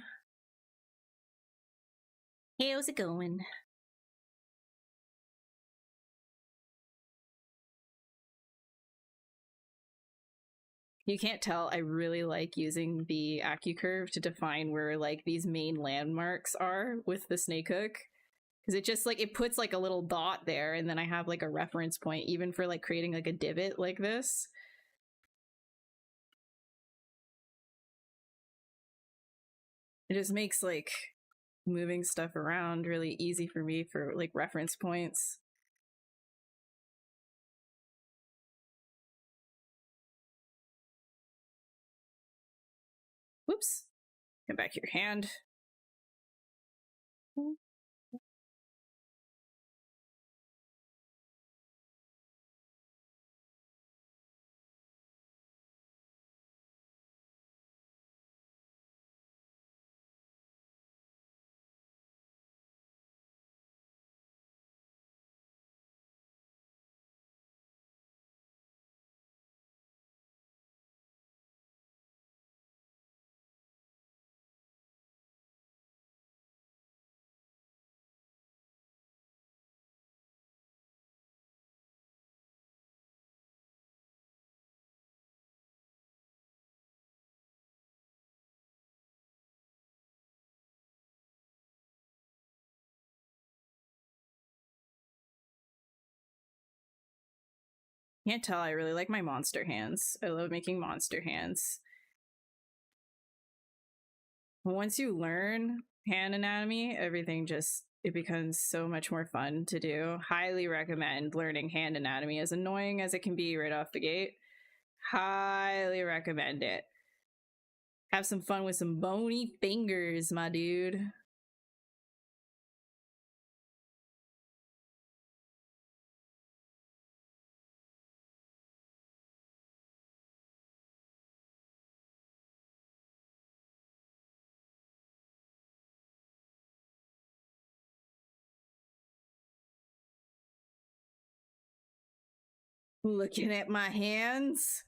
How's it going? You can't tell, I really like using the AccuCurve to define where like these main landmarks are with the snake hook. Because it just like, it puts like a little dot there and then I have like a reference point even for like creating like a divot like this. It just makes like moving stuff around really easy for me for like reference points. Whoops. Come back to your hand. Can't tell, I really like my monster hands. I love making monster hands. Once you learn hand anatomy, everything just, it becomes so much more fun to do. Highly recommend learning hand anatomy, as annoying as it can be right off the gate. Highly recommend it. Have some fun with some bony fingers, my dude. Looking at my hands?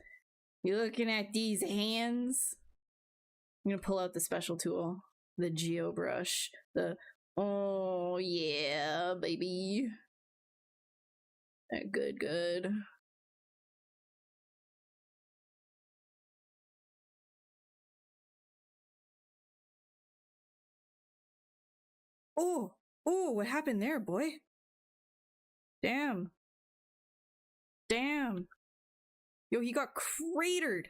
You looking at these hands? I'm gonna pull out the special tool, the ZBrush. Oh yeah, baby. Good, good. Oh, what happened there, boy? Damn. Damn. Yo, he got cratered.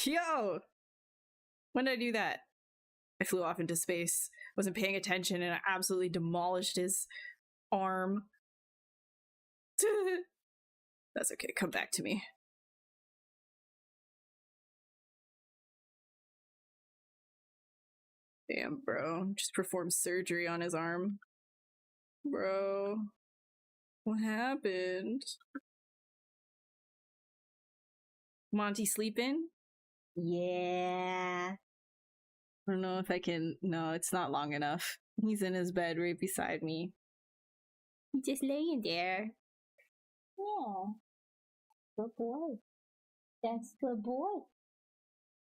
Yo. When did I do that? I flew off into space. Wasn't paying attention and I absolutely demolished his arm. That's okay. Come back to me. Damn, bro. Just performed surgery on his arm. Bro. What happened? Monty sleeping? Yeah. I don't know if I can. No, it's not long enough. He's in his bed right beside me. He's just laying there. Yeah. Good boy. That's good boy.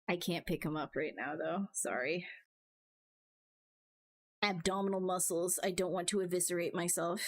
I can't pick him up right now, though. Sorry. Abdominal muscles. I don't want to eviscerate myself.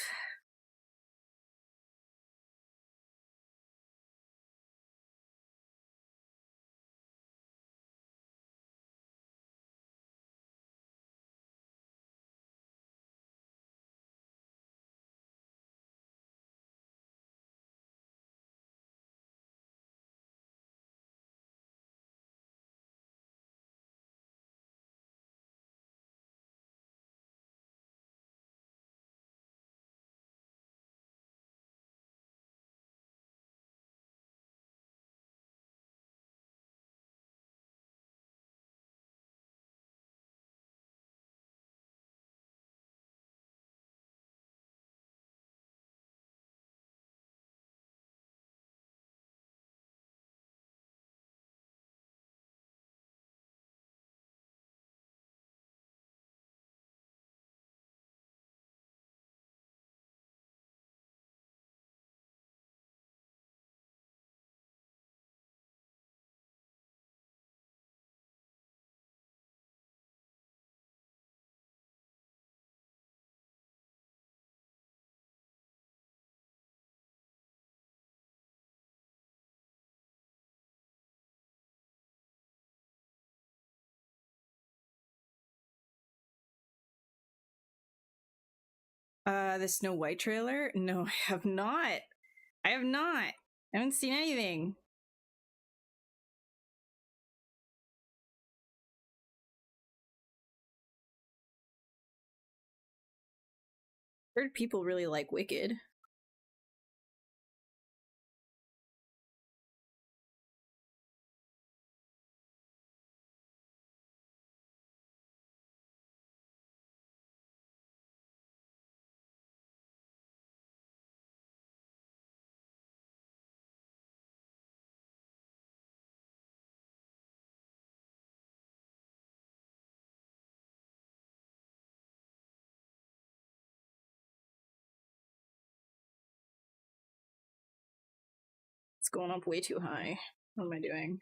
The Snow White trailer? No, I have not. I have not. I haven't seen anything. Heard people really like Wicked. It's going up way too high. What am I doing?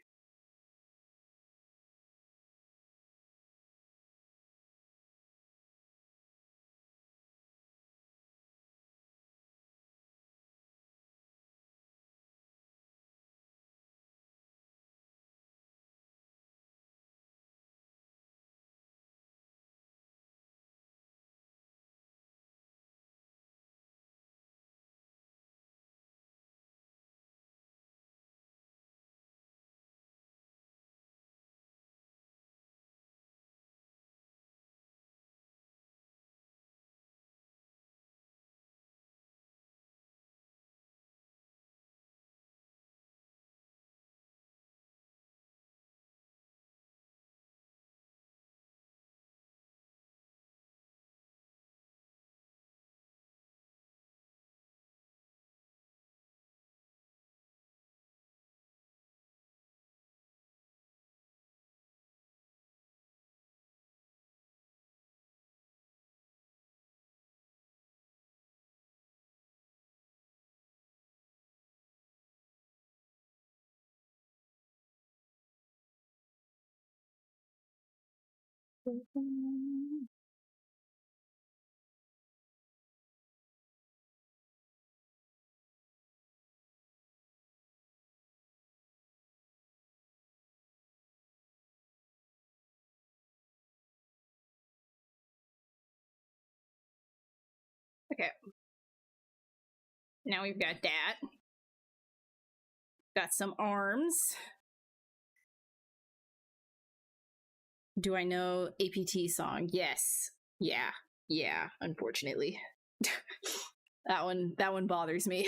Okay. Now we've got that. Got some arms. Do I know APT song? Yes. Yeah. Yeah, unfortunately. that one bothers me.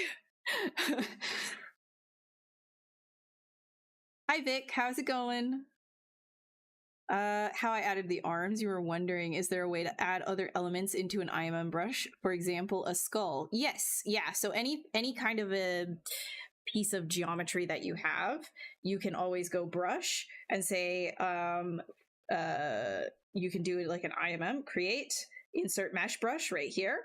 Hi Vic, how's it going? How I added the arms, you were wondering, is there a way to add other elements into an IMM brush? For example, a skull. Yes, yeah. So any kind of a piece of geometry that you have, you can always go brush and say, you can do it like an IMM, create, insert mesh brush right here.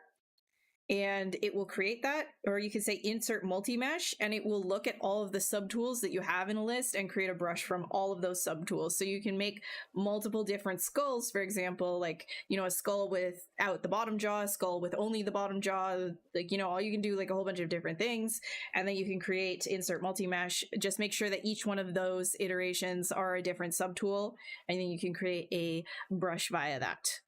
And it will create that, or you can say insert multi-mesh, and it will look at all of the subtools that you have in a list and create a brush from all of those subtools. So you can make multiple different skulls, for example, like, you know, a skull without the bottom jaw, a skull with only the bottom jaw, like, you know, all you can do like a whole bunch of different things, and then you can create insert multi-mesh. Just make sure that each one of those iterations are a different subtool, and then you can create a brush via that.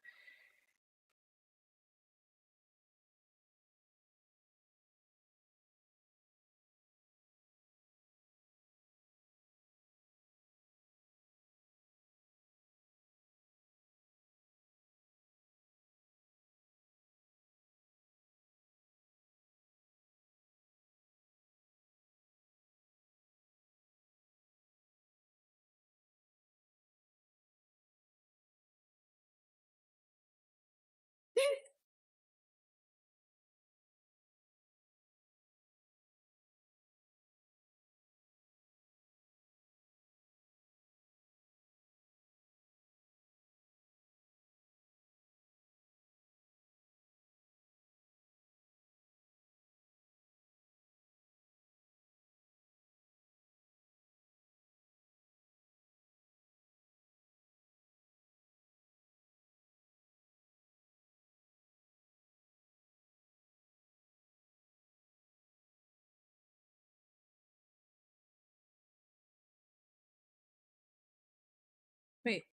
Wait,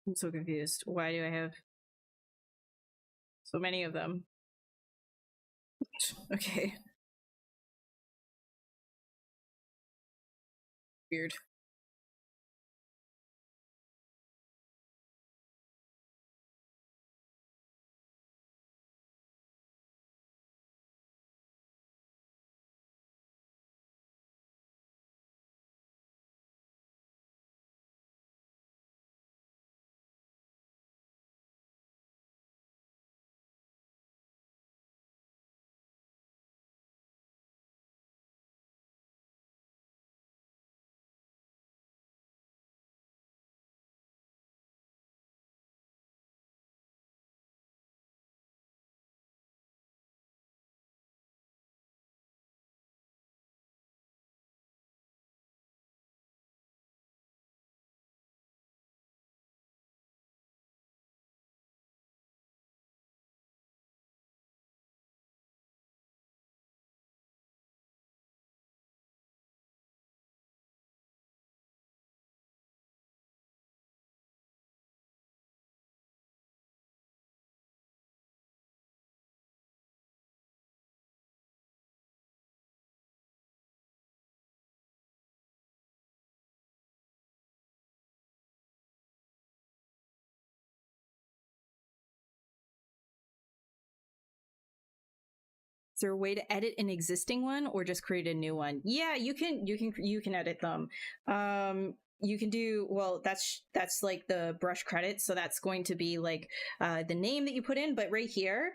I'm so confused. Why do I have so many of them? Okay. Weird. Is there a way to edit an existing one or just create a new one? Yeah, you can edit them. You can do, well, that's like the brush credits, so that's going to be like the name that you put in, but right here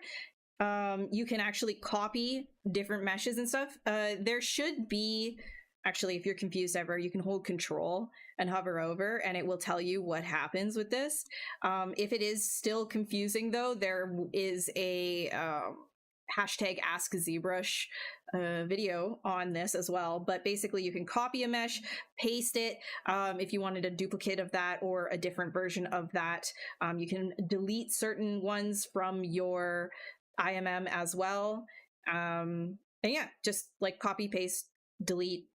you can actually copy different meshes and stuff. There should be, actually, if you're confused ever, you can hold control and hover over and it will tell you what happens with this. If it is still confusing though, there is a hashtag ask ZBrush video on this as well. But basically you can copy a mesh, paste it. If you wanted a duplicate of that or a different version of that, you can delete certain ones from your IMM as well. And yeah, just like copy, paste, delete,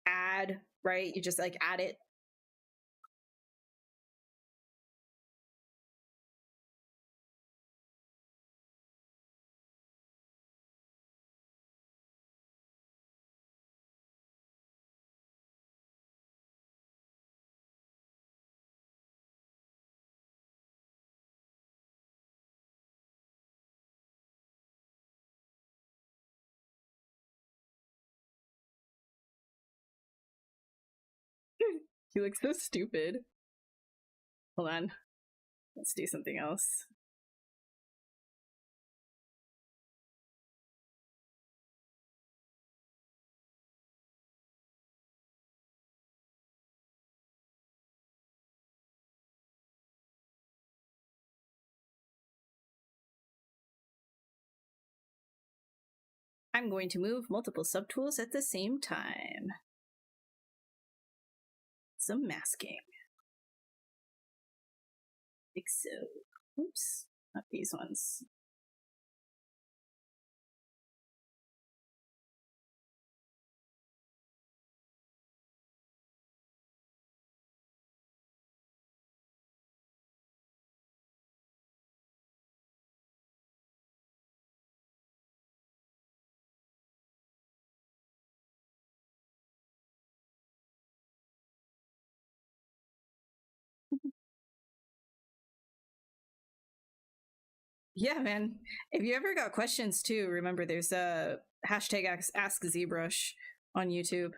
add, right? You just like add it. You look so stupid. Hold on. Let's do something else. I'm going to move multiple subtools at the same time. Some masking. Like so. Oops, not these ones. Yeah, man. If you ever got questions too, remember there's a hashtag ask ZBrush on YouTube.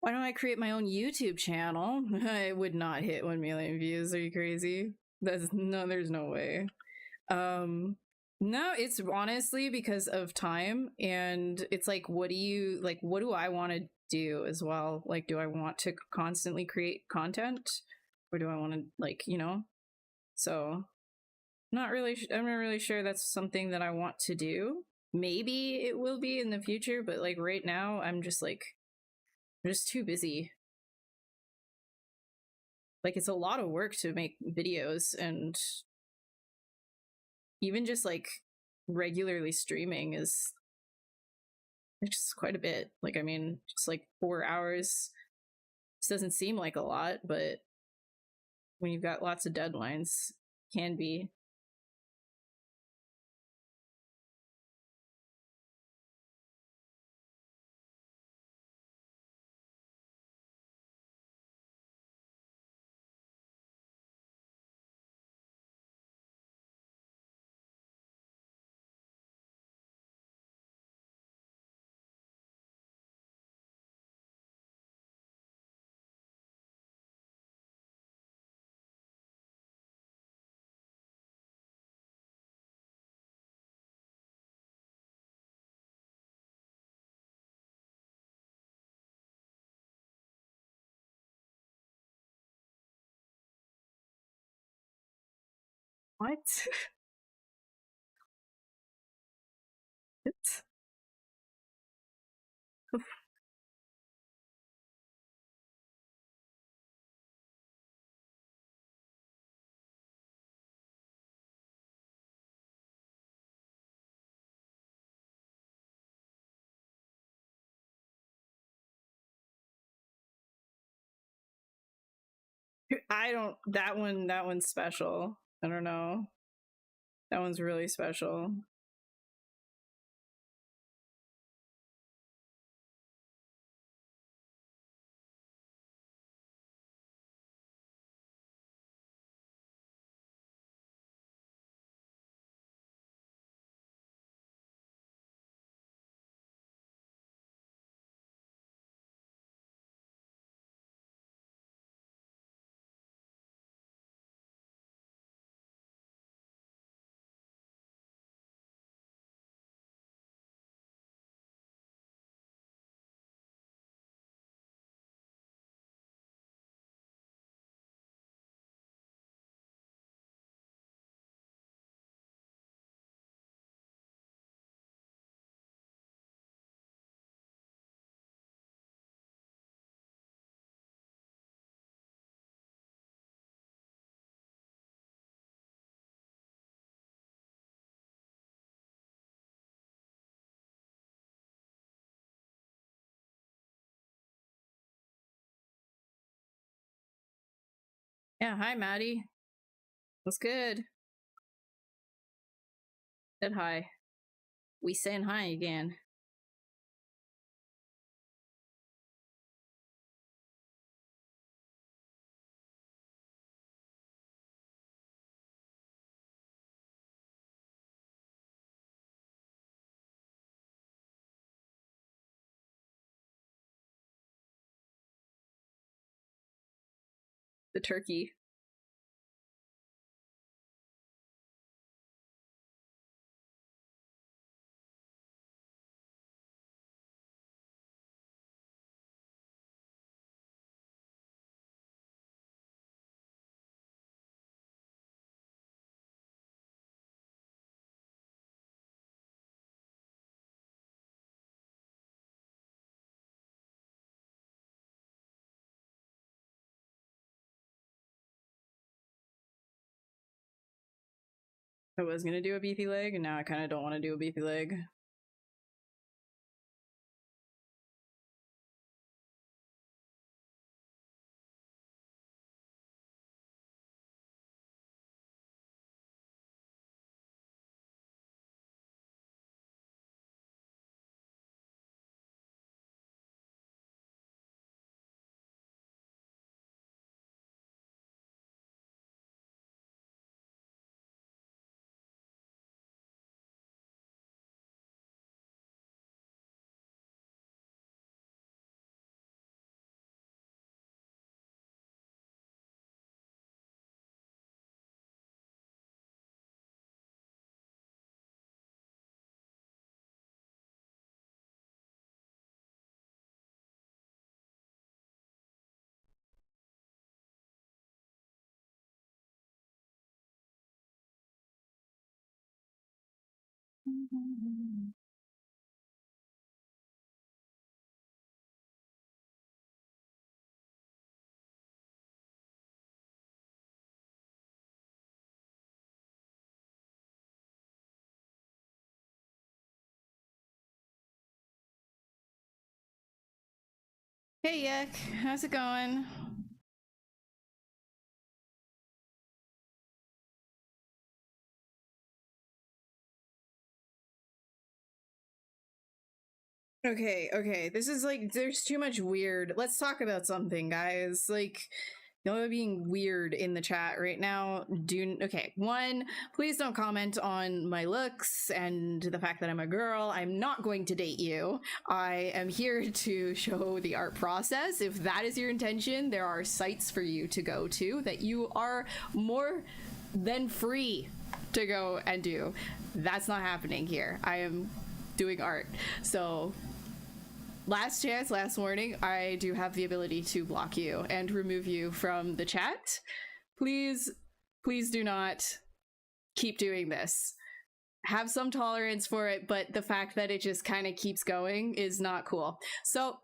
Why don't I create my own YouTube channel? I would not hit 1 million views. Are you crazy? There's no way. No, it's honestly because of time, and it's like, what do I want to do as well? Like, do I want to constantly create content, or do I want to, like, you know? So, I'm not really sure that's something that I want to do. Maybe it will be in the future, but like right now, I'm just too busy. Like, it's a lot of work to make videos, and even just like regularly streaming is just quite a bit. Like, I mean, just like 4 hours. This doesn't seem like a lot, but when you've got lots of deadlines, can be. What? I don't. That one's special. I don't know. That one's really special. Yeah, hi Maddie. What's good? Said hi. We saying hi again. The turkey. I was gonna do a beefy leg, and now I kind of don't want to do a beefy leg. Hey, Yuck. How's it going? Okay. This is like, there's too much weird. Let's talk about something, guys. Like, y'all are being weird in the chat right now. Okay. One, please don't comment on my looks and the fact that I'm a girl. I'm not going to date you. I am here to show the art process. If that is your intention, there are sites for you to go to that you are more than free to go and do. That's not happening here. I am doing art. So last chance, last warning, I do have the ability to block you and remove you from the chat. Please do not keep doing this. Have some tolerance for it, but the fact that it just kind of keeps going is not cool. So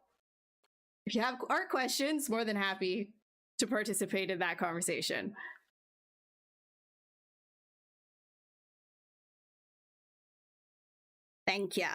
if you have art questions, more than happy to participate in that conversation. Thank ya.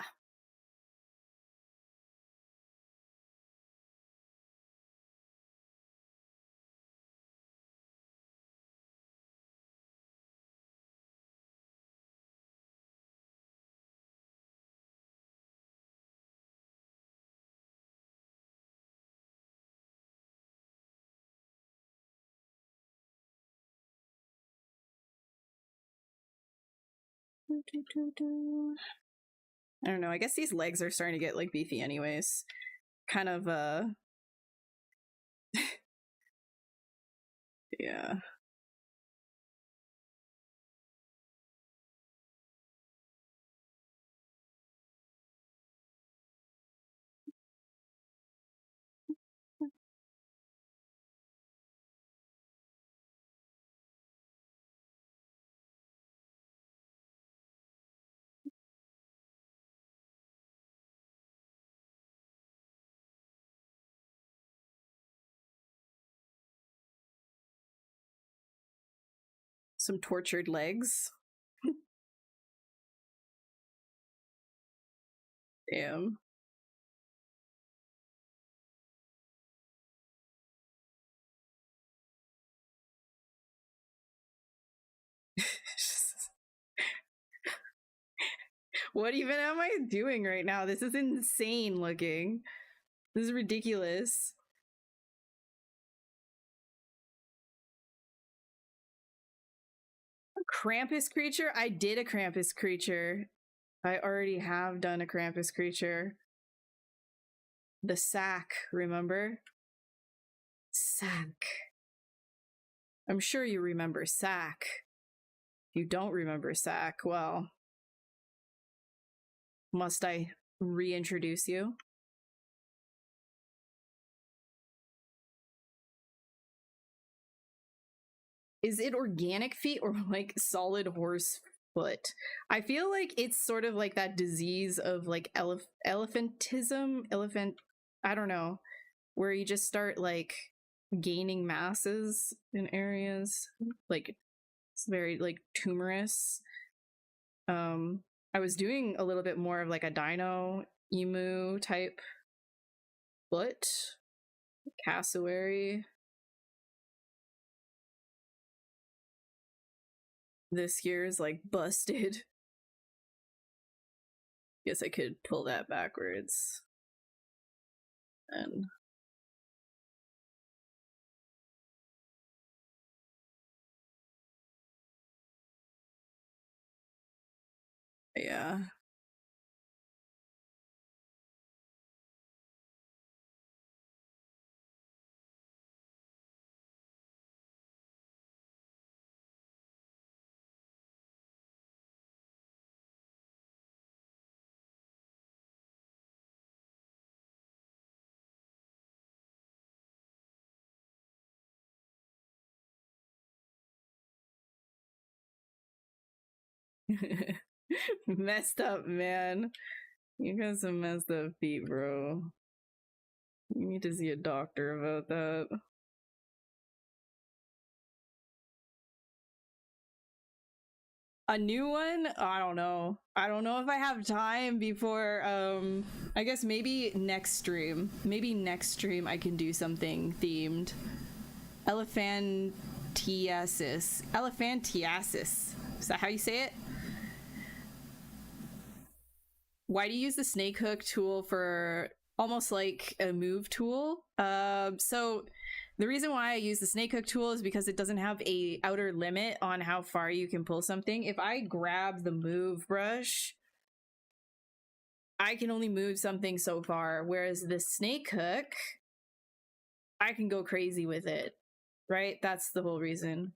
I don't know. I guess these legs are starting to get like beefy anyways. Kind of yeah. Some tortured legs. Damn. What even am I doing right now? This is insane looking. This is ridiculous. A Krampus creature? I did a Krampus creature. I already have done a Krampus creature. The sack, remember? Sack. I'm sure you remember sack. If you don't remember sack, well, must I reintroduce you? Is it organic feet or like solid horse foot? I feel like it's sort of like that disease of like elephantism, I don't know, where you just start like gaining masses in areas. Like it's very like tumorous. I was doing a little bit more of like a dino emu type foot, cassowary. This year's like busted. Guess I could pull that backwards. And yeah. Messed up, man. You got some messed up feet, bro. You need to see a doctor about that. A new one? I don't know. I don't know if I have time before, I guess maybe next stream. Maybe next stream I can do something themed. Elephantiasis. Elephantiasis. Is that how you say it? Why do you use the snake hook tool for almost like a move tool? So the reason why I use the snake hook tool is because it doesn't have a outer limit on how far you can pull something. If I grab the move brush, I can only move something so far, whereas the snake hook, I can go crazy with it, right? That's the whole reason.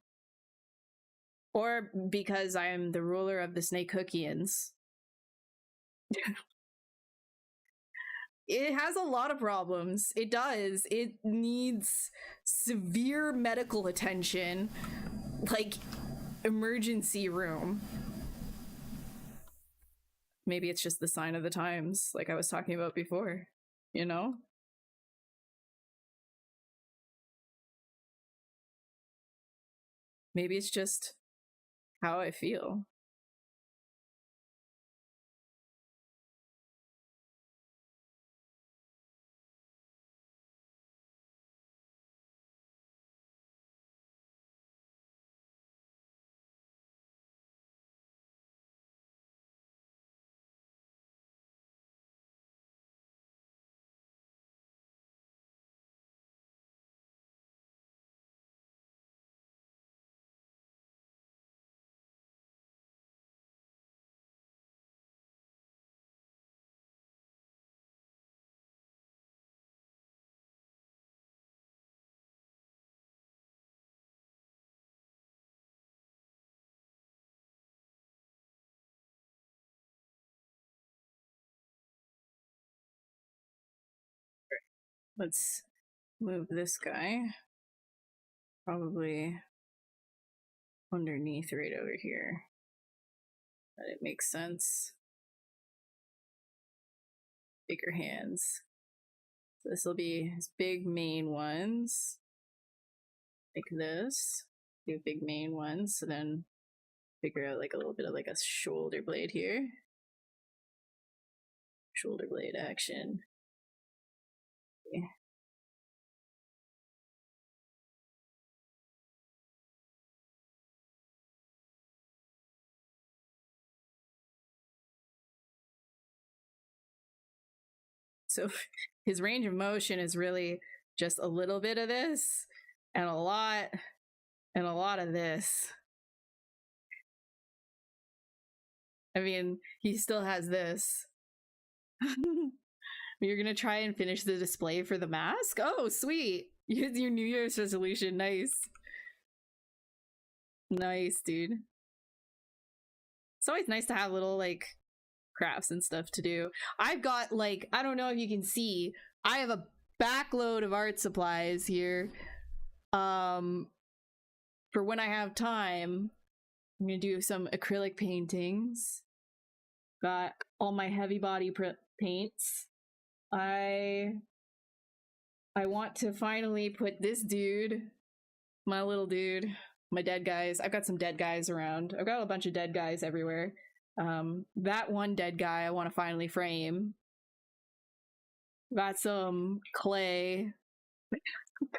Or because I am the ruler of the snake hookians. It has a lot of problems. It does. It needs severe medical attention, like emergency room. Maybe it's just the sign of the times, like I was talking about before, you know? Maybe it's just how I feel. Let's move this guy. Probably underneath right over here. But it makes sense. Bigger hands. So this will be his big main ones. Like this. Do big main ones. So then figure out like a little bit of like a shoulder blade here. Shoulder blade action. Okay. So his range of motion is really just a little bit of this and a lot of this. I mean, he still has this. You're gonna try and finish the display for the mask? Oh, sweet. Your New Year's resolution. Nice. Nice, dude. It's always nice to have little, like, crafts and stuff to do. I've got, like, I don't know if you can see, I have a backload of art supplies here. For when I have time, I'm gonna do some acrylic paintings. Got all my heavy body paints. I want to finally put this dude, my little dude, my dead guys. I've got some dead guys around. I've got a bunch of dead guys everywhere. That one dead guy I want to finally frame. Got some clay. I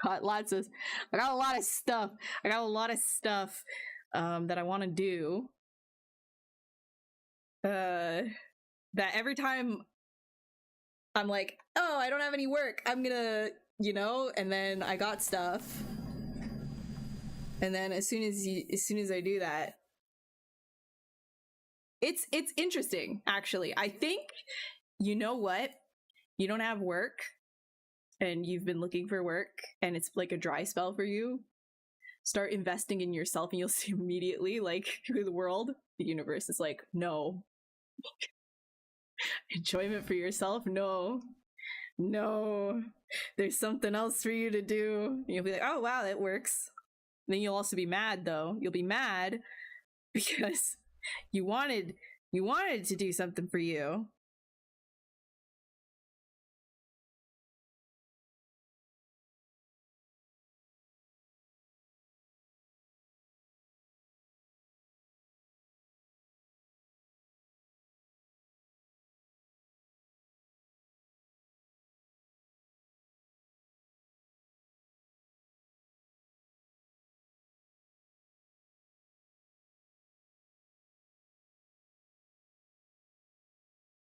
got a lot of stuff. I got a lot of stuff that I want to do. That every time I'm like, oh, I don't have any work, I'm gonna, you know, and then I got stuff. And then as soon as I do that, it's interesting, actually. I think, you know what? You don't have work and you've been looking for work and it's like a dry spell for you. Start investing in yourself and you'll see immediately, like, through the world, the universe is like, no. Enjoyment for yourself? No. There's something else for you to do. You'll be like, oh wow, that works. Then you'll also be mad, though. You'll be mad because you wanted You wanted to do something for you.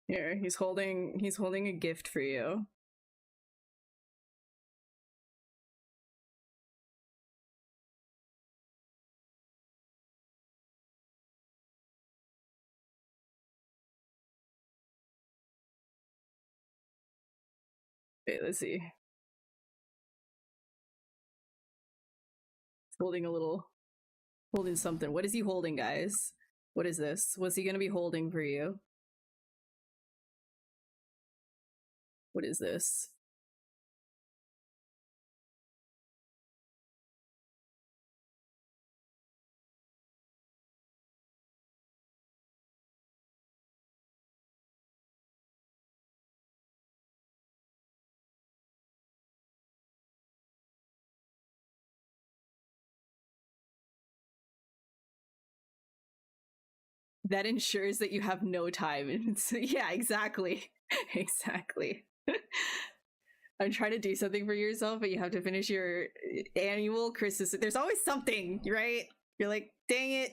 Here, he's holding a gift for you. Wait, let's see. He's holding holding something. What is he holding, guys? What is this? What's he gonna be holding for you? What is this? That ensures that you have no time. Yeah, exactly. Exactly. I'm trying to do something for yourself, but you have to finish your annual Christmas. There's always something, right? You're like, dang it.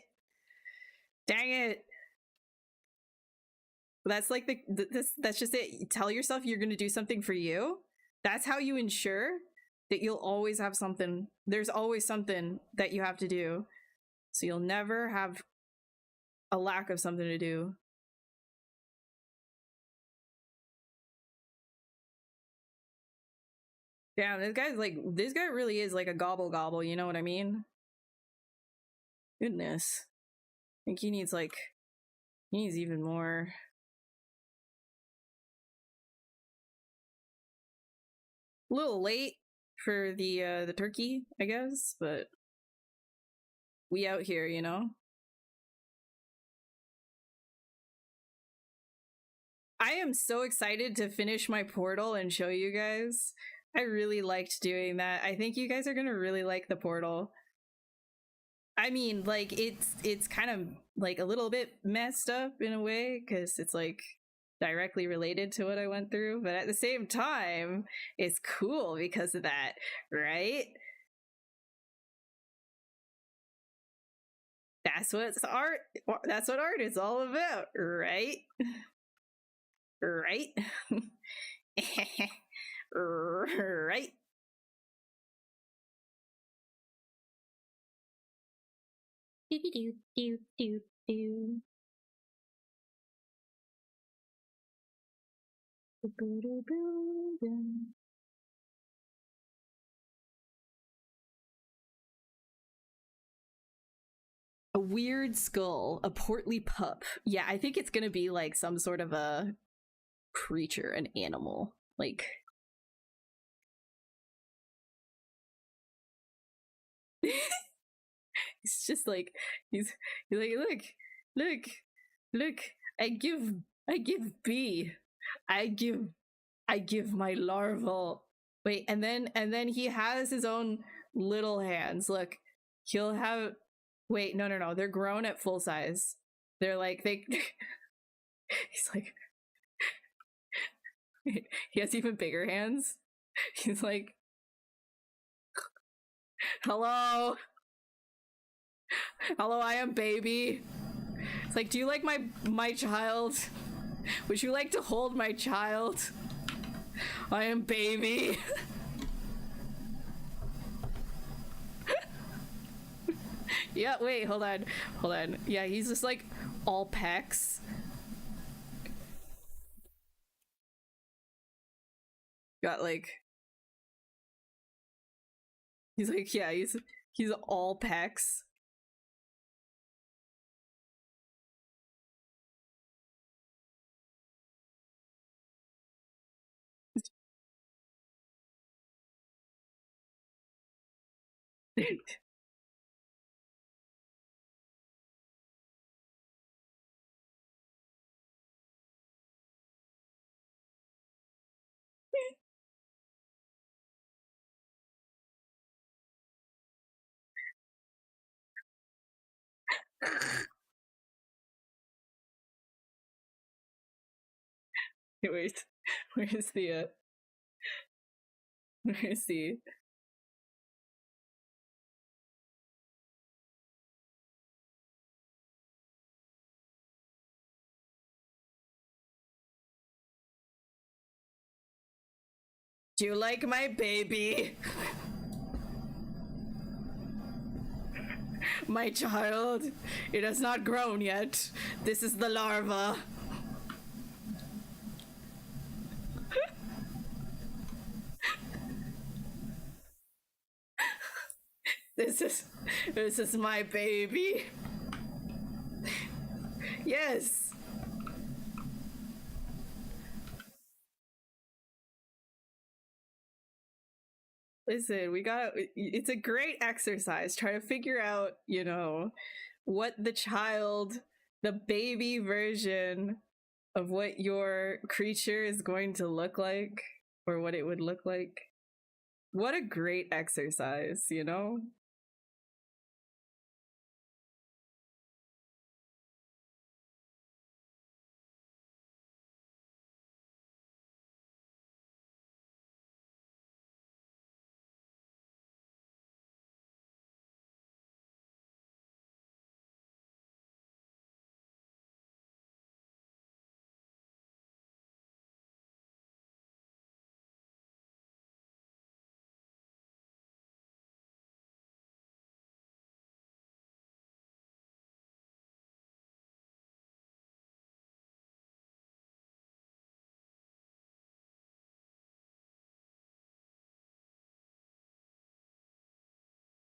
Dang it. That's like that's just it. Tell yourself you're going to do something for you. That's how you ensure that you'll always have something. There's always something that you have to do. So you'll never have a lack of something to do. Damn, this guy really is like a gobble, you know what I mean? Goodness. I think he needs even more. A little late for the turkey, I guess, but we out here, you know? I am so excited to finish my portal and show you guys. I really liked doing that. I think you guys are gonna really like the portal. I mean, like, it's kind of like a little bit messed up in a way, because it's like directly related to what I went through, but at the same time, it's cool because of that, right? That's what art is all about, right? Right? Right? Do do do do do. A weird skull, a portly pup. Yeah, I think it's gonna be like some sort of a creature, an animal. Like it's just like he's like, look, look, I give B. I give my larval. Wait, and then he has his own little hands. Look, he'll have. Wait, no. They're grown at full size. They're like they. He's like. He has even bigger hands. He's like, hello, hello, I am baby. It's like, do you like my child? Would you like to hold my child? I am baby. Yeah, wait, hold on. Yeah, he's just like all pecs. Got like, he's like, yeah, he's all pecs. Wait, where's the do you like my baby? My child, it has not grown yet. This is the larva. This is my baby. Yes. Listen, it's a great exercise. Try to figure out, you know, what the child, the baby version of what your creature is going to look like, or what it would look like. What a great exercise, you know?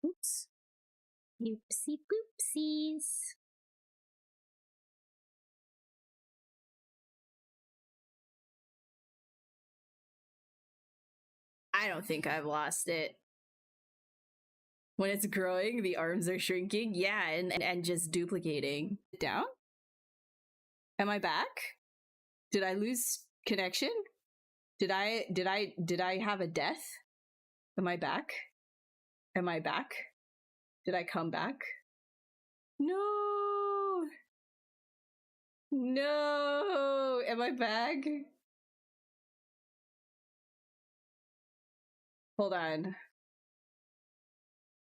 Oops. Oopsie poopsies. I don't think I've lost it. When it's growing, the arms are shrinking. Yeah, and just duplicating. Down? Am I back? Did I lose connection? Did I have a death? Am I back? Am I back? Did I come back? No! No! Am I back? Hold on.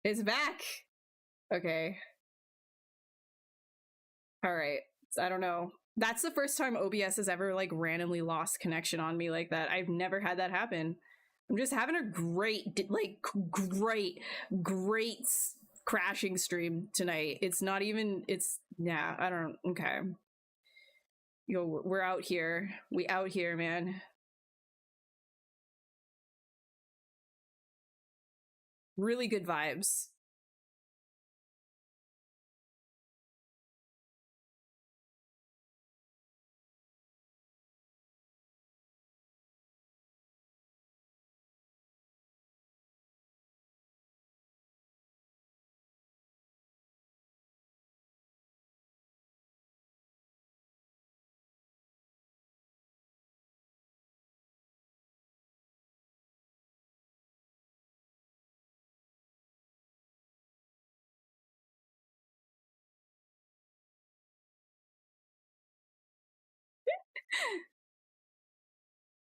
It's back! Okay. Alright. I don't know. That's the first time OBS has ever, like, randomly lost connection on me like that. I've never had that happen. I'm just having a great crashing stream tonight. It's not even, yeah, I don't, okay. Yo, we're out here. We out here, man. Really good vibes.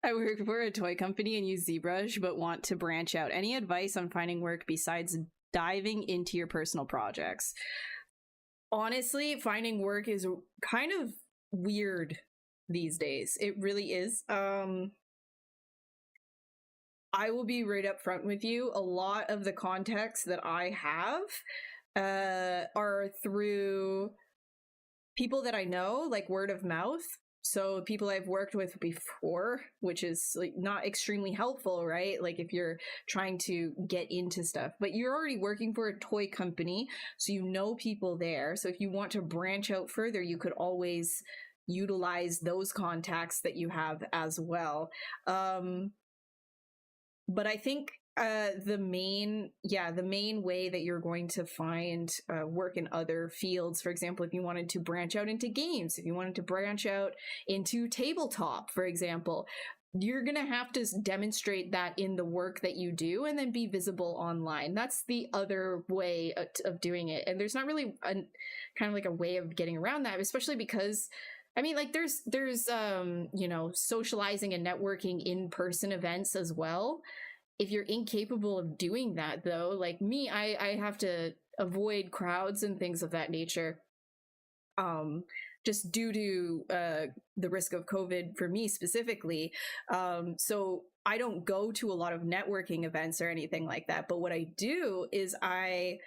I work for a toy company and use ZBrush, but want to branch out. Any advice on finding work besides diving into your personal projects? Honestly, finding work is kind of weird these days. It really is. I will be right up front with you. A lot of the contacts that I have are through people that I know, like word of mouth. So people I've worked with before, which is like not extremely helpful, right? Like if you're trying to get into stuff, but you're already working for a toy company, so you know people there. So if you want to branch out further, you could always utilize those contacts that you have as well. But I think the main way that you're going to find work in other fields, for example, if you wanted to branch out into games, if you wanted to branch out into tabletop, for example, you're gonna have to demonstrate that in the work that you do and then be visible online. That's the other way of doing it. And there's not really a kind of like a way of getting around that, especially because I mean, like there's you know, socializing and networking in-person events as well. If you're incapable of doing that though, like me, I have to avoid crowds and things of that nature. Just due to the risk of COVID for me specifically. So I don't go to a lot of networking events or anything like that. But what I do is I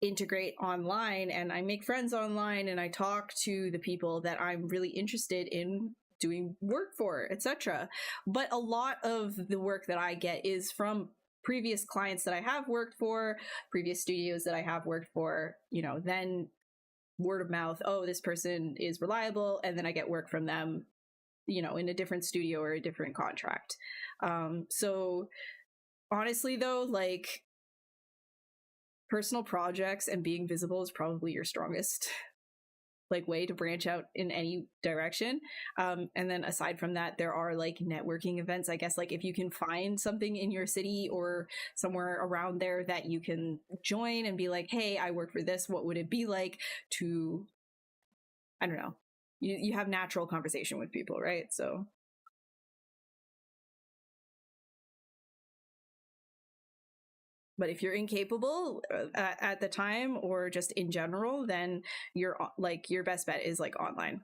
integrate online and I make friends online and I talk to the people that I'm really interested in doing work for, etc. But a lot of the work that I get is from previous clients that I have worked for, previous studios that I have worked for, you know, then word of mouth, oh, this person is reliable, and then I get work from them, you know, in a different studio or a different contract. So honestly though, like personal projects and being visible is probably your strongest like way to branch out in any direction. And then aside from that, there are like networking events, I guess, like if you can find something in your city or somewhere around there that you can join and be like, hey, I work for this, what would it be like to, I don't know, you have natural conversation with people, right? So but if you're incapable at the time or just in general, then you're like your best bet is like online,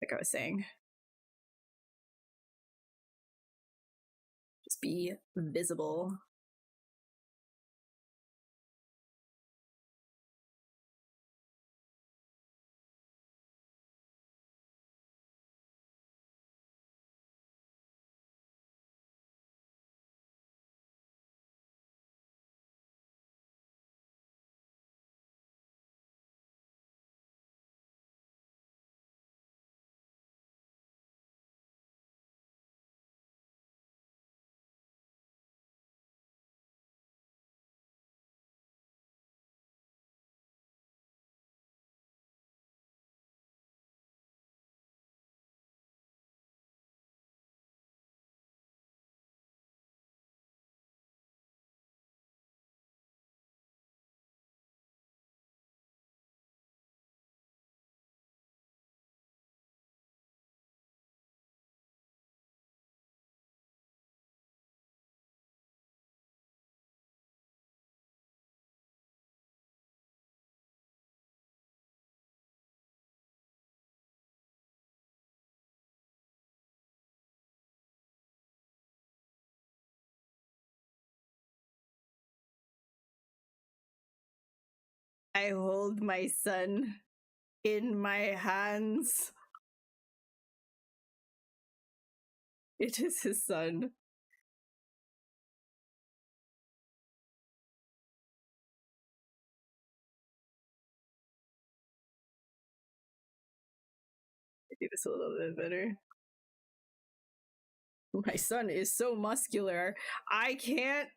like I was saying. Just be visible. I hold my son in my hands. It is his son. I do this a little bit better. My son is so muscular. I can't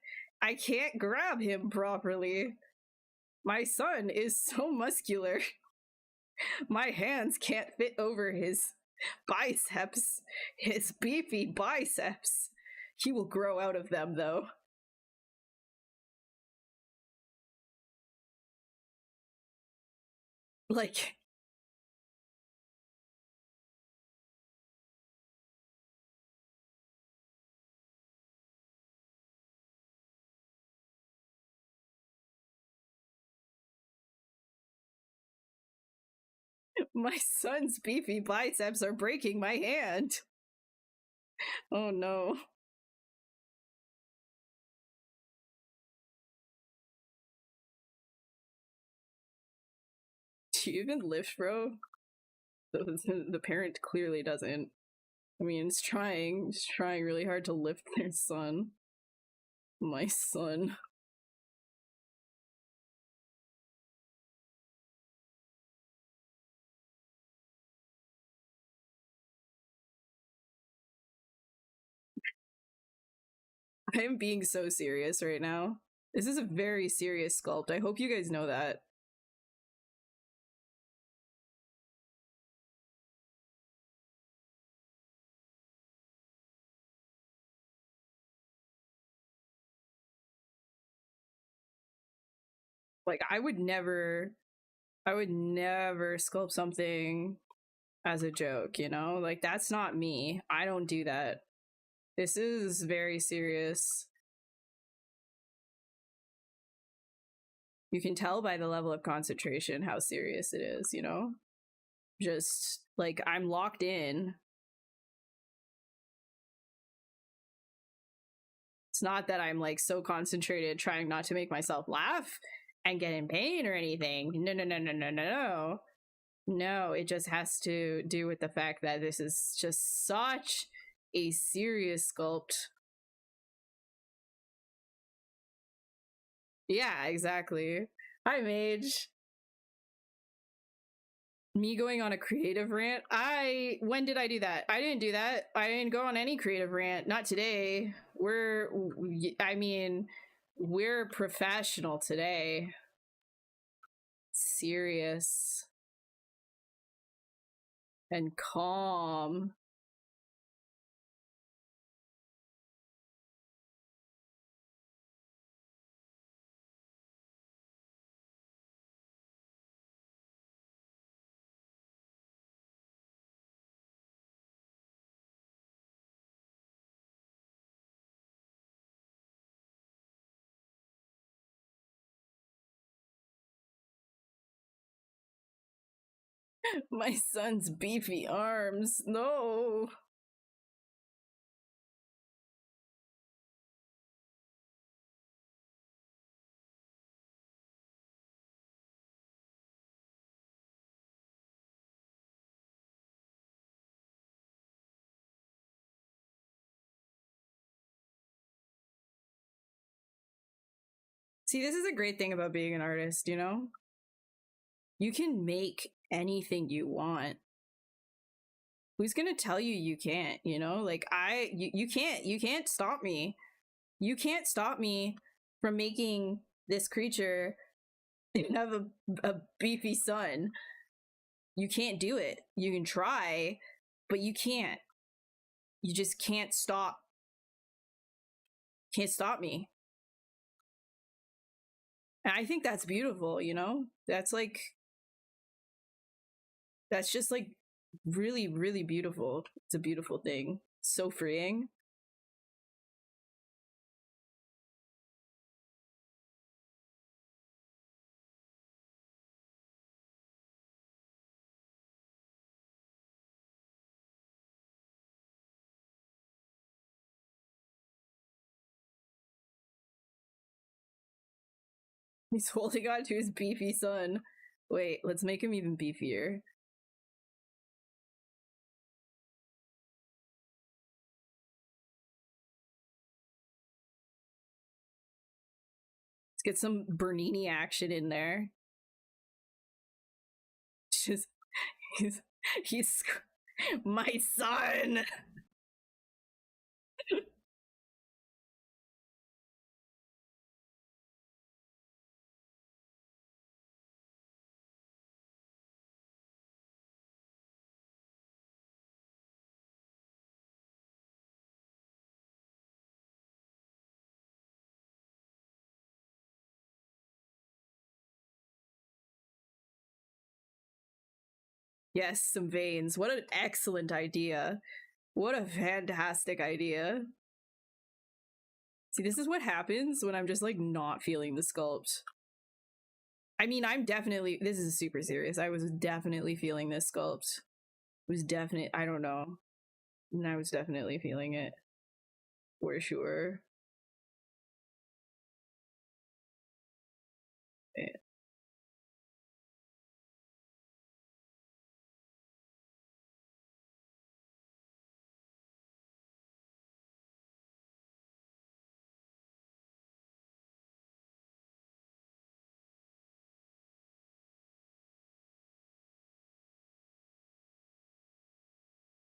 grab him properly. My son is so muscular. My hands can't fit over his biceps, his beefy biceps. He will grow out of them though. Like, my son's beefy biceps are breaking my hand. Oh no. Do you even lift, bro? The parent clearly doesn't. I mean, it's trying really hard to lift their son. My son. I am being so serious right now. This is a very serious sculpt. I hope you guys know that. Like I would never sculpt something as a joke, you know? Like that's not me. I don't do that. This is very serious. You can tell by the level of concentration how serious it is, you know? Just like I'm locked in. It's not that I'm like so concentrated trying not to make myself laugh and get in pain or anything. No. No, it just has to do with the fact that this is just such a serious sculpt. Yeah, exactly. Hi, Mage. Me going on a creative rant? When did I do that? I didn't do that. I didn't go on any creative rant. Not today. We're professional today. Serious and calm. My son's beefy arms. No. See, this is a great thing about being an artist, you know? You can make anything you want. Who's gonna tell you you can't, you know? Like you can't stop me. You can't stop me from making this creature have a beefy son. You can't do it. You can try, but you can't. You just can't stop. Can't stop me. And I think that's beautiful, you know? That's just like really, really beautiful. It's a beautiful thing. So freeing. He's holding on to his beefy son. Wait, let's make him even beefier. Let's get some Bernini action in there. Just he's my son. Yes, some veins. What an excellent idea. What a fantastic idea. See, this is what happens when I'm just like not feeling the sculpt. I mean, this is super serious. I was definitely feeling this sculpt. It was definite, I don't know. And I was definitely feeling it. For sure. Yeah.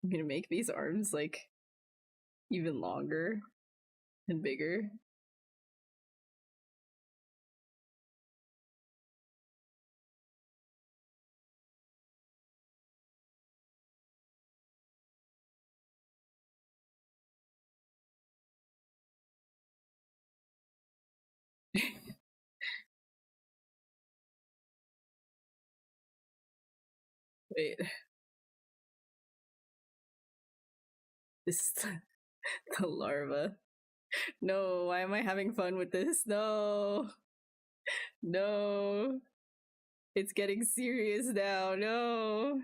I'm gonna make these arms like even longer and bigger. Wait. This is the larva. No, why am I having fun with this? No. No. It's getting serious now. No.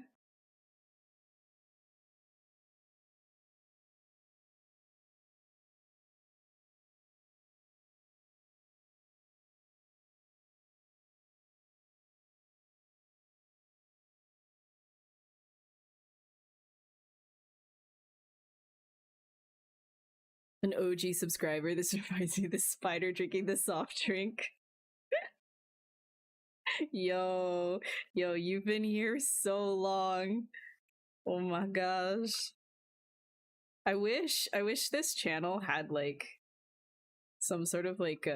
An OG subscriber. This reminds me of the spider drinking the soft drink. Yo, you've been here so long. Oh my gosh. I wish this channel had like some sort of like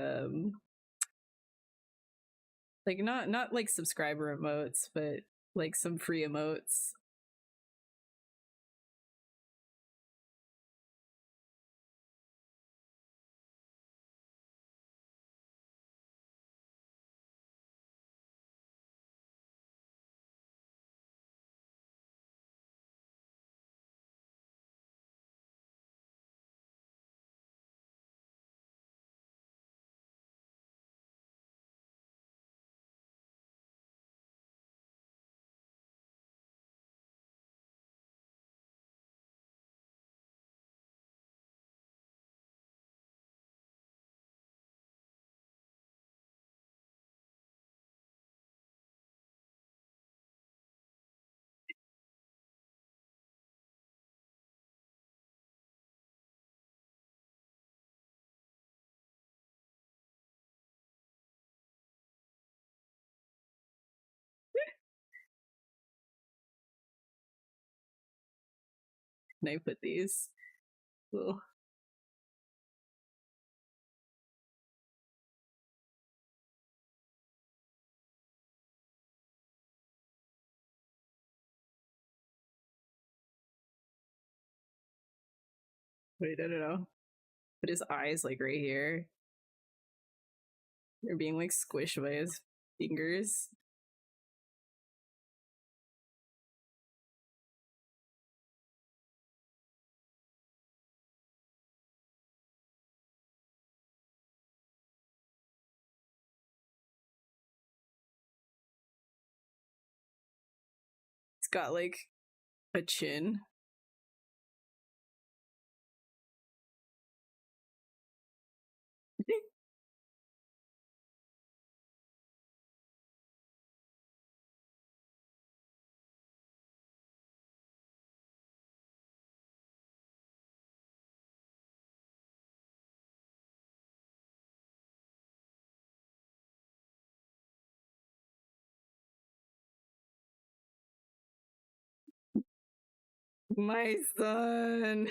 not like subscriber emotes, but like some free emotes. Can I put these? Cool. Wait, I don't know. Put his eyes like right here. They're being like squished by his fingers. It's got like a chin. My son.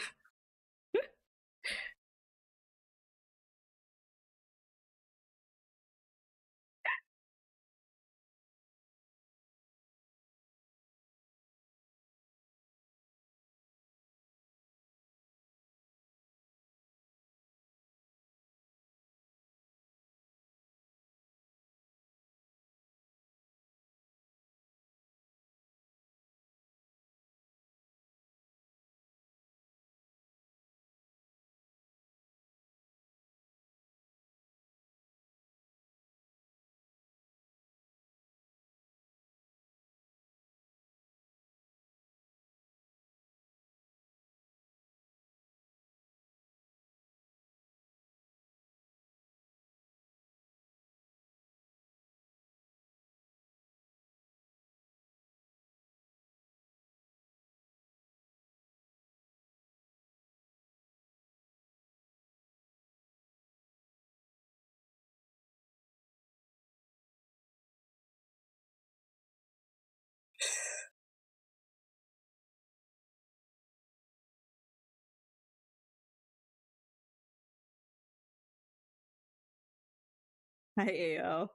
Hi, AO.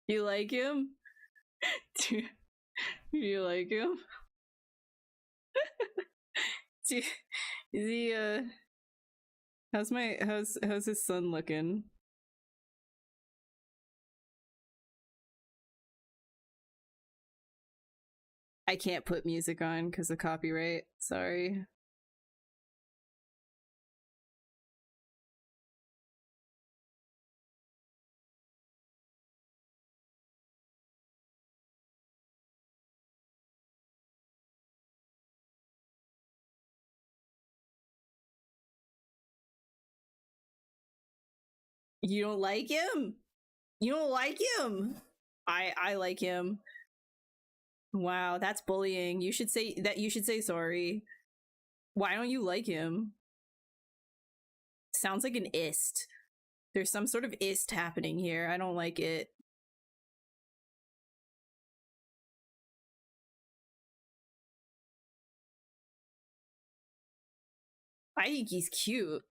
You like him? Do you like him? Is he how's his son looking? I can't put music on because of copyright. Sorry. You don't like him? You don't like him? I like him. Wow, that's bullying. You should say that. You should say sorry. Why don't you like him? Sounds like an ist. There's some sort of ist happening here. I don't like it. I think he's cute.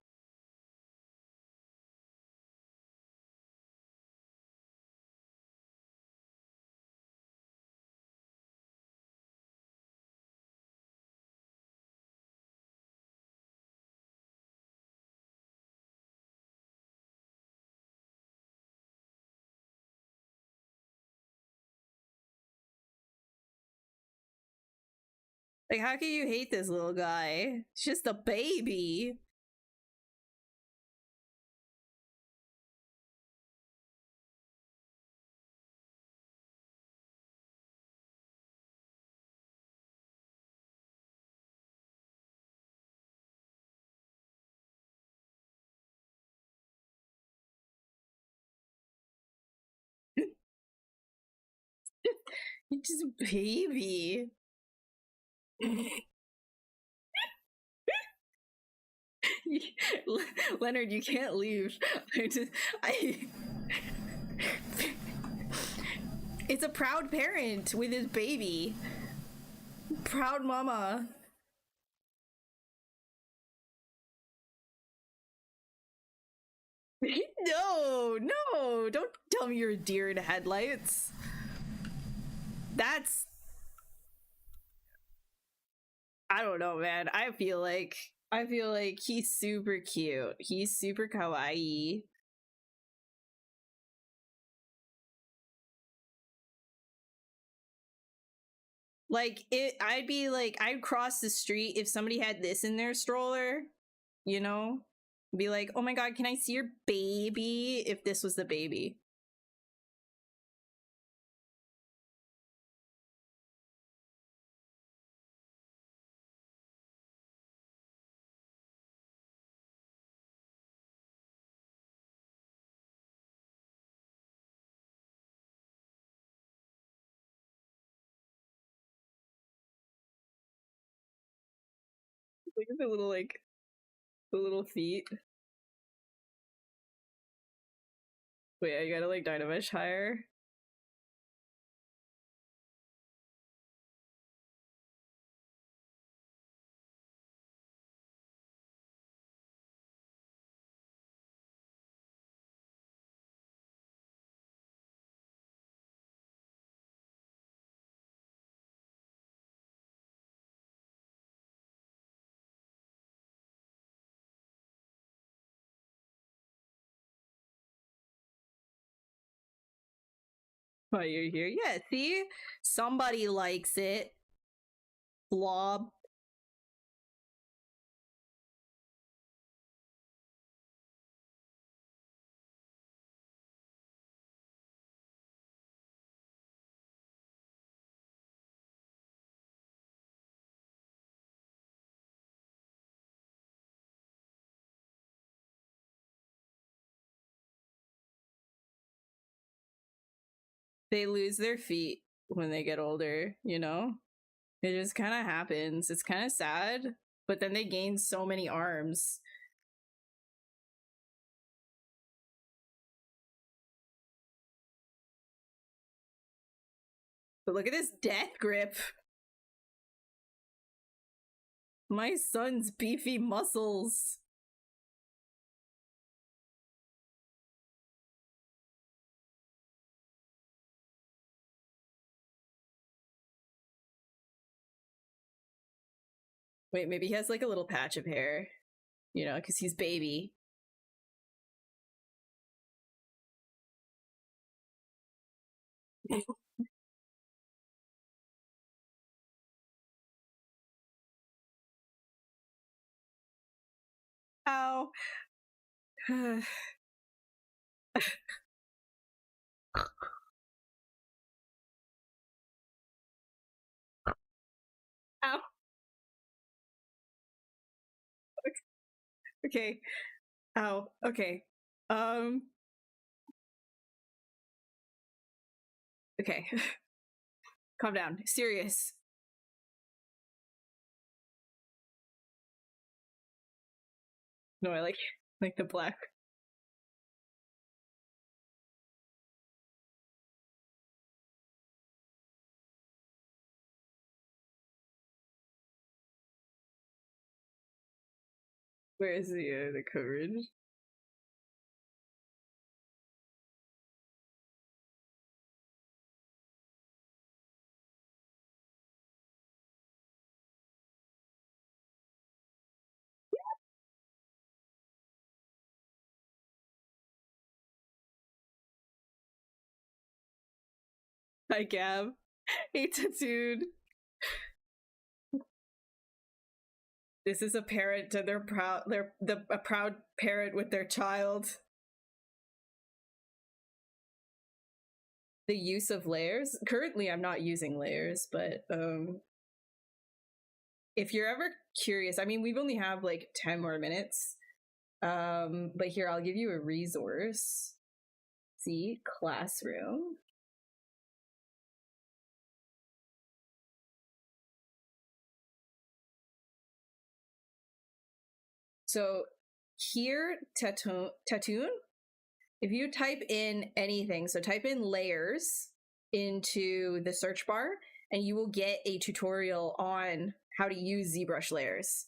Like, how can you hate this little guy? It's just a baby. He's just a baby. Leonard, you can't leave. It's a proud parent with his baby. Proud mama. No, don't tell me you're a deer in headlights. That's, I don't know, man. I feel like he's super cute. He's super kawaii. Like I'd cross the street if somebody had this in their stroller, you know? Be like, "Oh my god, can I see your baby?" if this was the baby. Look at the little feet. Wait, I gotta like Dynamesh higher. Why you're here? Yeah, see? Somebody likes it. Blob. They lose their feet when they get older, you know? It just kind of happens. It's kind of sad, but then they gain so many arms. But look at this death grip. My son's beefy muscles. Wait, maybe he has like a little patch of hair, you know, because he's baby. Ow. Ow. Okay. Ow. Okay. Okay. Calm down. Serious. No, I like the black. Where is the coverage? Hi, Gab. Hey, Tattooed. This is a parent to their proud. A proud parent with their child. The use of layers. Currently, I'm not using layers, but if you're ever curious, I mean, we've only have like 10 more minutes. But here, I'll give you a resource. See, classroom. So here, Tattoon, if you type in anything, so type in layers into the search bar, and you will get a tutorial on how to use ZBrush layers.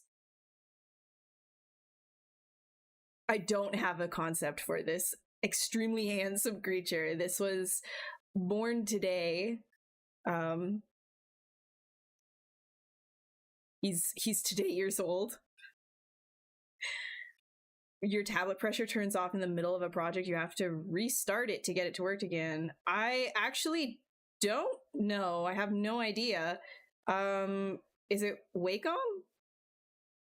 I don't have a concept for this extremely handsome creature. This was born today. He's today years old. Your tablet pressure turns off in the middle of a project. You have to restart it to get it to work again. I actually don't know. I have no idea. Is it Wacom?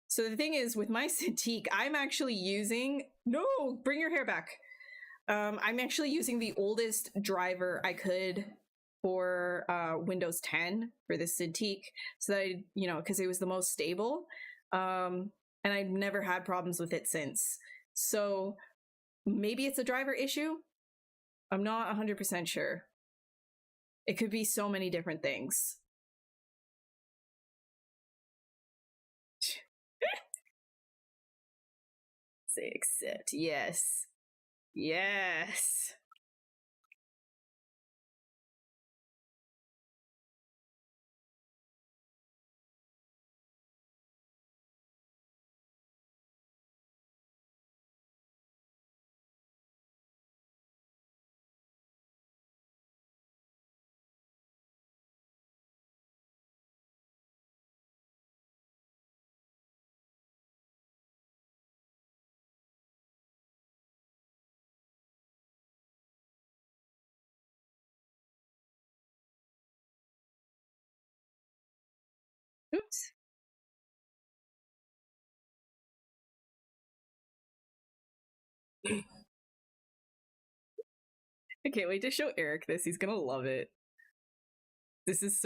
So the thing is, with my Cintiq, I'm actually using... No, bring your hair back. I'm actually using the oldest driver I could for Windows 10 for this Cintiq, so that I, you know, because it was the most stable. And I've never had problems with it since. So maybe it's a driver issue. I'm not 100% sure. It could be so many different things. Say accept. Yes. Yes. Oops. I can't wait to show Eric this. He's gonna love it. This is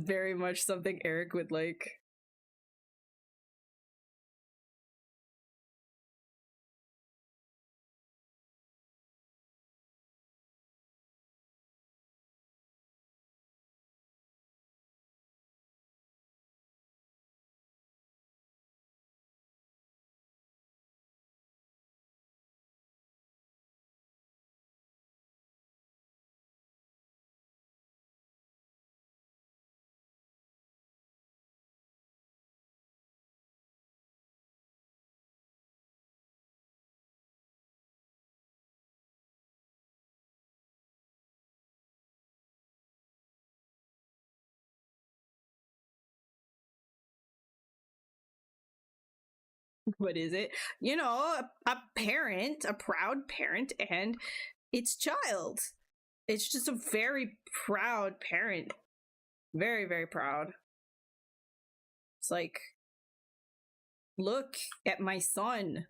very much something Eric would like. What is it? You know, a parent, a proud parent, and its child. It's just a very proud parent. Very, very proud. It's like, look at my son.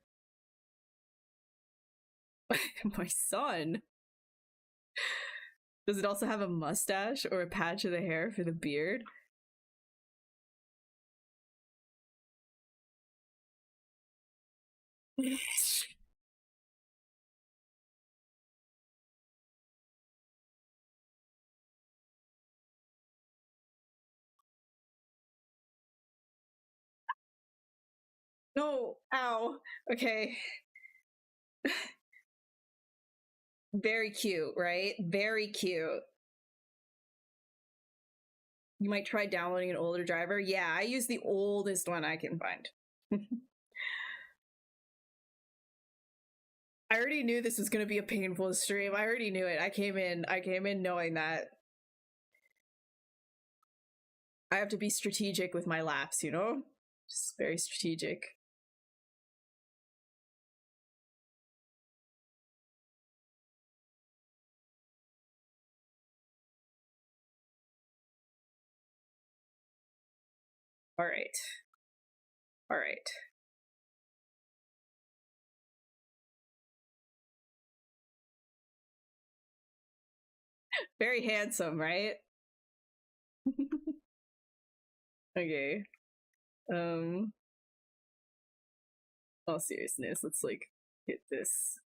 My son. Does it also have a mustache or a patch of the hair for the beard? No, ow. Okay. Very cute, right? Very cute. You might try downloading an older driver. Yeah, I use the oldest one I can find. I already knew this was going to be a painful stream. I already knew it. I came in knowing that. I have to be strategic with my laps, you know? Just very strategic. All right. All right. Very handsome, right? Okay. All seriousness, let's like hit this.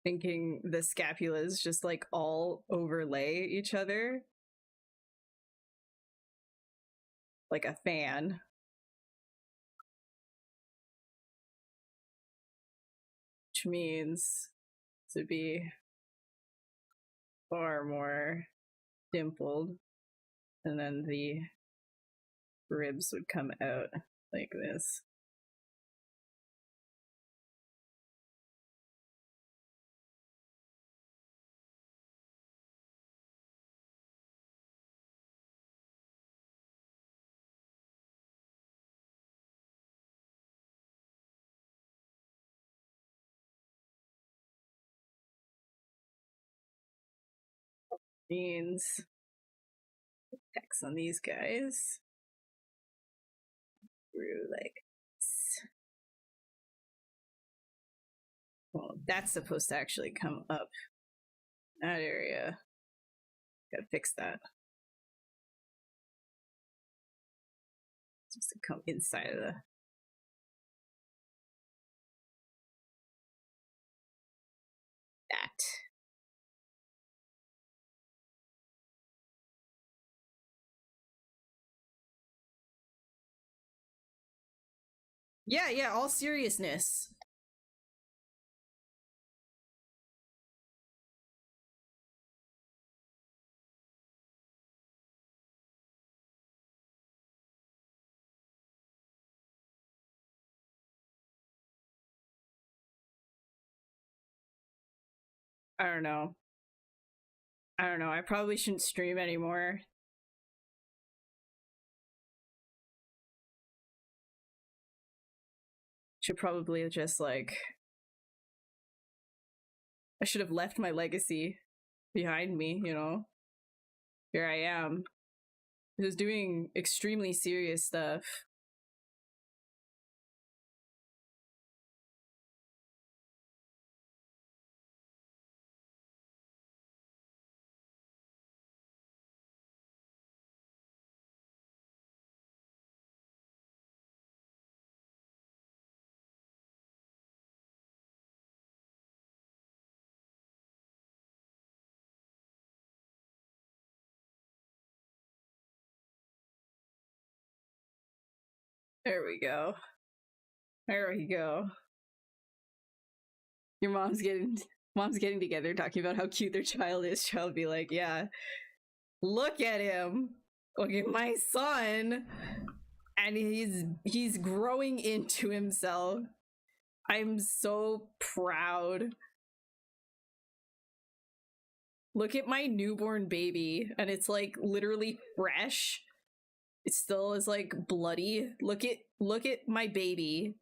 Thinking the scapulas just like all overlay each other like a fan. Which means to be far more dimpled, and then the ribs would come out like this. Means X on these guys through like this. Well, that's supposed to actually come up that area. Gotta fix that. It's supposed to come inside of the that. Yeah, all seriousness. I don't know. I probably shouldn't stream anymore. Should probably just like I should have left my legacy behind me, you know? Here I am. I was doing extremely serious stuff. There we go. There we go. Your mom's getting together talking about how cute their child is. Child be like, yeah, look at him. Look at my son. And he's growing into himself. I'm so proud. Look at my newborn baby, and it's like literally fresh. It still is like bloody. Look at my baby.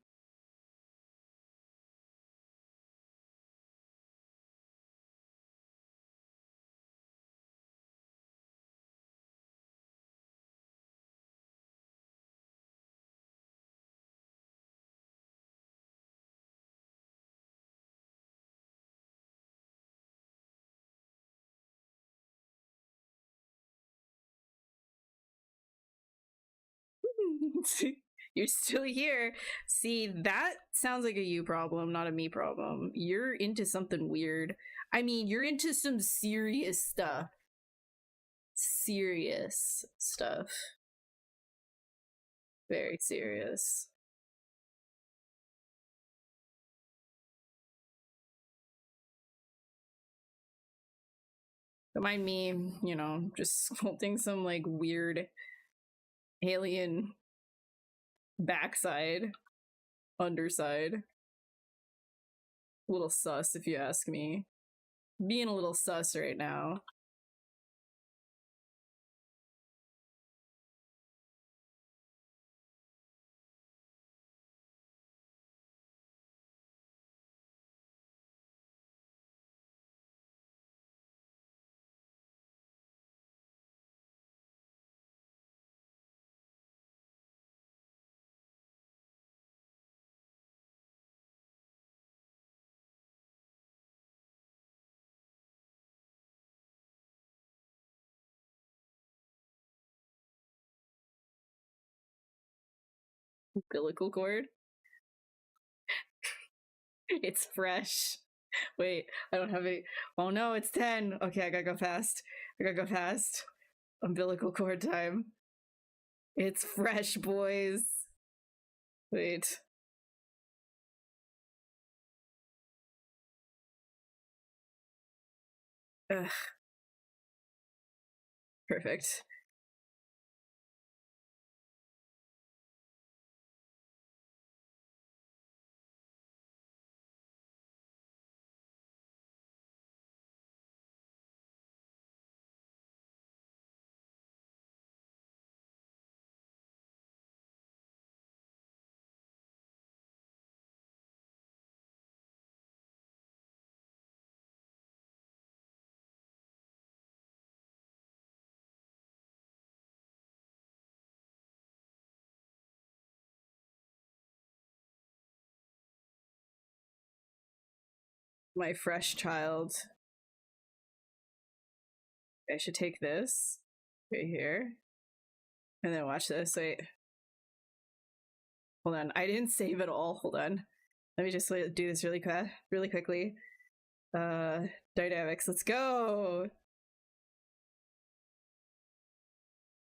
You're still here. See, that sounds like a you problem, not a me problem. You're into something weird. I mean, you're into some serious stuff. Serious stuff. Very serious. Don't mind me, you know, just sculpting some like weird alien backside, underside. A little sus, if you ask me. Being a little sus right now. Umbilical cord. It's fresh. Wait, I don't have any. Oh no, it's 10. Okay, I gotta go fast. I gotta go fast. Umbilical cord time. It's fresh, boys. Wait. Ugh. Perfect. My fresh child. I should take this right here. And then watch this. Wait. Hold on. I didn't save it all. Hold on. Let me just do this really quickly. Dynamics. Let's go.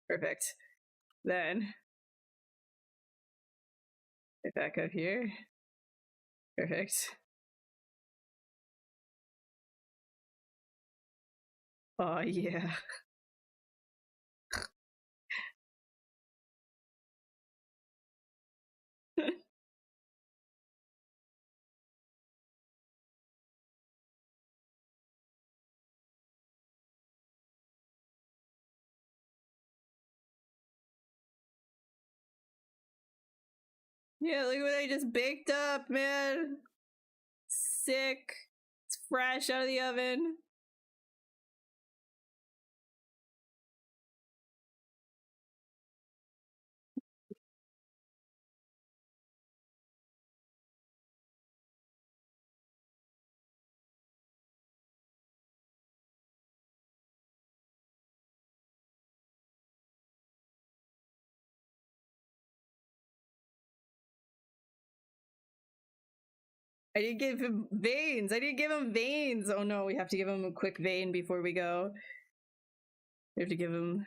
Perfect. Then right back up here. Perfect. Oh yeah. Yeah, look what I just baked up, man. Sick. It's fresh out of the oven. I didn't give him veins. I didn't give him veins. Oh no, we have to give him a quick vein before we go. We have to give him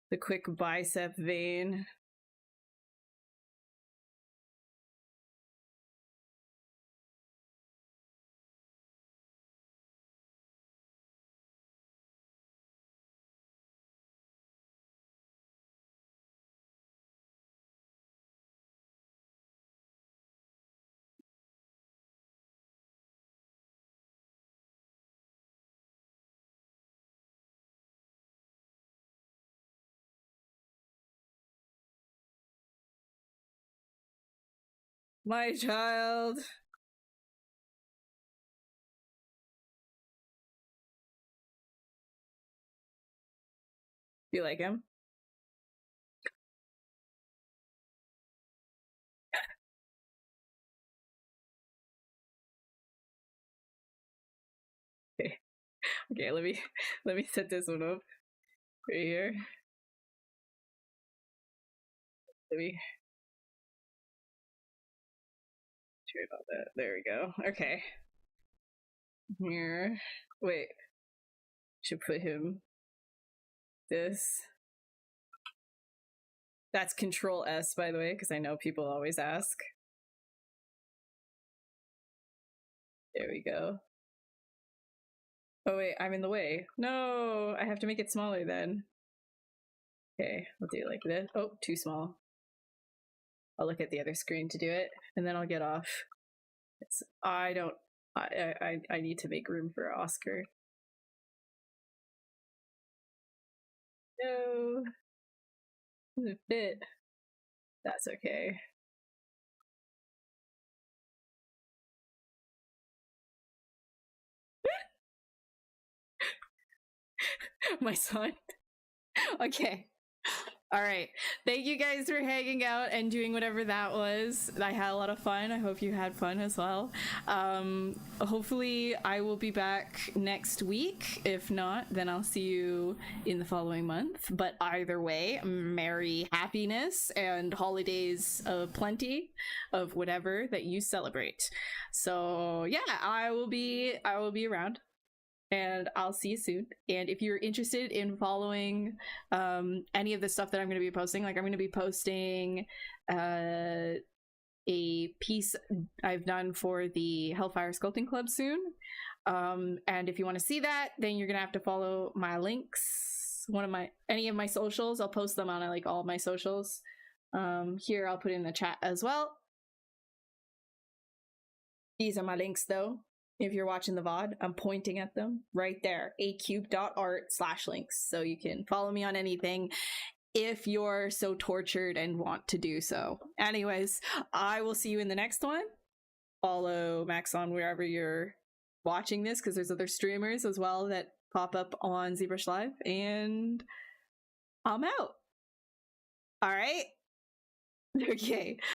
the quick bicep vein. My child. You like him? Okay. Okay, let me set this one up right here. Let me sorry about that. There we go. Okay. Here. Wait. Should put him this. That's Control S, by the way, because I know people always ask. There we go. Oh wait, I'm in the way. No, I have to make it smaller then. Okay, I'll do it like this. Oh, too small. I'll look at the other screen to do it, and then I'll get off. I need to make room for Oscar. No, doesn't fit. That's okay. My son. Okay. All right. Thank you guys for hanging out and doing whatever that was. I had a lot of fun. I hope you had fun as well. Hopefully, I will be back next week. If not, then I'll see you in the following month. But either way, merry happiness and holidays of plenty of whatever that you celebrate. So yeah, I will be around. And I'll see you soon. And if you're interested in following any of the stuff that I'm going to be posting, like I'm going to be posting a piece I've done for the Hellfire Sculpting Club soon. And if you want to see that, then you're going to have to follow my links. Any of my socials, I'll post them on like all of my socials. Here, I'll put in the chat as well. These are my links though. If you're watching the VOD, I'm pointing at them right there, acube.art/links. So you can follow me on anything if you're so tortured and want to do so. Anyways, I will see you in the next one. Follow Max on wherever you're watching this, because there's other streamers as well that pop up on ZBrush Live. And I'm out. All right. Okay.